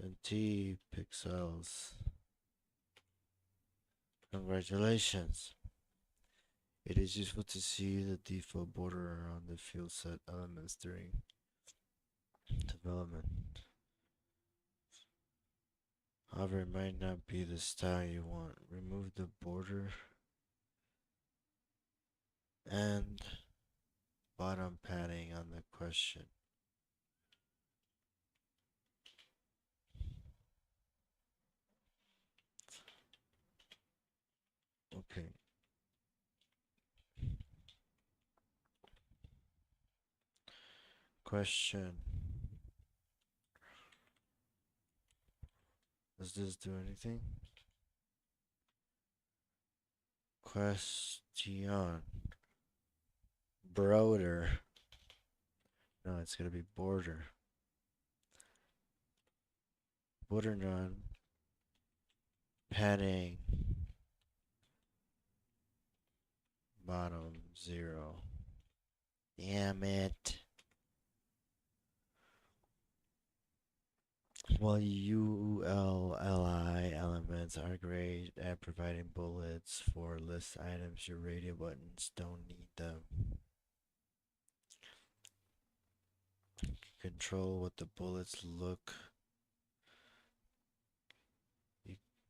20 pixels. Congratulations. It is useful to see the default border around the field set elements during development. However, it might not be the style you want. Remove the border and bottom padding on the question. Okay. Question. Does this do anything? Question. Broader. No, it's gonna be border. Border none. Padding. Bottom 0. Damn it. Well, ULLI elements are great at providing bullets for list items, your radio buttons don't need them. Control what the bullets look.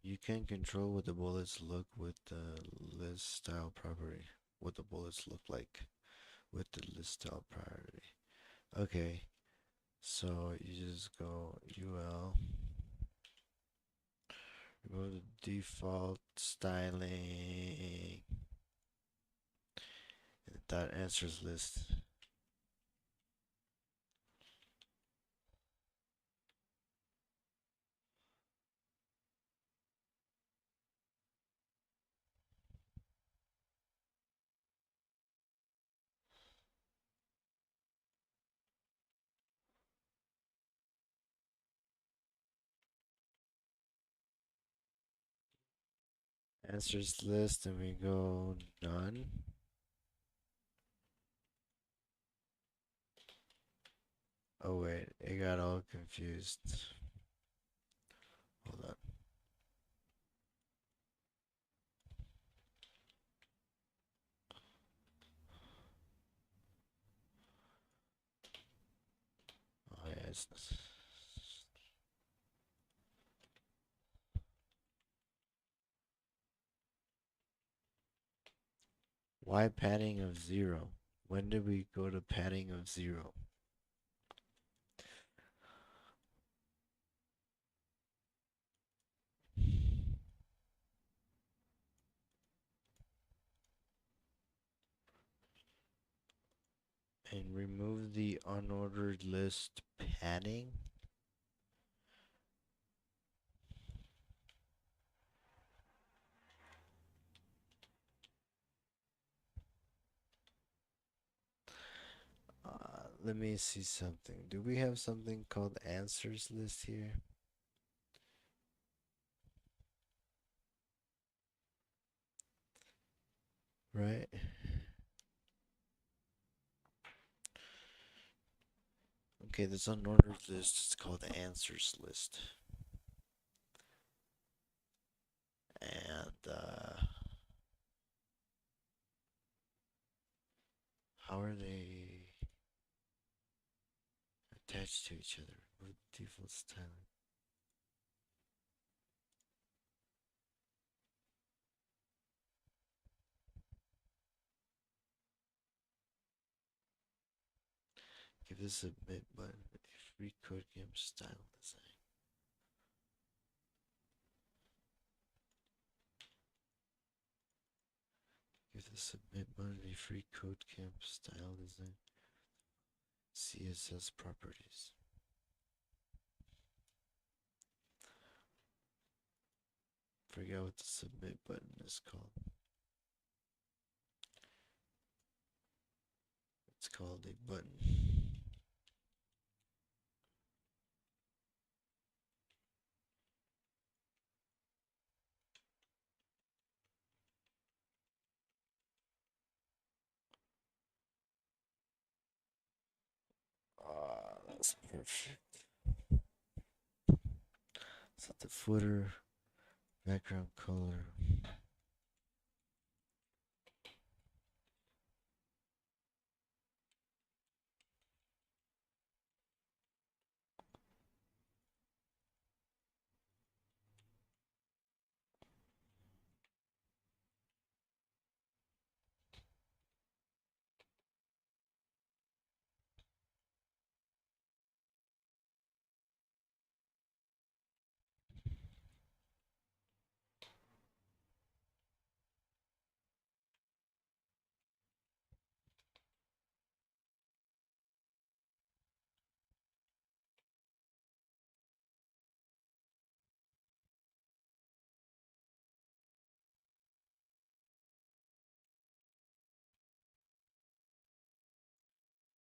You can control what the bullets look with the list style property. What the bullets look like with the list style property. Okay, so you just go UL. Go to default styling. And that answers list. Answers list and we go none. Oh wait, it got all confused. Hold on. Oh yeah, it's why padding of 0? When did we go to padding of 0? And remove the unordered list padding? Let me see something. Do we have something called answers list here? Right? Okay, this unordered list is called the answers list. And how are they attached to each other with default styling? Give the submit button a free code game style design. Give the submit button a free code camp style design. CSS properties. Forget what the submit button is called. It's called a button. Ah, that's perfect. Set the footer, background color.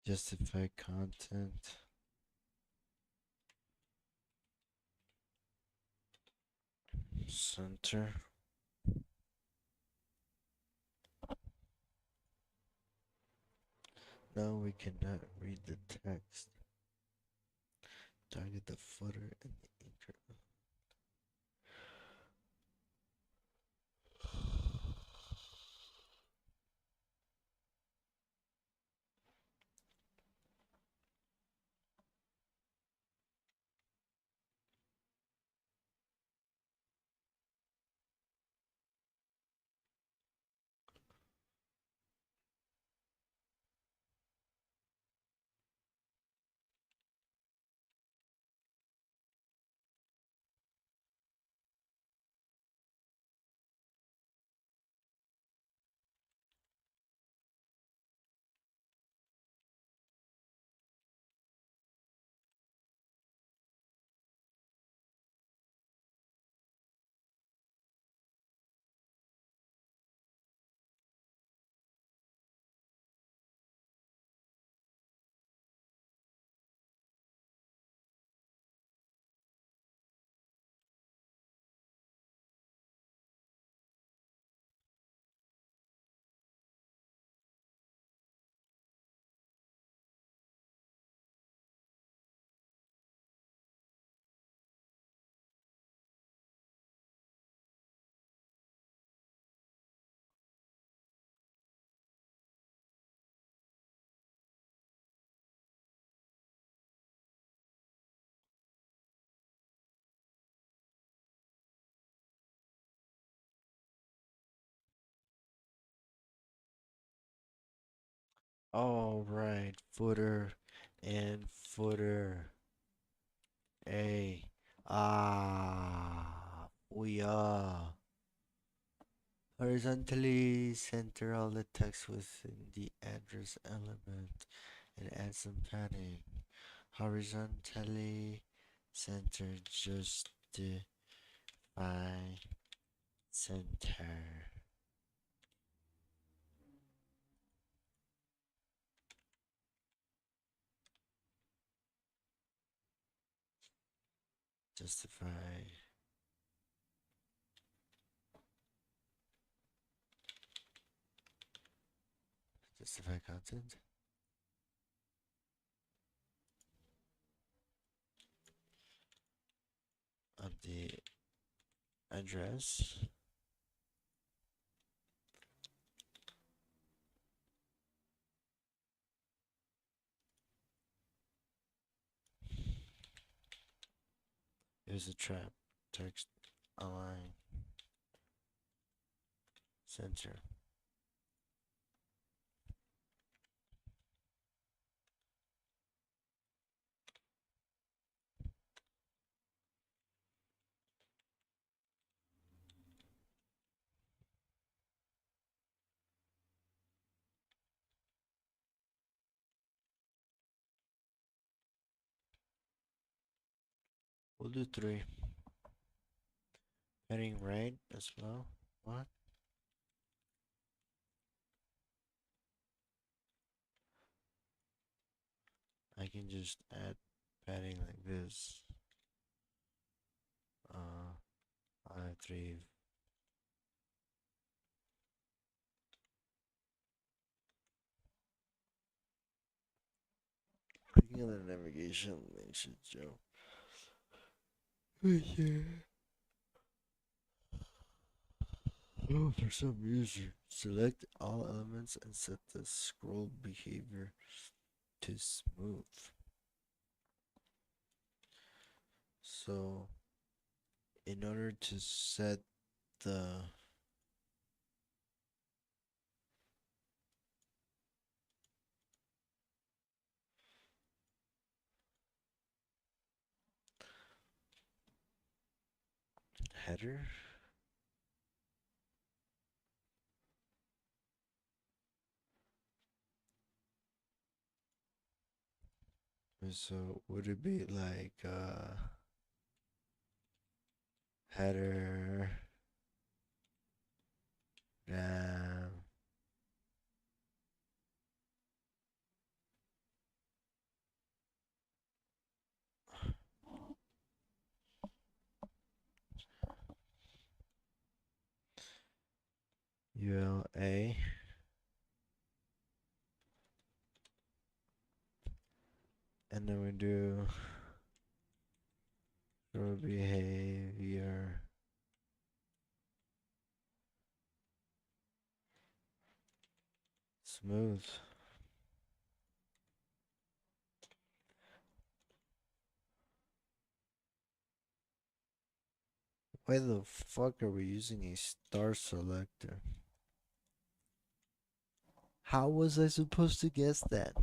Justify content. Center. Now we cannot read the text. Target the footer and the anchor. All right, footer and footer. A. We are. Horizontally center all the text within the address element and add some padding. Horizontally center justify center. Justify. Justify content. Of the address. Here's a trap. Text align. Center. We'll do 3. Heading right as well. What? I can just add padding like this. I3. Clicking on the navigation link should show. Oh, for some reason, select all elements and set the scroll behavior to smooth. So, in order to set the header, so would it be like header ram A. And then we do scroll behavior. Smooth. Why the fuck are we using a star selector? How was I supposed to guess that?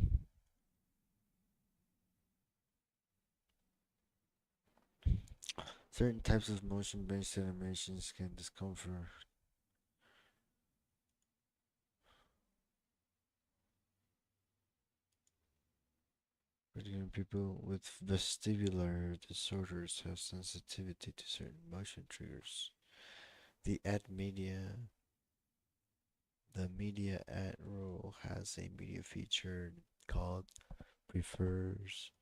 Certain types of motion-based animations can discomfort. Particularly people with vestibular disorders have sensitivity to certain motion triggers. The media at rule has a media feature called prefers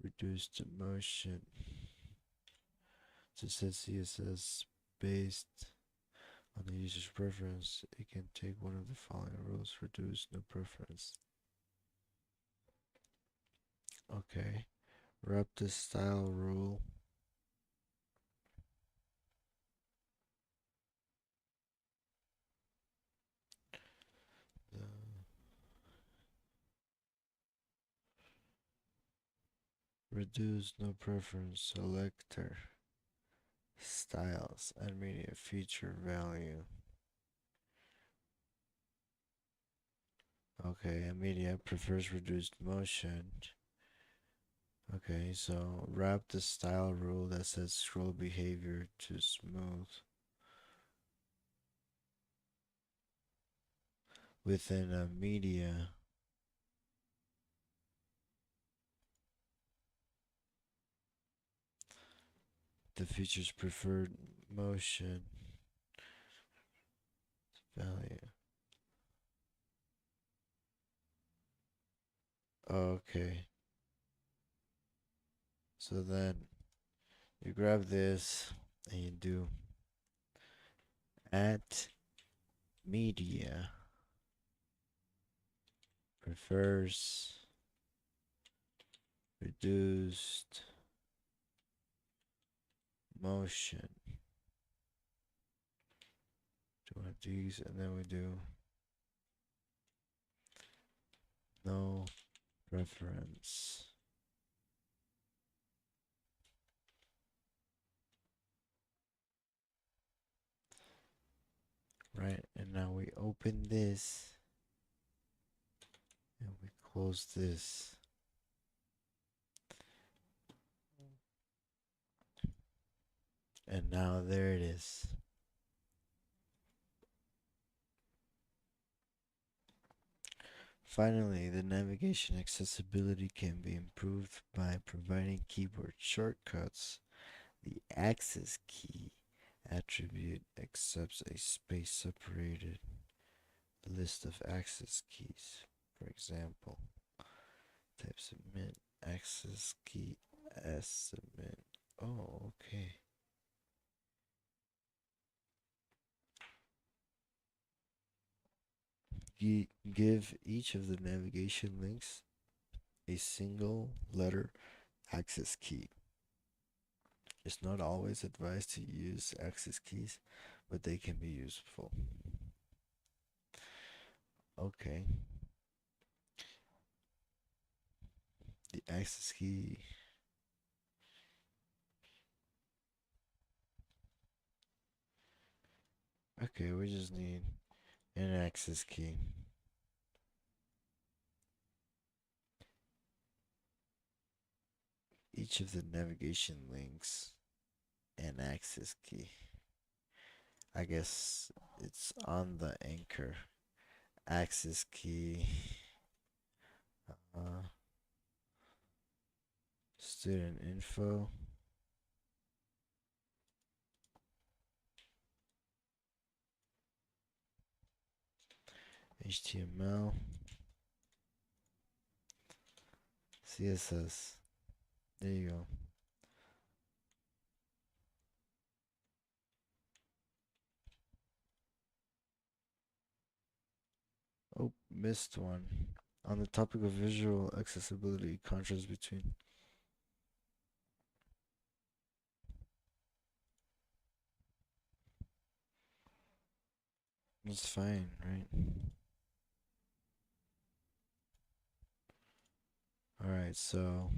reduced motion. Since it's CSS based on the user's preference, it can take one of the following rules: reduce no preference. Okay. Wrap the style rule. The reduce no preference selector styles and media feature value. Okay, a media prefers reduced motion. Okay, so wrap the style rule that says scroll behavior to smooth within a media. The feature's preferred motion value. Okay. So then you grab this and you do at media prefers reduced motion. Do one of these and then we do no preference. Right, and now we open this and we close this. And now there it is. Finally, the navigation accessibility can be improved by providing keyboard shortcuts. The access key attribute accepts a space separated list of access keys. For example, type submit access key as submit. Oh, okay. Give each of the navigation links a single letter access key. It's not always advised to use access keys, but they can be useful. Okay. The access key. Okay, we just need an access key. Each of the navigation links an access key. I guess it's on the anchor. Access key. Student info. HTML. CSS. There you go. Oh, missed one. On the topic of visual accessibility, contrast between. It's fine, right? Alright, so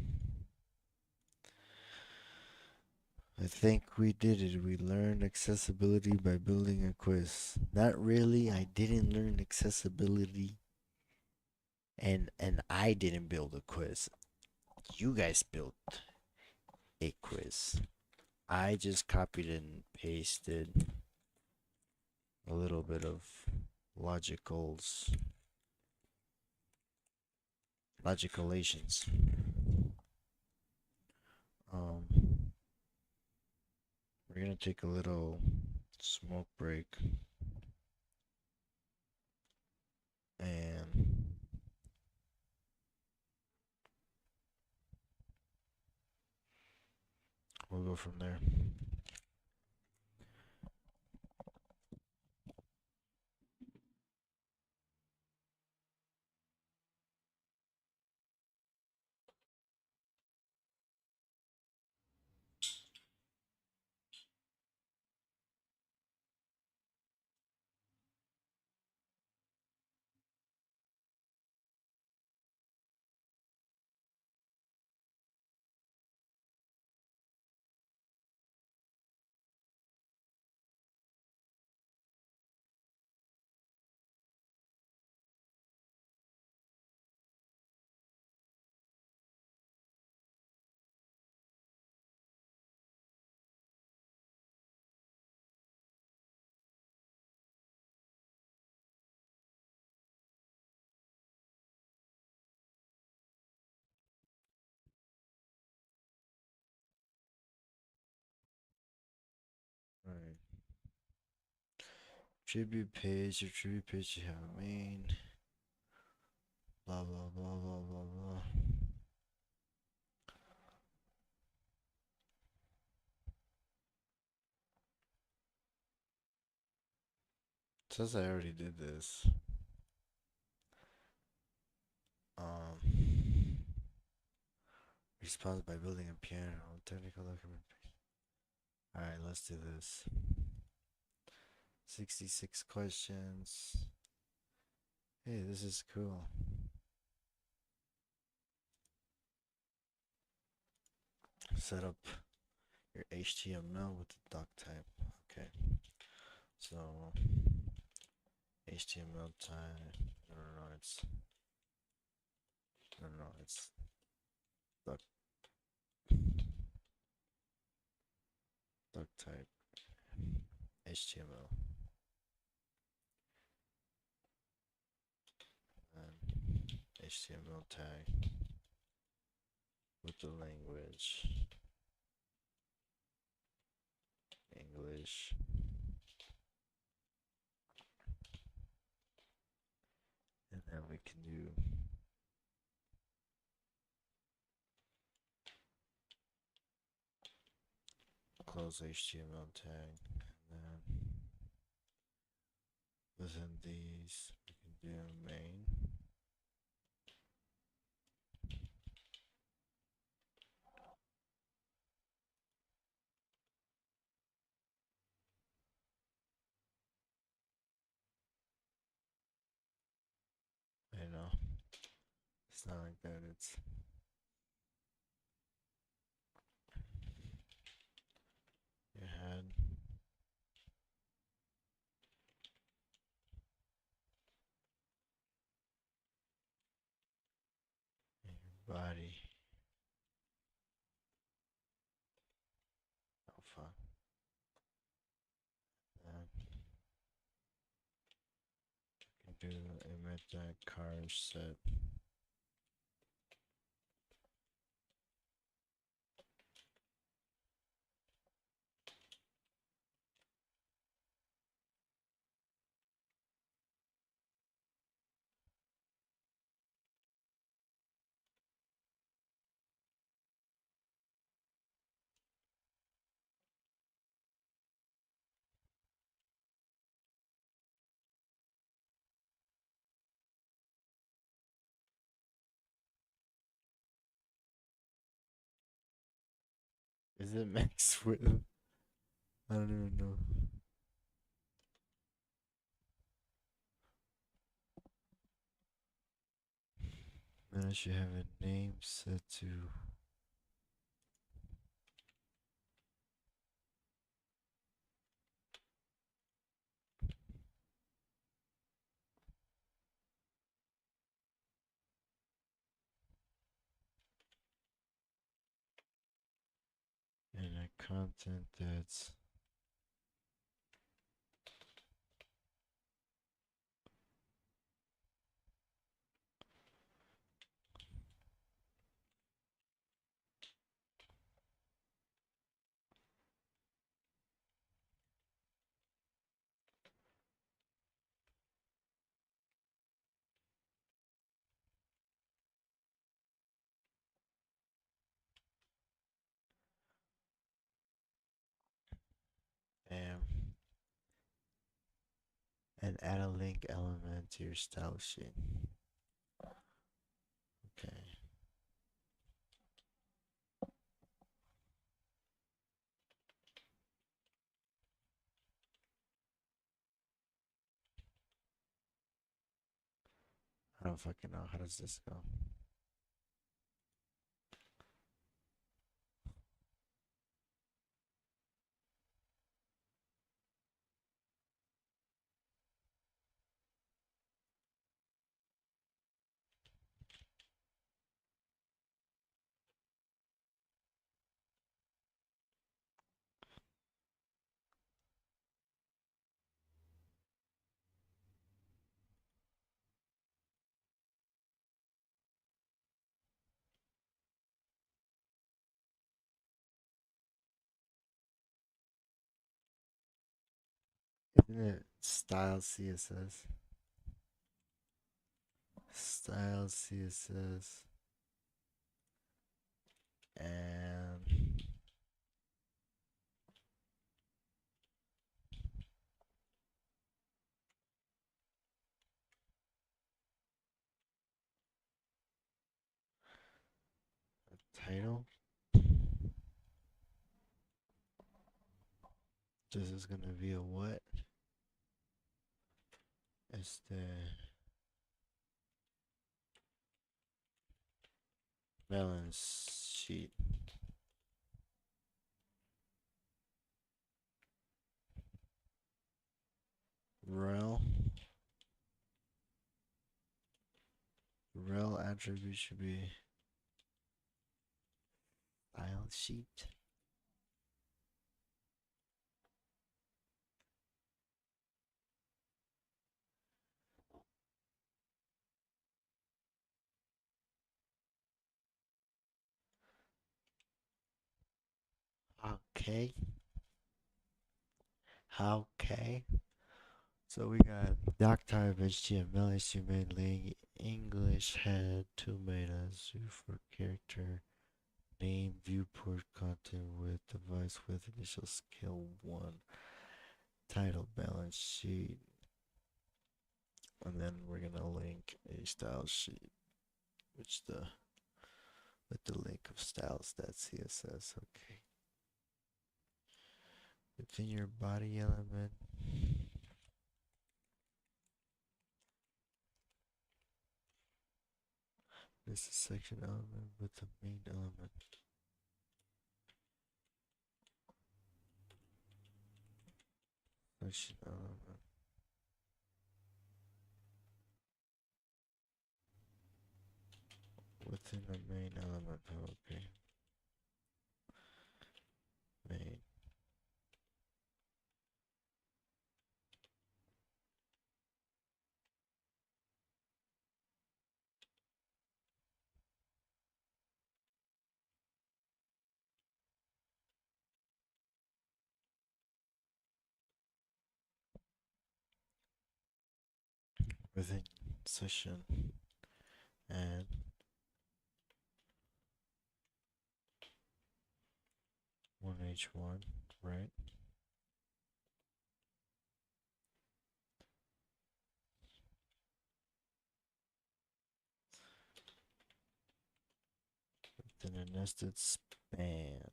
I think we did it. We learned accessibility by building a quiz. Not really. I didn't learn accessibility, and I didn't build a quiz. You guys built a quiz. I just copied and pasted a little bit of logicals, logicalations. Um, we're gonna take a little smoke break and we'll go from there. Alright. Tribute page, your tribute page you have a main. Blah blah blah blah blah blah. It says I already did this. Response by building a piano. Technical document. Alright, let's do this. 66 questions. Hey, this is cool. Set up your HTML with the doc type. Okay. So HTML type. No, it's doc type HTML and HTML tag with the language English, and then we can do close HTML tag, and then within these we can do main. I know it's not like that. It's your head, and your body. Oh fuck. And you can do emit that car set. Is it mixed with? I don't even know. Then I should have a name set to. And a content that's. Um, and add a link element to your style sheet. Okay. I don't fucking know. How does this go? Isn't it style CSS? Style CSS and a title. This is gonna be a what? It's the balance sheet. Rel. Rel attribute should be style sheet. Okay. Okay. So we got doc type, HTML, HTML link, English head, 2 meta, zoo for character, name, viewport, content width, device width, initial scale 1, title, balance sheet, and then we're gonna link a style sheet, which the with the link of styles.css. Okay. Within your body element. This is section element with the main element. Section element. Within the main element. Okay. Main. Within session and one H1, right? Then a nested span.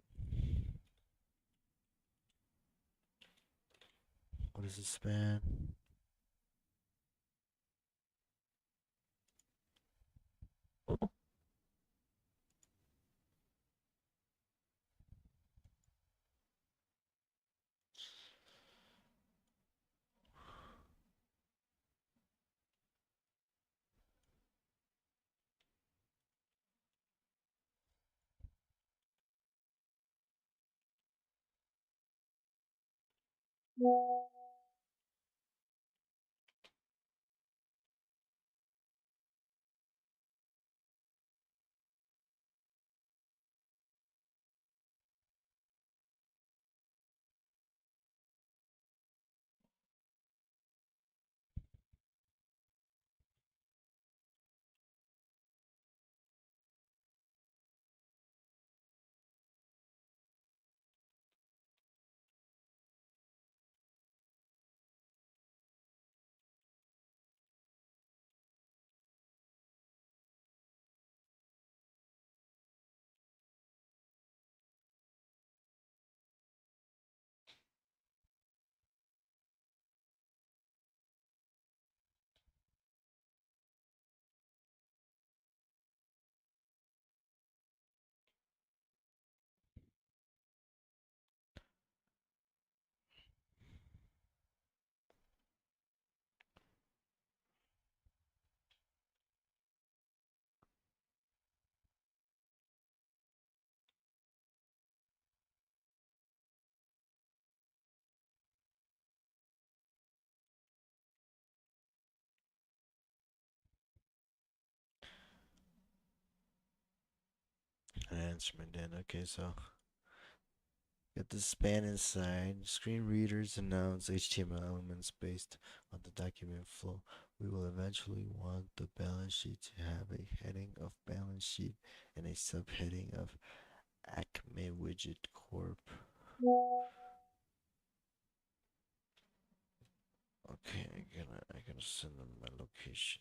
What is the span? Enhancement then. Okay, so get the span inside. Screen readers announce HTML elements based on the document flow. We will eventually want the balance sheet to have a heading of balance sheet and a subheading of Acme Widget Corp. Okay, I gotta send them my location.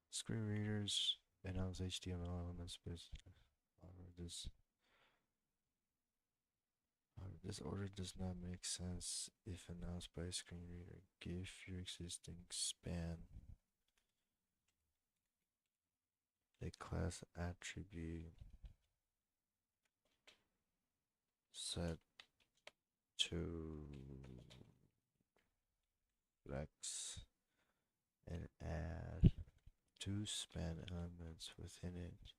Screen readers announce HTML elements based on this order does not make sense if announced by a screen reader. Give your existing span a class attribute set to flex and add two span elements within it.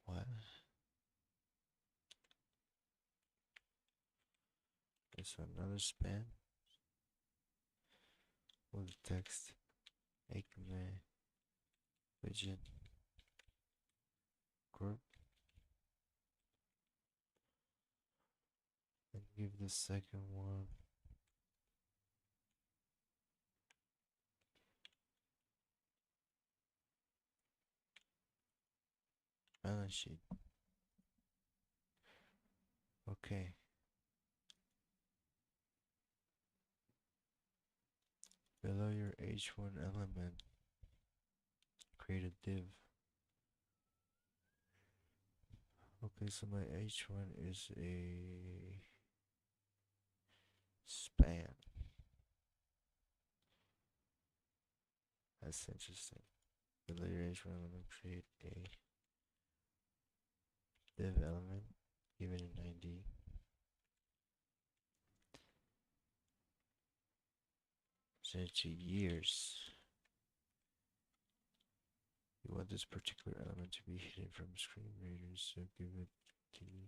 What? Is another span with text Ekme widget group and give the second one balance sheet. Okay. Below your H1 element, create a div. Okay, so my H1 is a span. That's interesting. Below your H1 element, create a div element, give it an ID. Set it to years. You want this particular element to be hidden from screen readers, so give it to you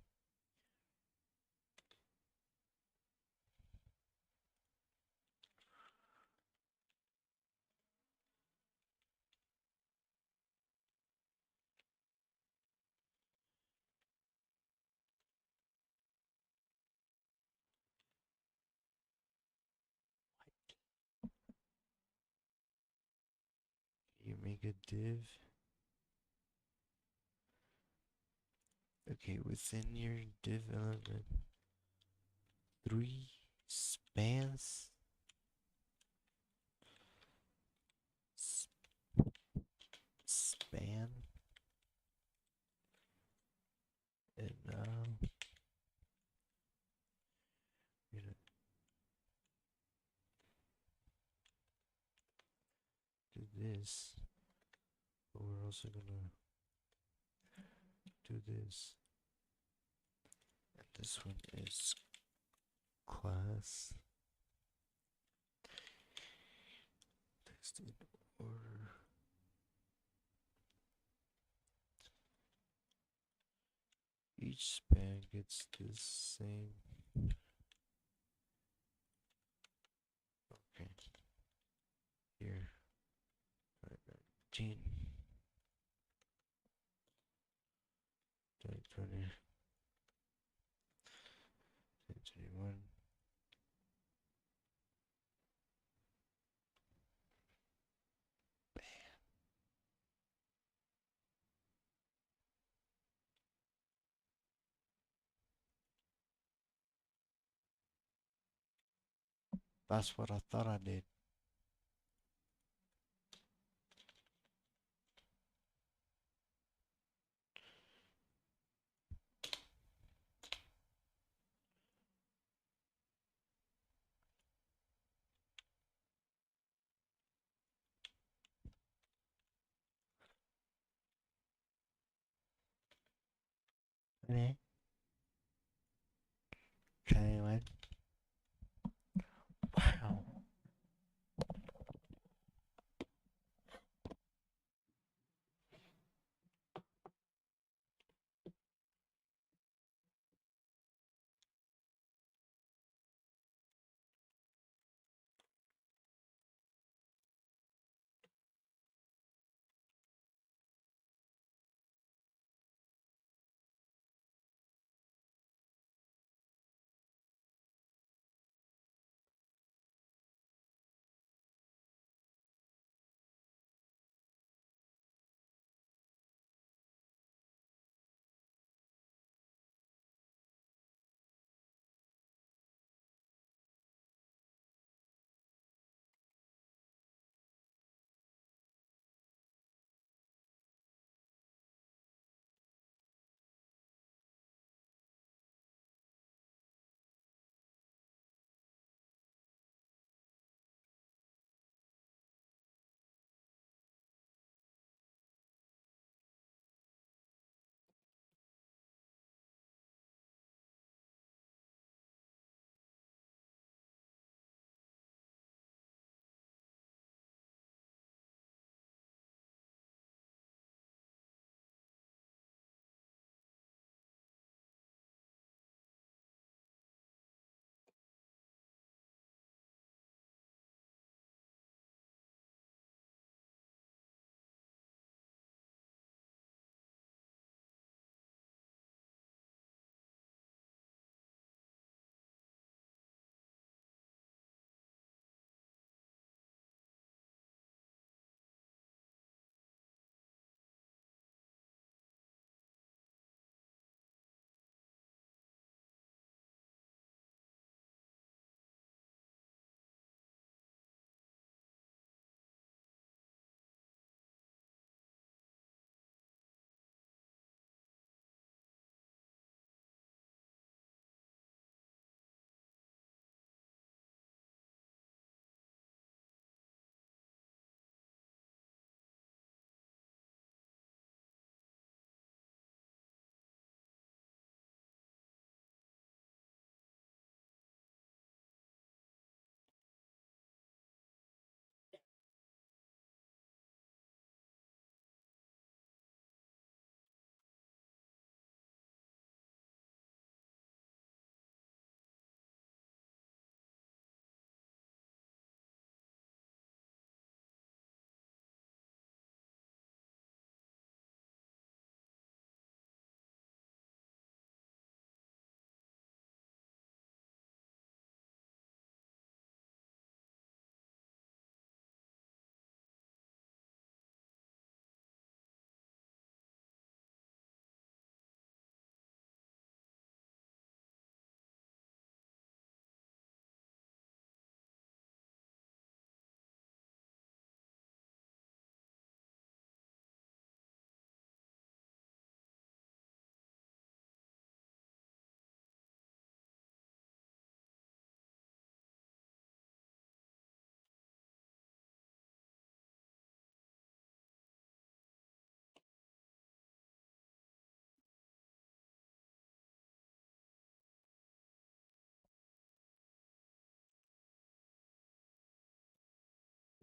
make a div. Okay, within your div element, 3 spans. Span. And now we're gonna do this, but we're also gonna do this. And this one is class text in order. Each span gets the same. Okay. Here. 19. 2020. 2021. That's what I thought I did. Okay. Try what? Wow.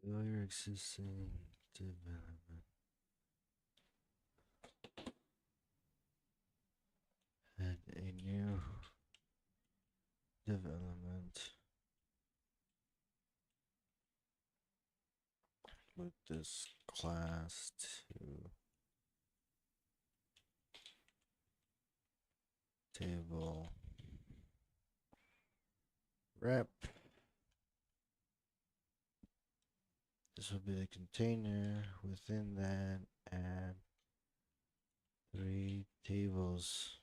Fill your existing development. Add a new development with this class to table rep. This will be the container. Within that, add 3 tables.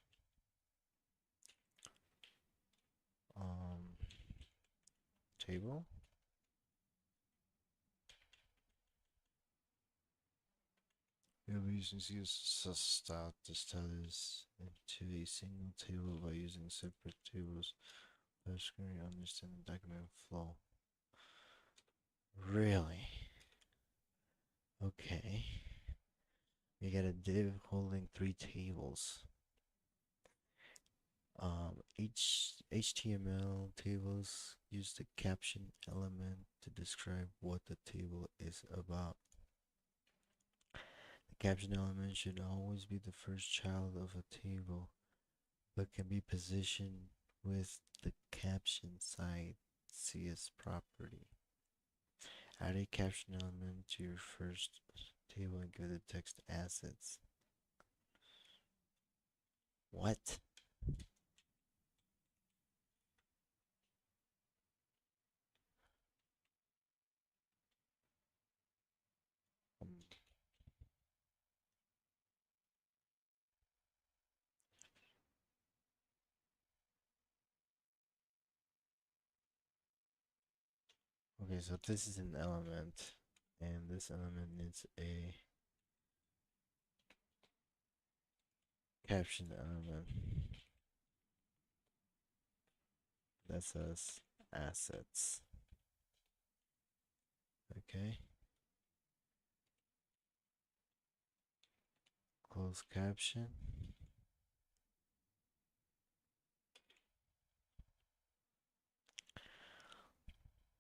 Table. We'll be using CSS style to style this into a single table by using separate tables. First, screen understand the document flow. Really? Okay. You get a div holding 3 tables. HTML tables use the caption element to describe what the table is about. The caption element should always be the first child of a table, but can be positioned with the caption side CS property. Add a caption element to your first table and give the text assets. What? Okay, so this is an element, and this element needs a caption element that says assets. Okay. Close caption.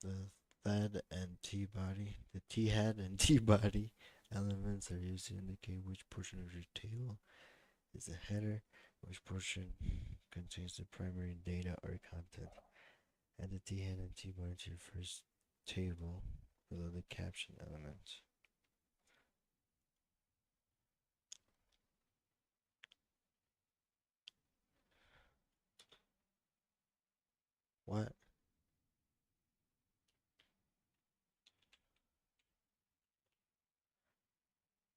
The head and T body. The T head and T body elements are used to indicate which portion of your table is a header, which portion contains the primary data or content. Add the T head and T body to your first table below the caption element. What?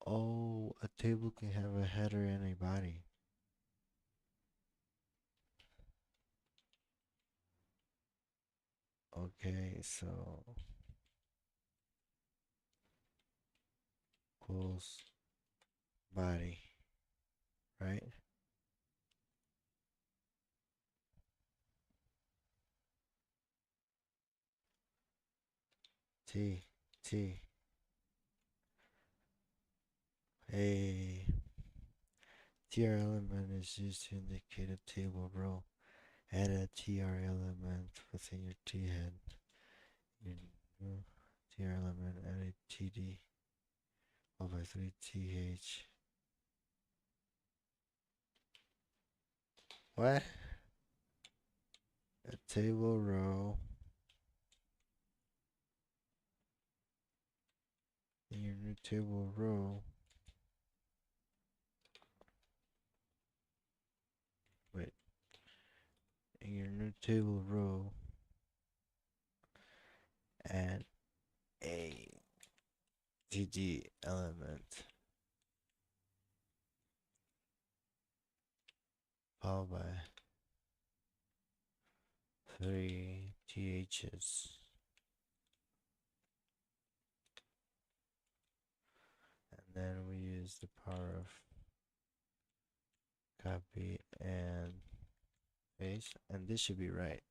Oh, a table can have a header and a body. Okay, so close body, right? T, T, a TR element is used to indicate a table row. Add a TR element within your T head. Your new TR element, add a TD followed by 3 TH. What? A table row in your new table row. Wait. In your new table row, add a TD element followed by 3 THs. And then we use the power of copy and paste, and this should be right.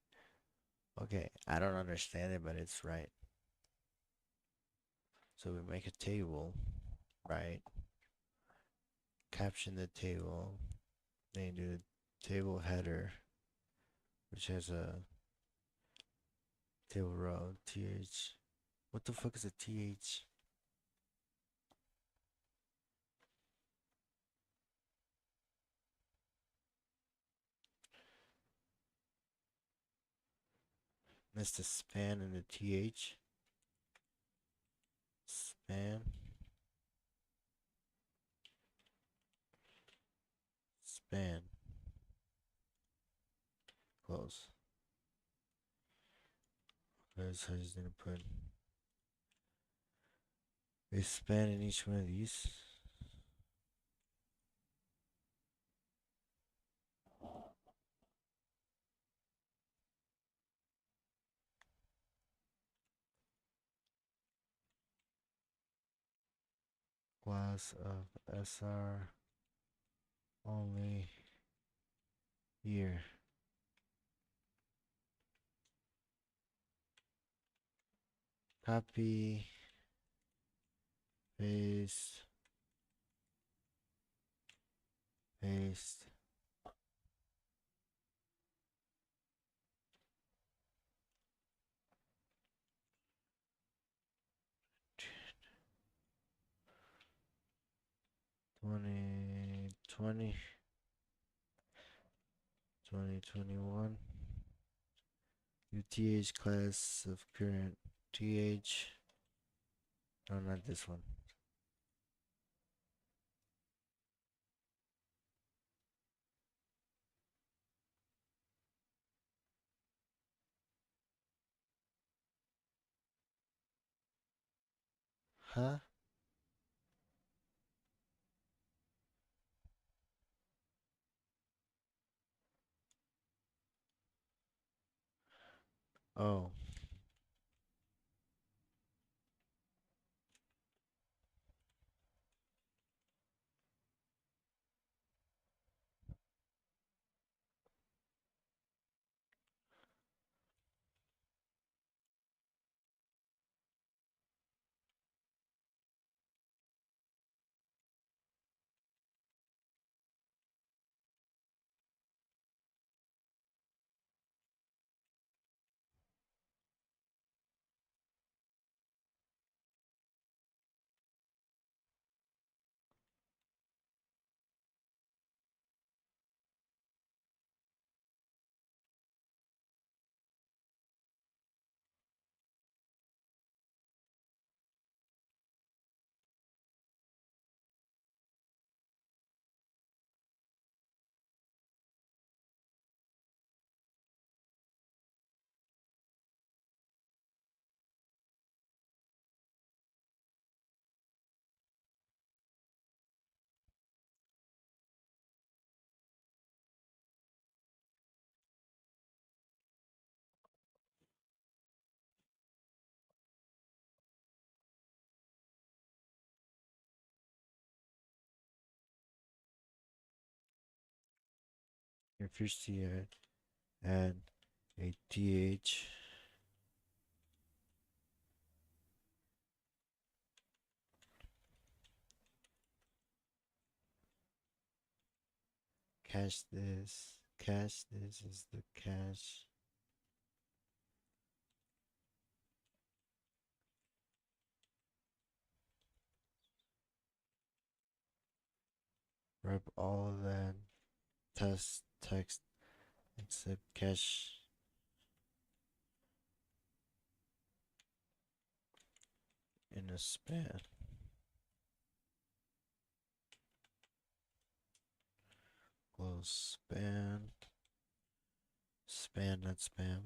Okay, I don't understand it, but it's right. So we make a table, right? Caption the table, then do the table header, which has a table row, th What the fuck is a TH? Missed the span and the TH. Span. Span. Close. Okay, so I just need to put a span in each one of these. Class of SR only year. Copy, paste, paste. Twenty 2021 UTH class of current TH. No, not this one. Huh? Oh. If you see it, add a TH. Cache this. Cache this is the cache. Wrap all of that test text except cache in a span. Close span. Span, not spam.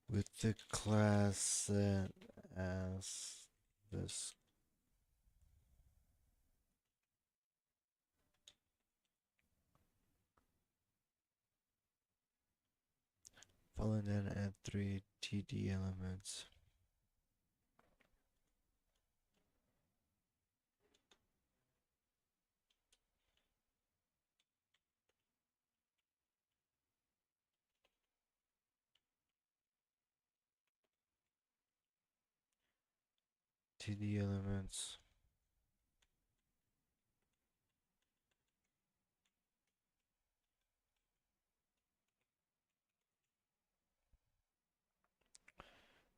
With the class set as this. Following that, add 3 TD elements. TD elements.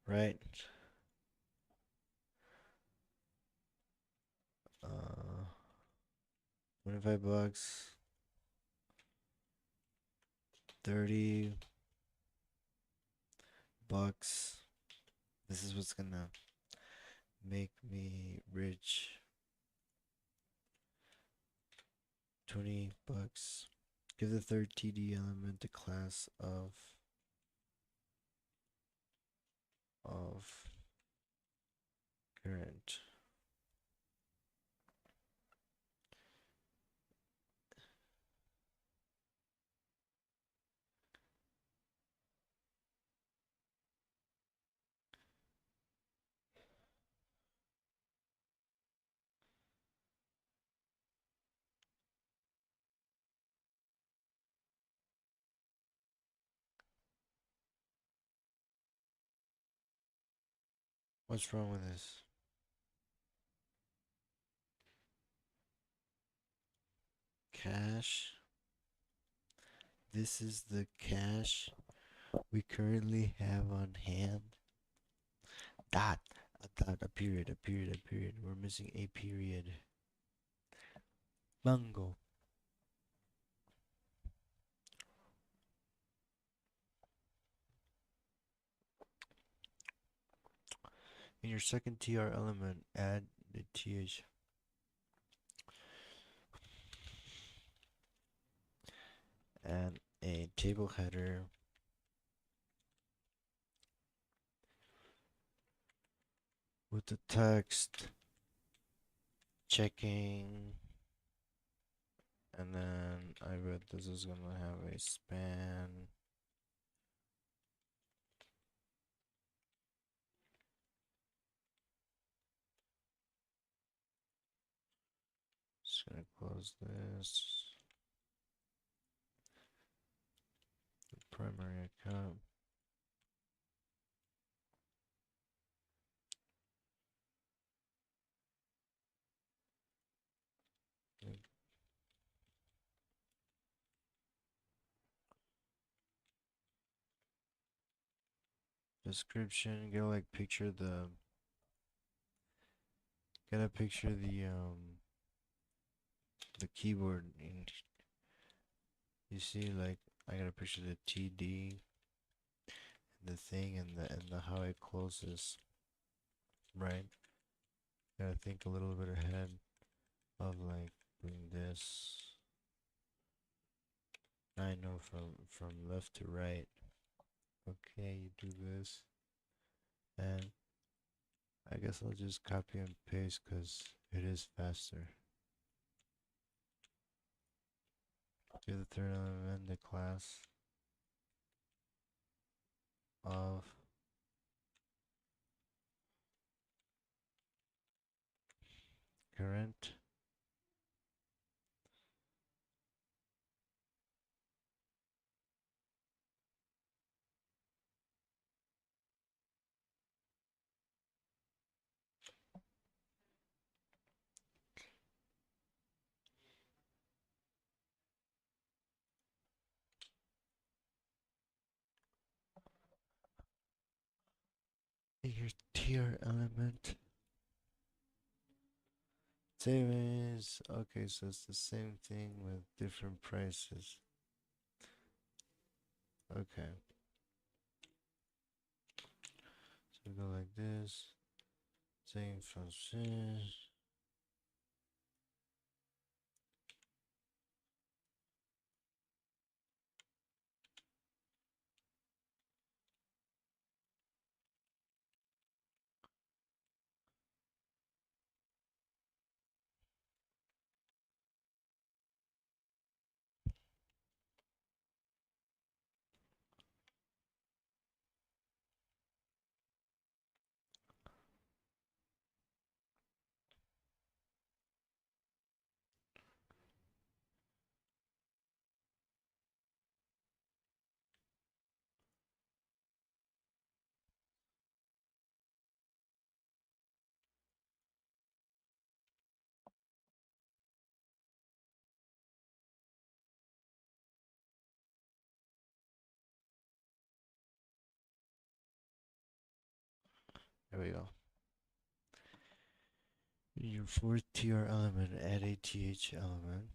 right? Uh, $25, 30 bucks. This is what's gonna make me rich. 20 bucks. Give the third TD element a class of current. What's wrong with this? Cash. This is the cash we currently have on hand. Dot. A dot. A period. A period. A period. We're missing a period. Bungo. In your second TR element, add the TH. And a table header with the text checking, and then I bet this is gonna have a span. Just gonna close this. The primary account. Description. Gotta picture the keyboard. And you see, like, I gotta picture the TD, the thing, and the how it closes. Right. Gotta think a little bit ahead of like doing this. I know from left to right. Okay, you do this, and I guess I'll just copy and paste because it is faster. Give the third element the class of current. Your tier element. Savings. Okay, so it's the same thing with different prices. Okay. So we go like this. Same function. There we go. In your fourth TR element, add a TH element.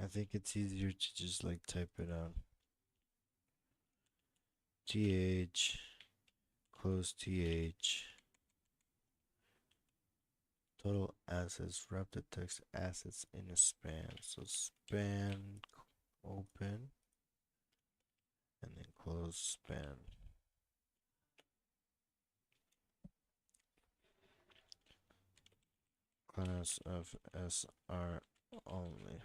I think it's easier to just like type it out. TH, close TH. Total assets, wrap the text assets in a span. So span, open, and then close span. Class of SR only.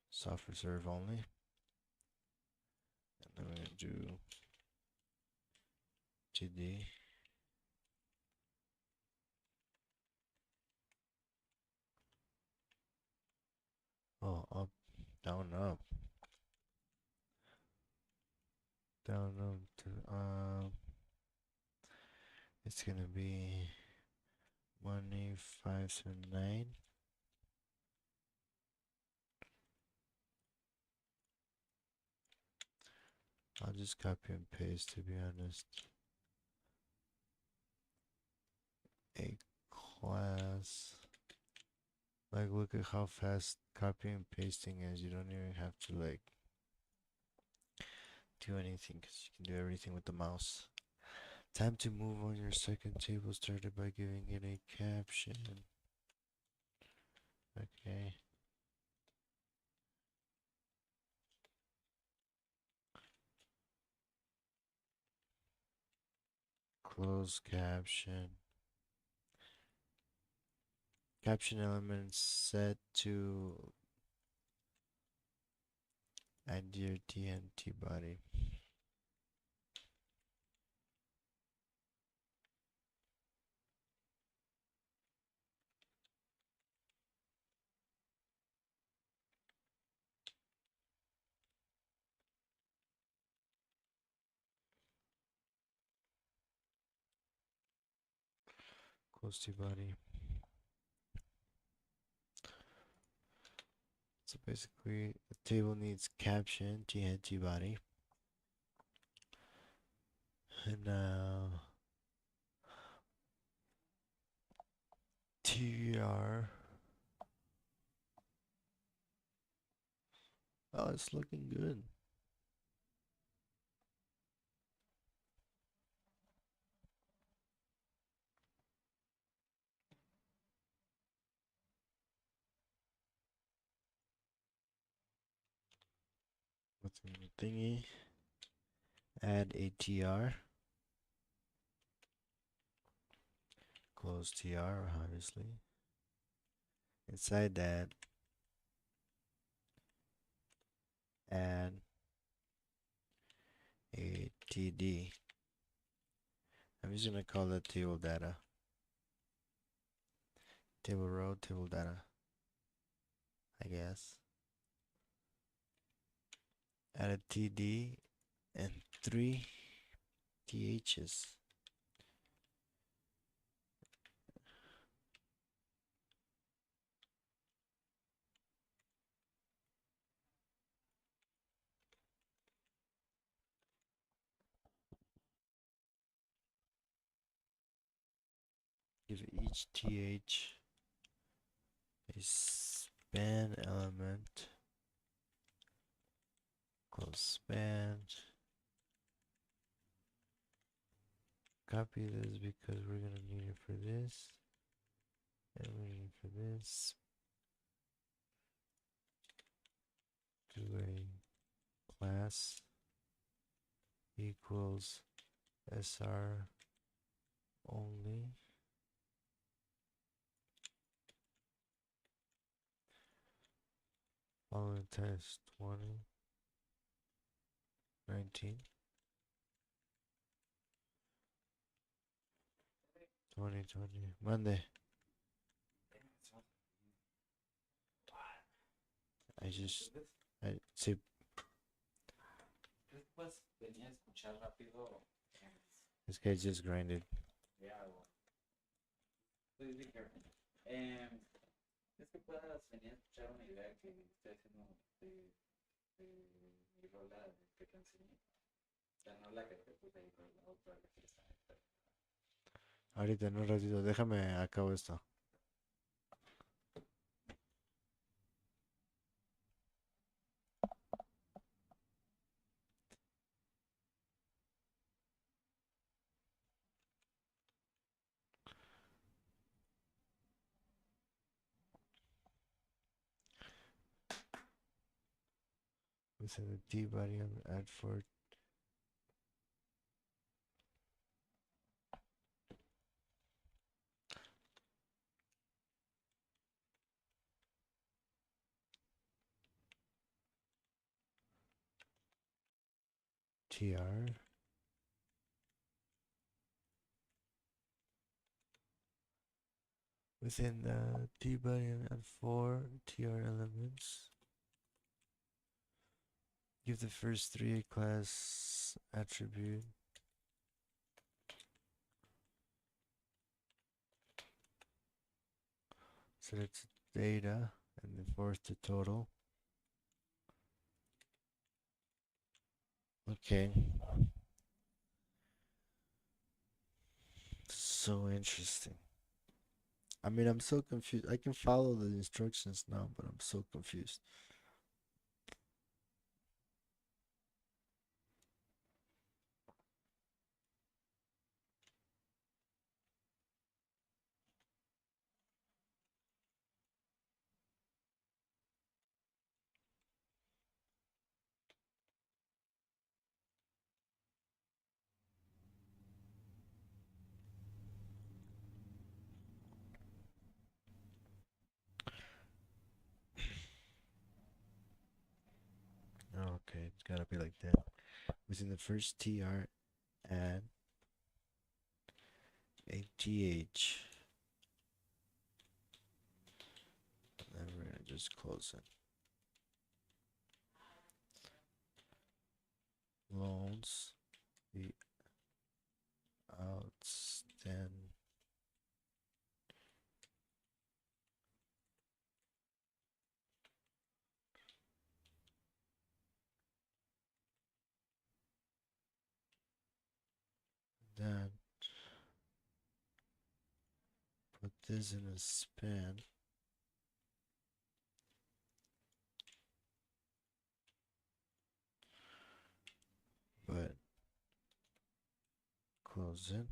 Soft reserve only. And then we're gonna do GD. Oh, up, down, up. Down, up to, it's gonna be 18579. I'll just copy and paste, to be honest. A class. Like, look at how fast copying and pasting is. You don't even have to like do anything because you can do everything with the mouse. Time to move on. Your second table started by giving it a caption. Okay. Close caption. Caption elements set to add your TNT body. Close to body. So basically, the table needs caption, TNT body. And now TR. Oh, it's looking good. What's in the thingy? Add a TR. Close TR, obviously. Inside that, add a TD. I'm just gonna call that table data. Table row, table data. I guess. Add a TD and 3 THs. Give each TH a span element. Close span. Copy this because we're gonna need it for this. And we need it for this. Do a class equals SR only. Following test 20, 19, 2020, Monday. I say this guy just grinded. Es que puedas venir a escuchar una idea que estoy haciendo de mi rola que te enseñé. O sea, no la que te puse ahí, pero la otra que está. Ahorita en un ratito, déjame acabo esto. Within the T variant, add for TR. Within the T variant, add 4 TR elements. Give the first 3 a class attribute. So that's data, and the fourth the total. Okay. So interesting. I mean, I'm so confused. I can follow the instructions now, but I'm so confused. Okay, it's gotta be like that. Within the first TR, add ATH. Then we're gonna just close it. Loans, the outstanding. Then put this in a span. But close it.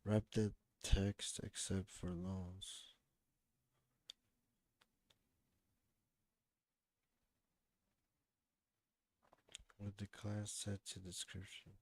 Wrap the text except for loans. With the class set to description.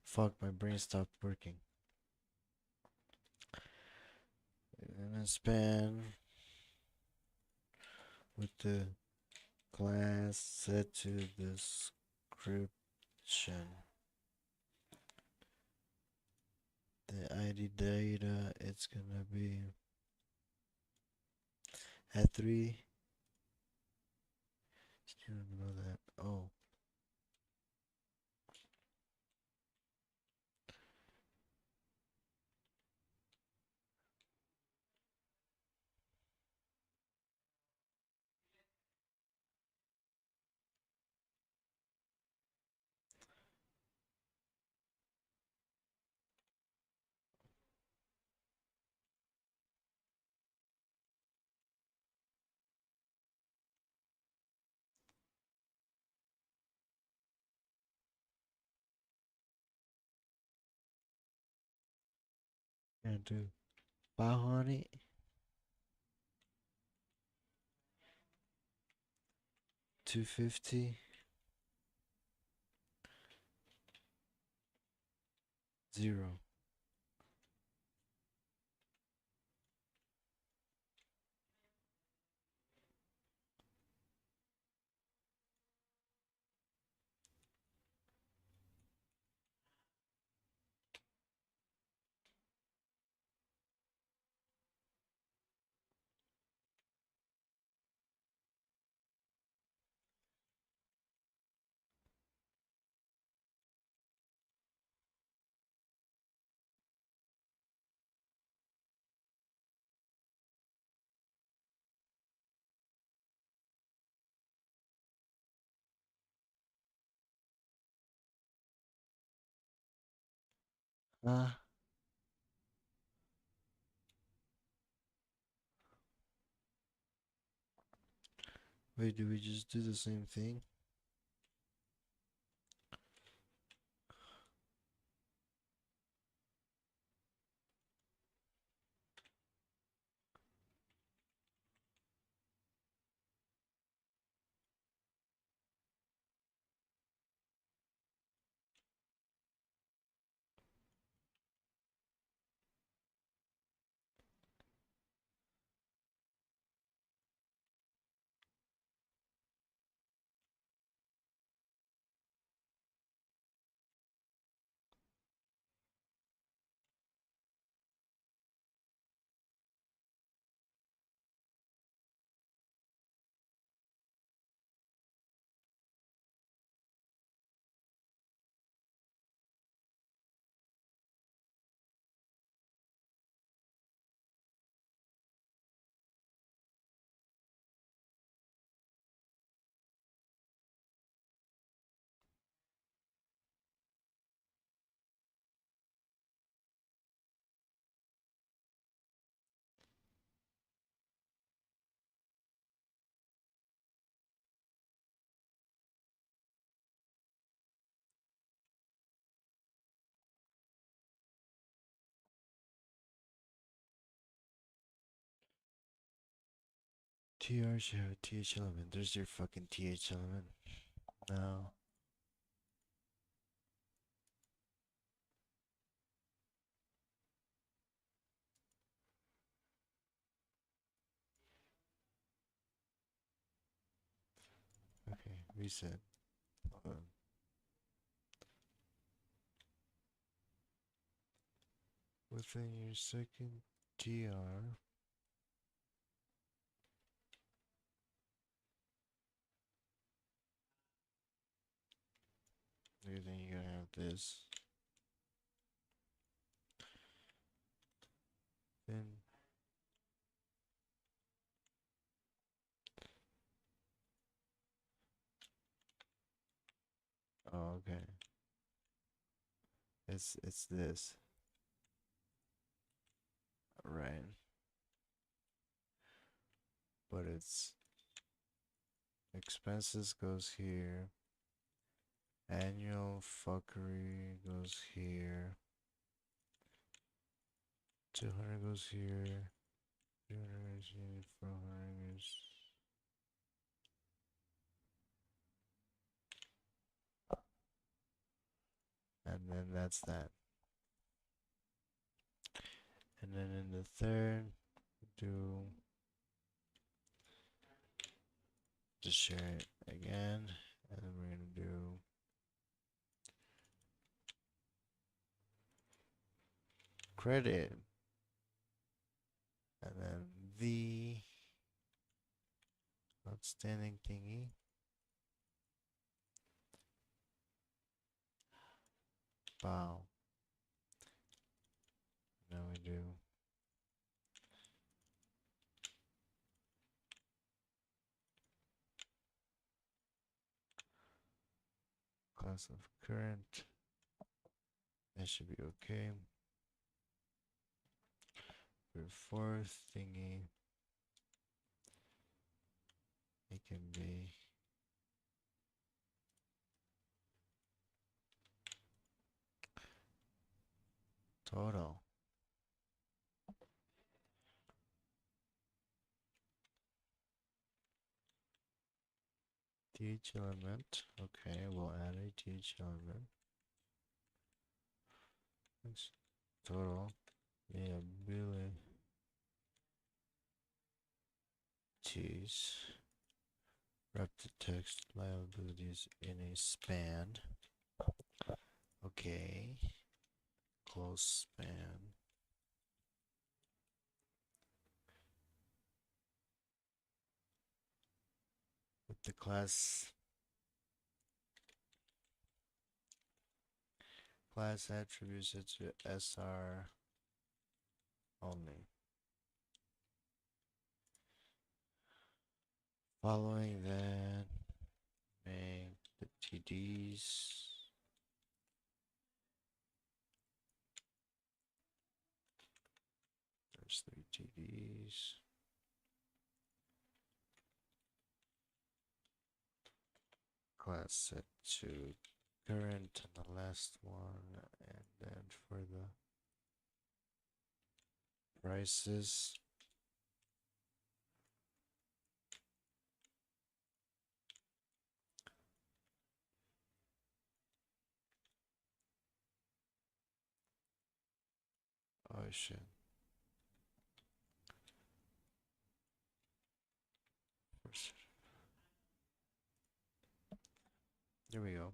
Fuck, my brain stopped working. And a span with the class set to description. The ID data, it's gonna be at 3. Still don't know that. Oh. And do bow on it. $250 0. Huh? Wait, do we just do the same thing? TR show, TH element. There's your fucking TH element. No. Okay, reset. Hold on. Within your second TR. Then you're gonna have this. Then oh, okay. It's this. Right. But it's expenses goes here. Annual fuckery goes here. 200 goes here. 300 goes here. 400 goes. And then that's that. And then in the third, do just share it again. And then we're gonna do credit. And then the outstanding thingy. Wow. Now we do class of current. That should be okay. For fourth thingy, it can be total. TH element. Okay, we'll add a TH element. Thanks. Total. Yeah, really. T's. Wrap the text liabilities in a span. Okay. Close span. With the class attributes set to SR only. Following that, make the TDs TDs. Class set to current on the last one, and then for the prices, oh shit. There we go.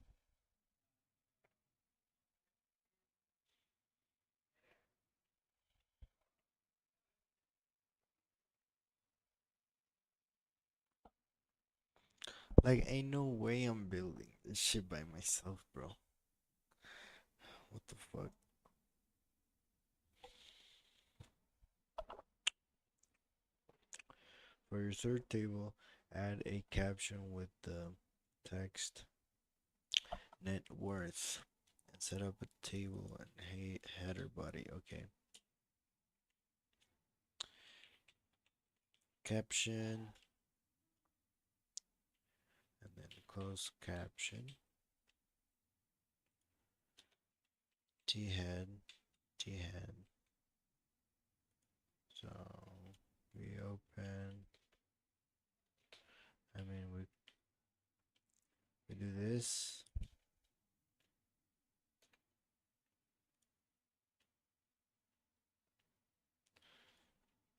Like, ain't no way I'm building this shit by myself, bro. What the fuck? For your third table, add a caption with the text net worth and set up a table and header body. Okay. Caption and then close caption. T head. So we open. I mean, we do this.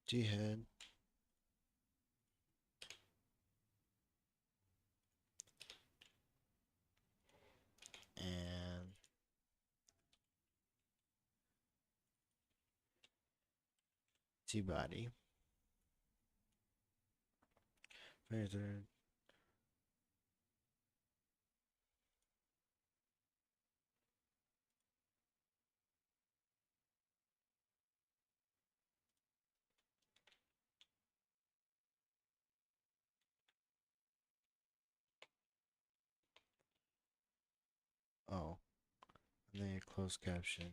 T head. And T body. Further. Oh, and then you close caption.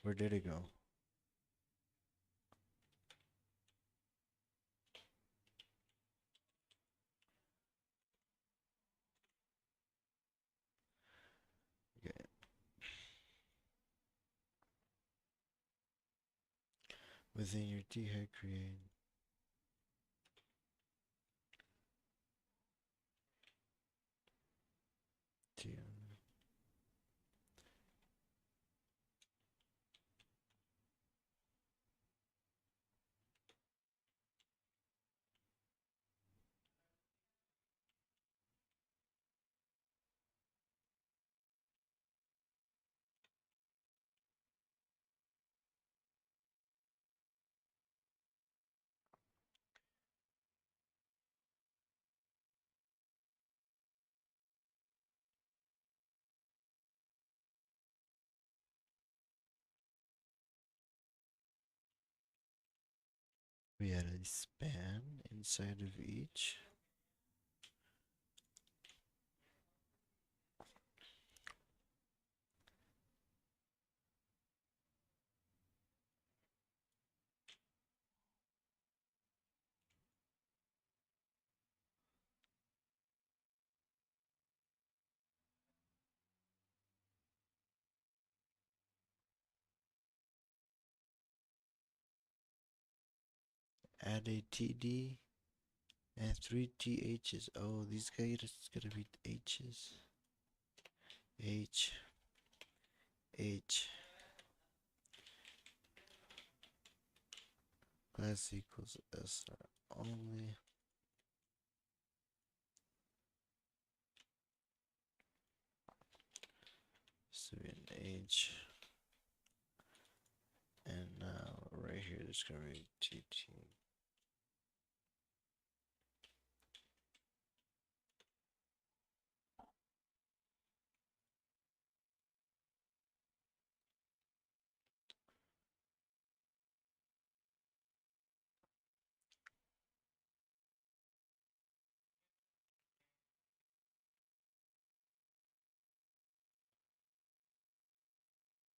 Where did it go? Okay. Within your T head, create T. We add a span inside of each. Add a TD and three THs. Oh, these guys gotta be H's. H. Class equals SR only. So an H. And now right here, there's gonna be TT.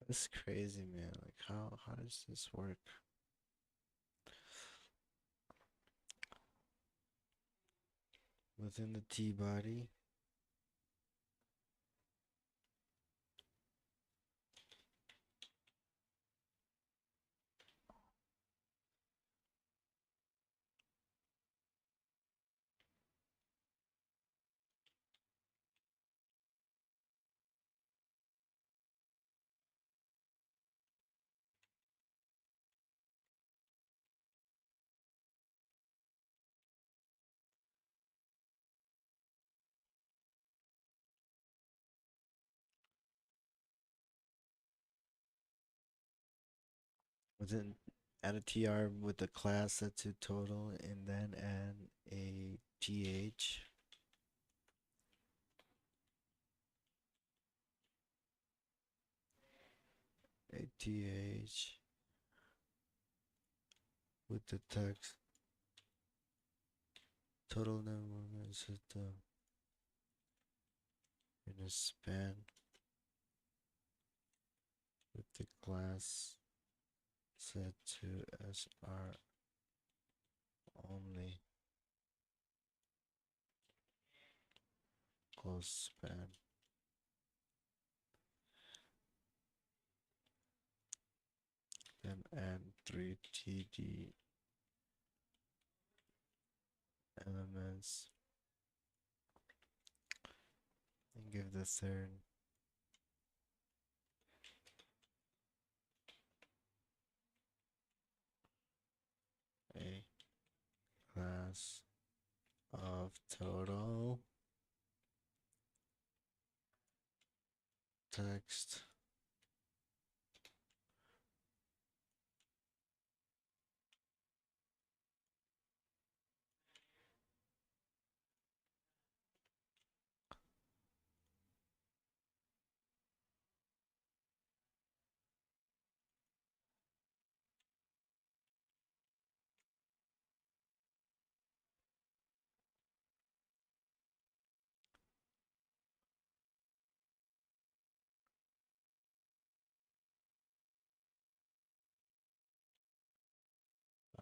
That's crazy, man. Like, how does this work? within the T body. Within add a TR with the class set to total and then add a TH. A TH with the text total number of system in a span with the class set to SR only close span. Then add 3 TD elements and give the third a class of total text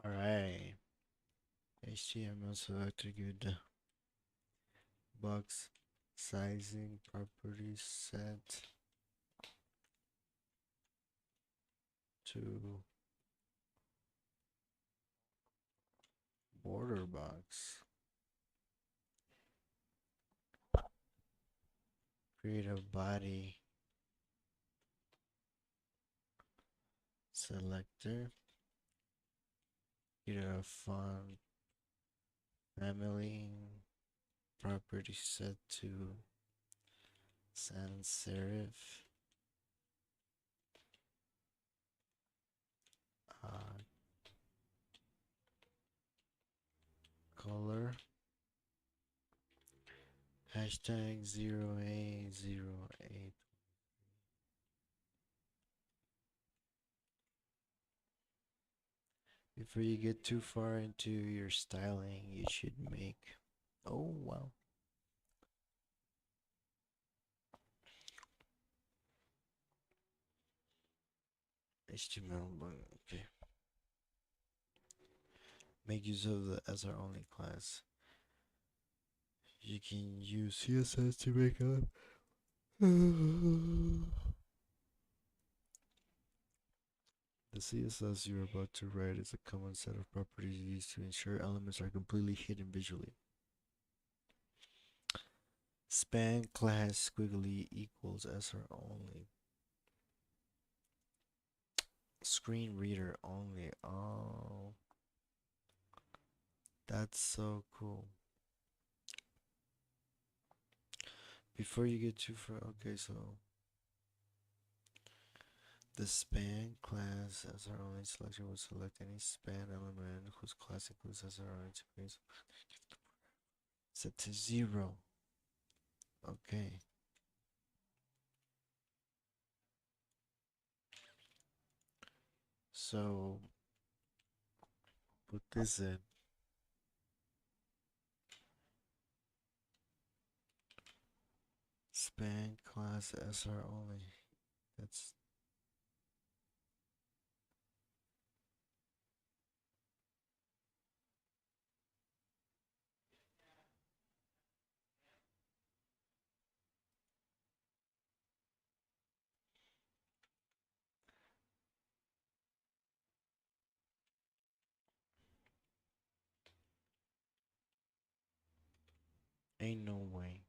Alright. HTML selector, give the box sizing properties set to border box. Create a body selector. Get a font family property set to sans serif. Color hashtag 0A08. Before you get too far into your styling, you should make. Oh, wow. HTML, okay. Make use of the SR only class. You can use CSS to make up. The CSS you're about to write is a common set of properties used to ensure elements are completely hidden visually. Span class squiggly equals SR only. Screen reader only. Oh, that's so cool. Before you get too far, okay, so the span class SR only selection will select any span element whose class includes SR only to be set to 0. Okay. So put this in. Span class SR only. That's Ain't no way.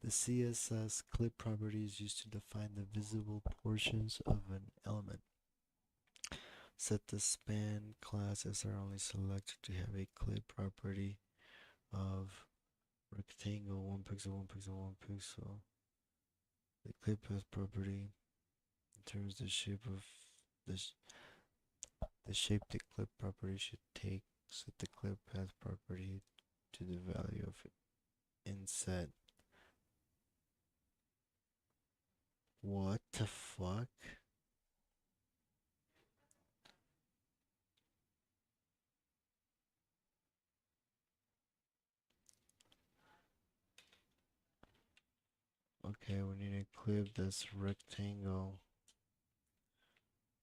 The CSS clip property is used to define the visible portions of an element. Set the span class as are only selected to have a clip property of rectangle 1 pixel 1 pixel 1 pixel. The clip has property determines the shape of the shape the clip property should take. Set the clip path property to the value of inset. What the fuck? Okay, we need a clip that's rectangle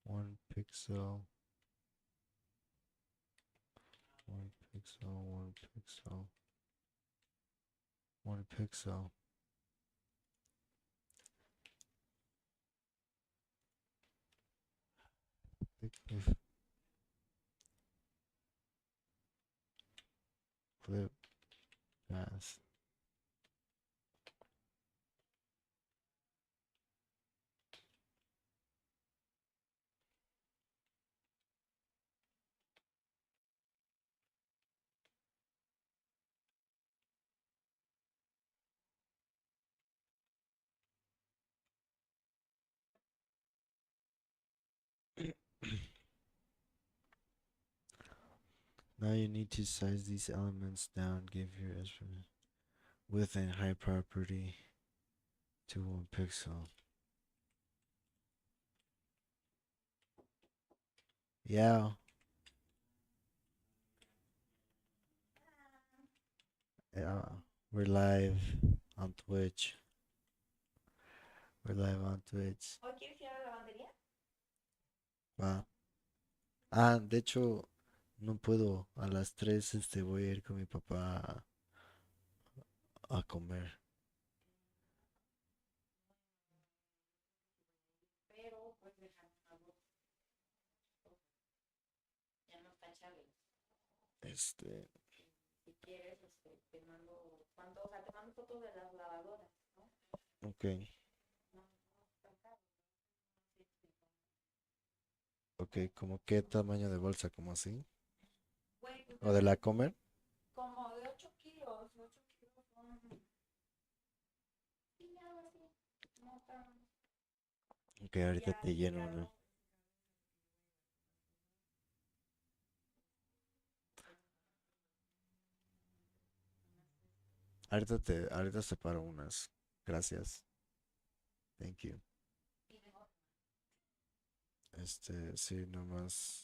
1 pixel 1 pixel 1 pixel 1 pixel. Clip path. Now you need to size these elements down, give your estimate width and height property to 1 pixel. Yeah. Yeah. We're live on Twitch. We're live on Twitch. Va. Ah, de hecho, no puedo. A las 3 voy a ir con mi papá a comer. Este. Ok. Ok, ¿como qué tamaño de bolsa? ¿Como así? ¿O de la comer? Como de 8 kilos, 8 kilos son... Sí, algo así. No tan... Ok, ahorita te lleno una. Ahorita separo unas. Gracias. Thank you. Sí, nomás.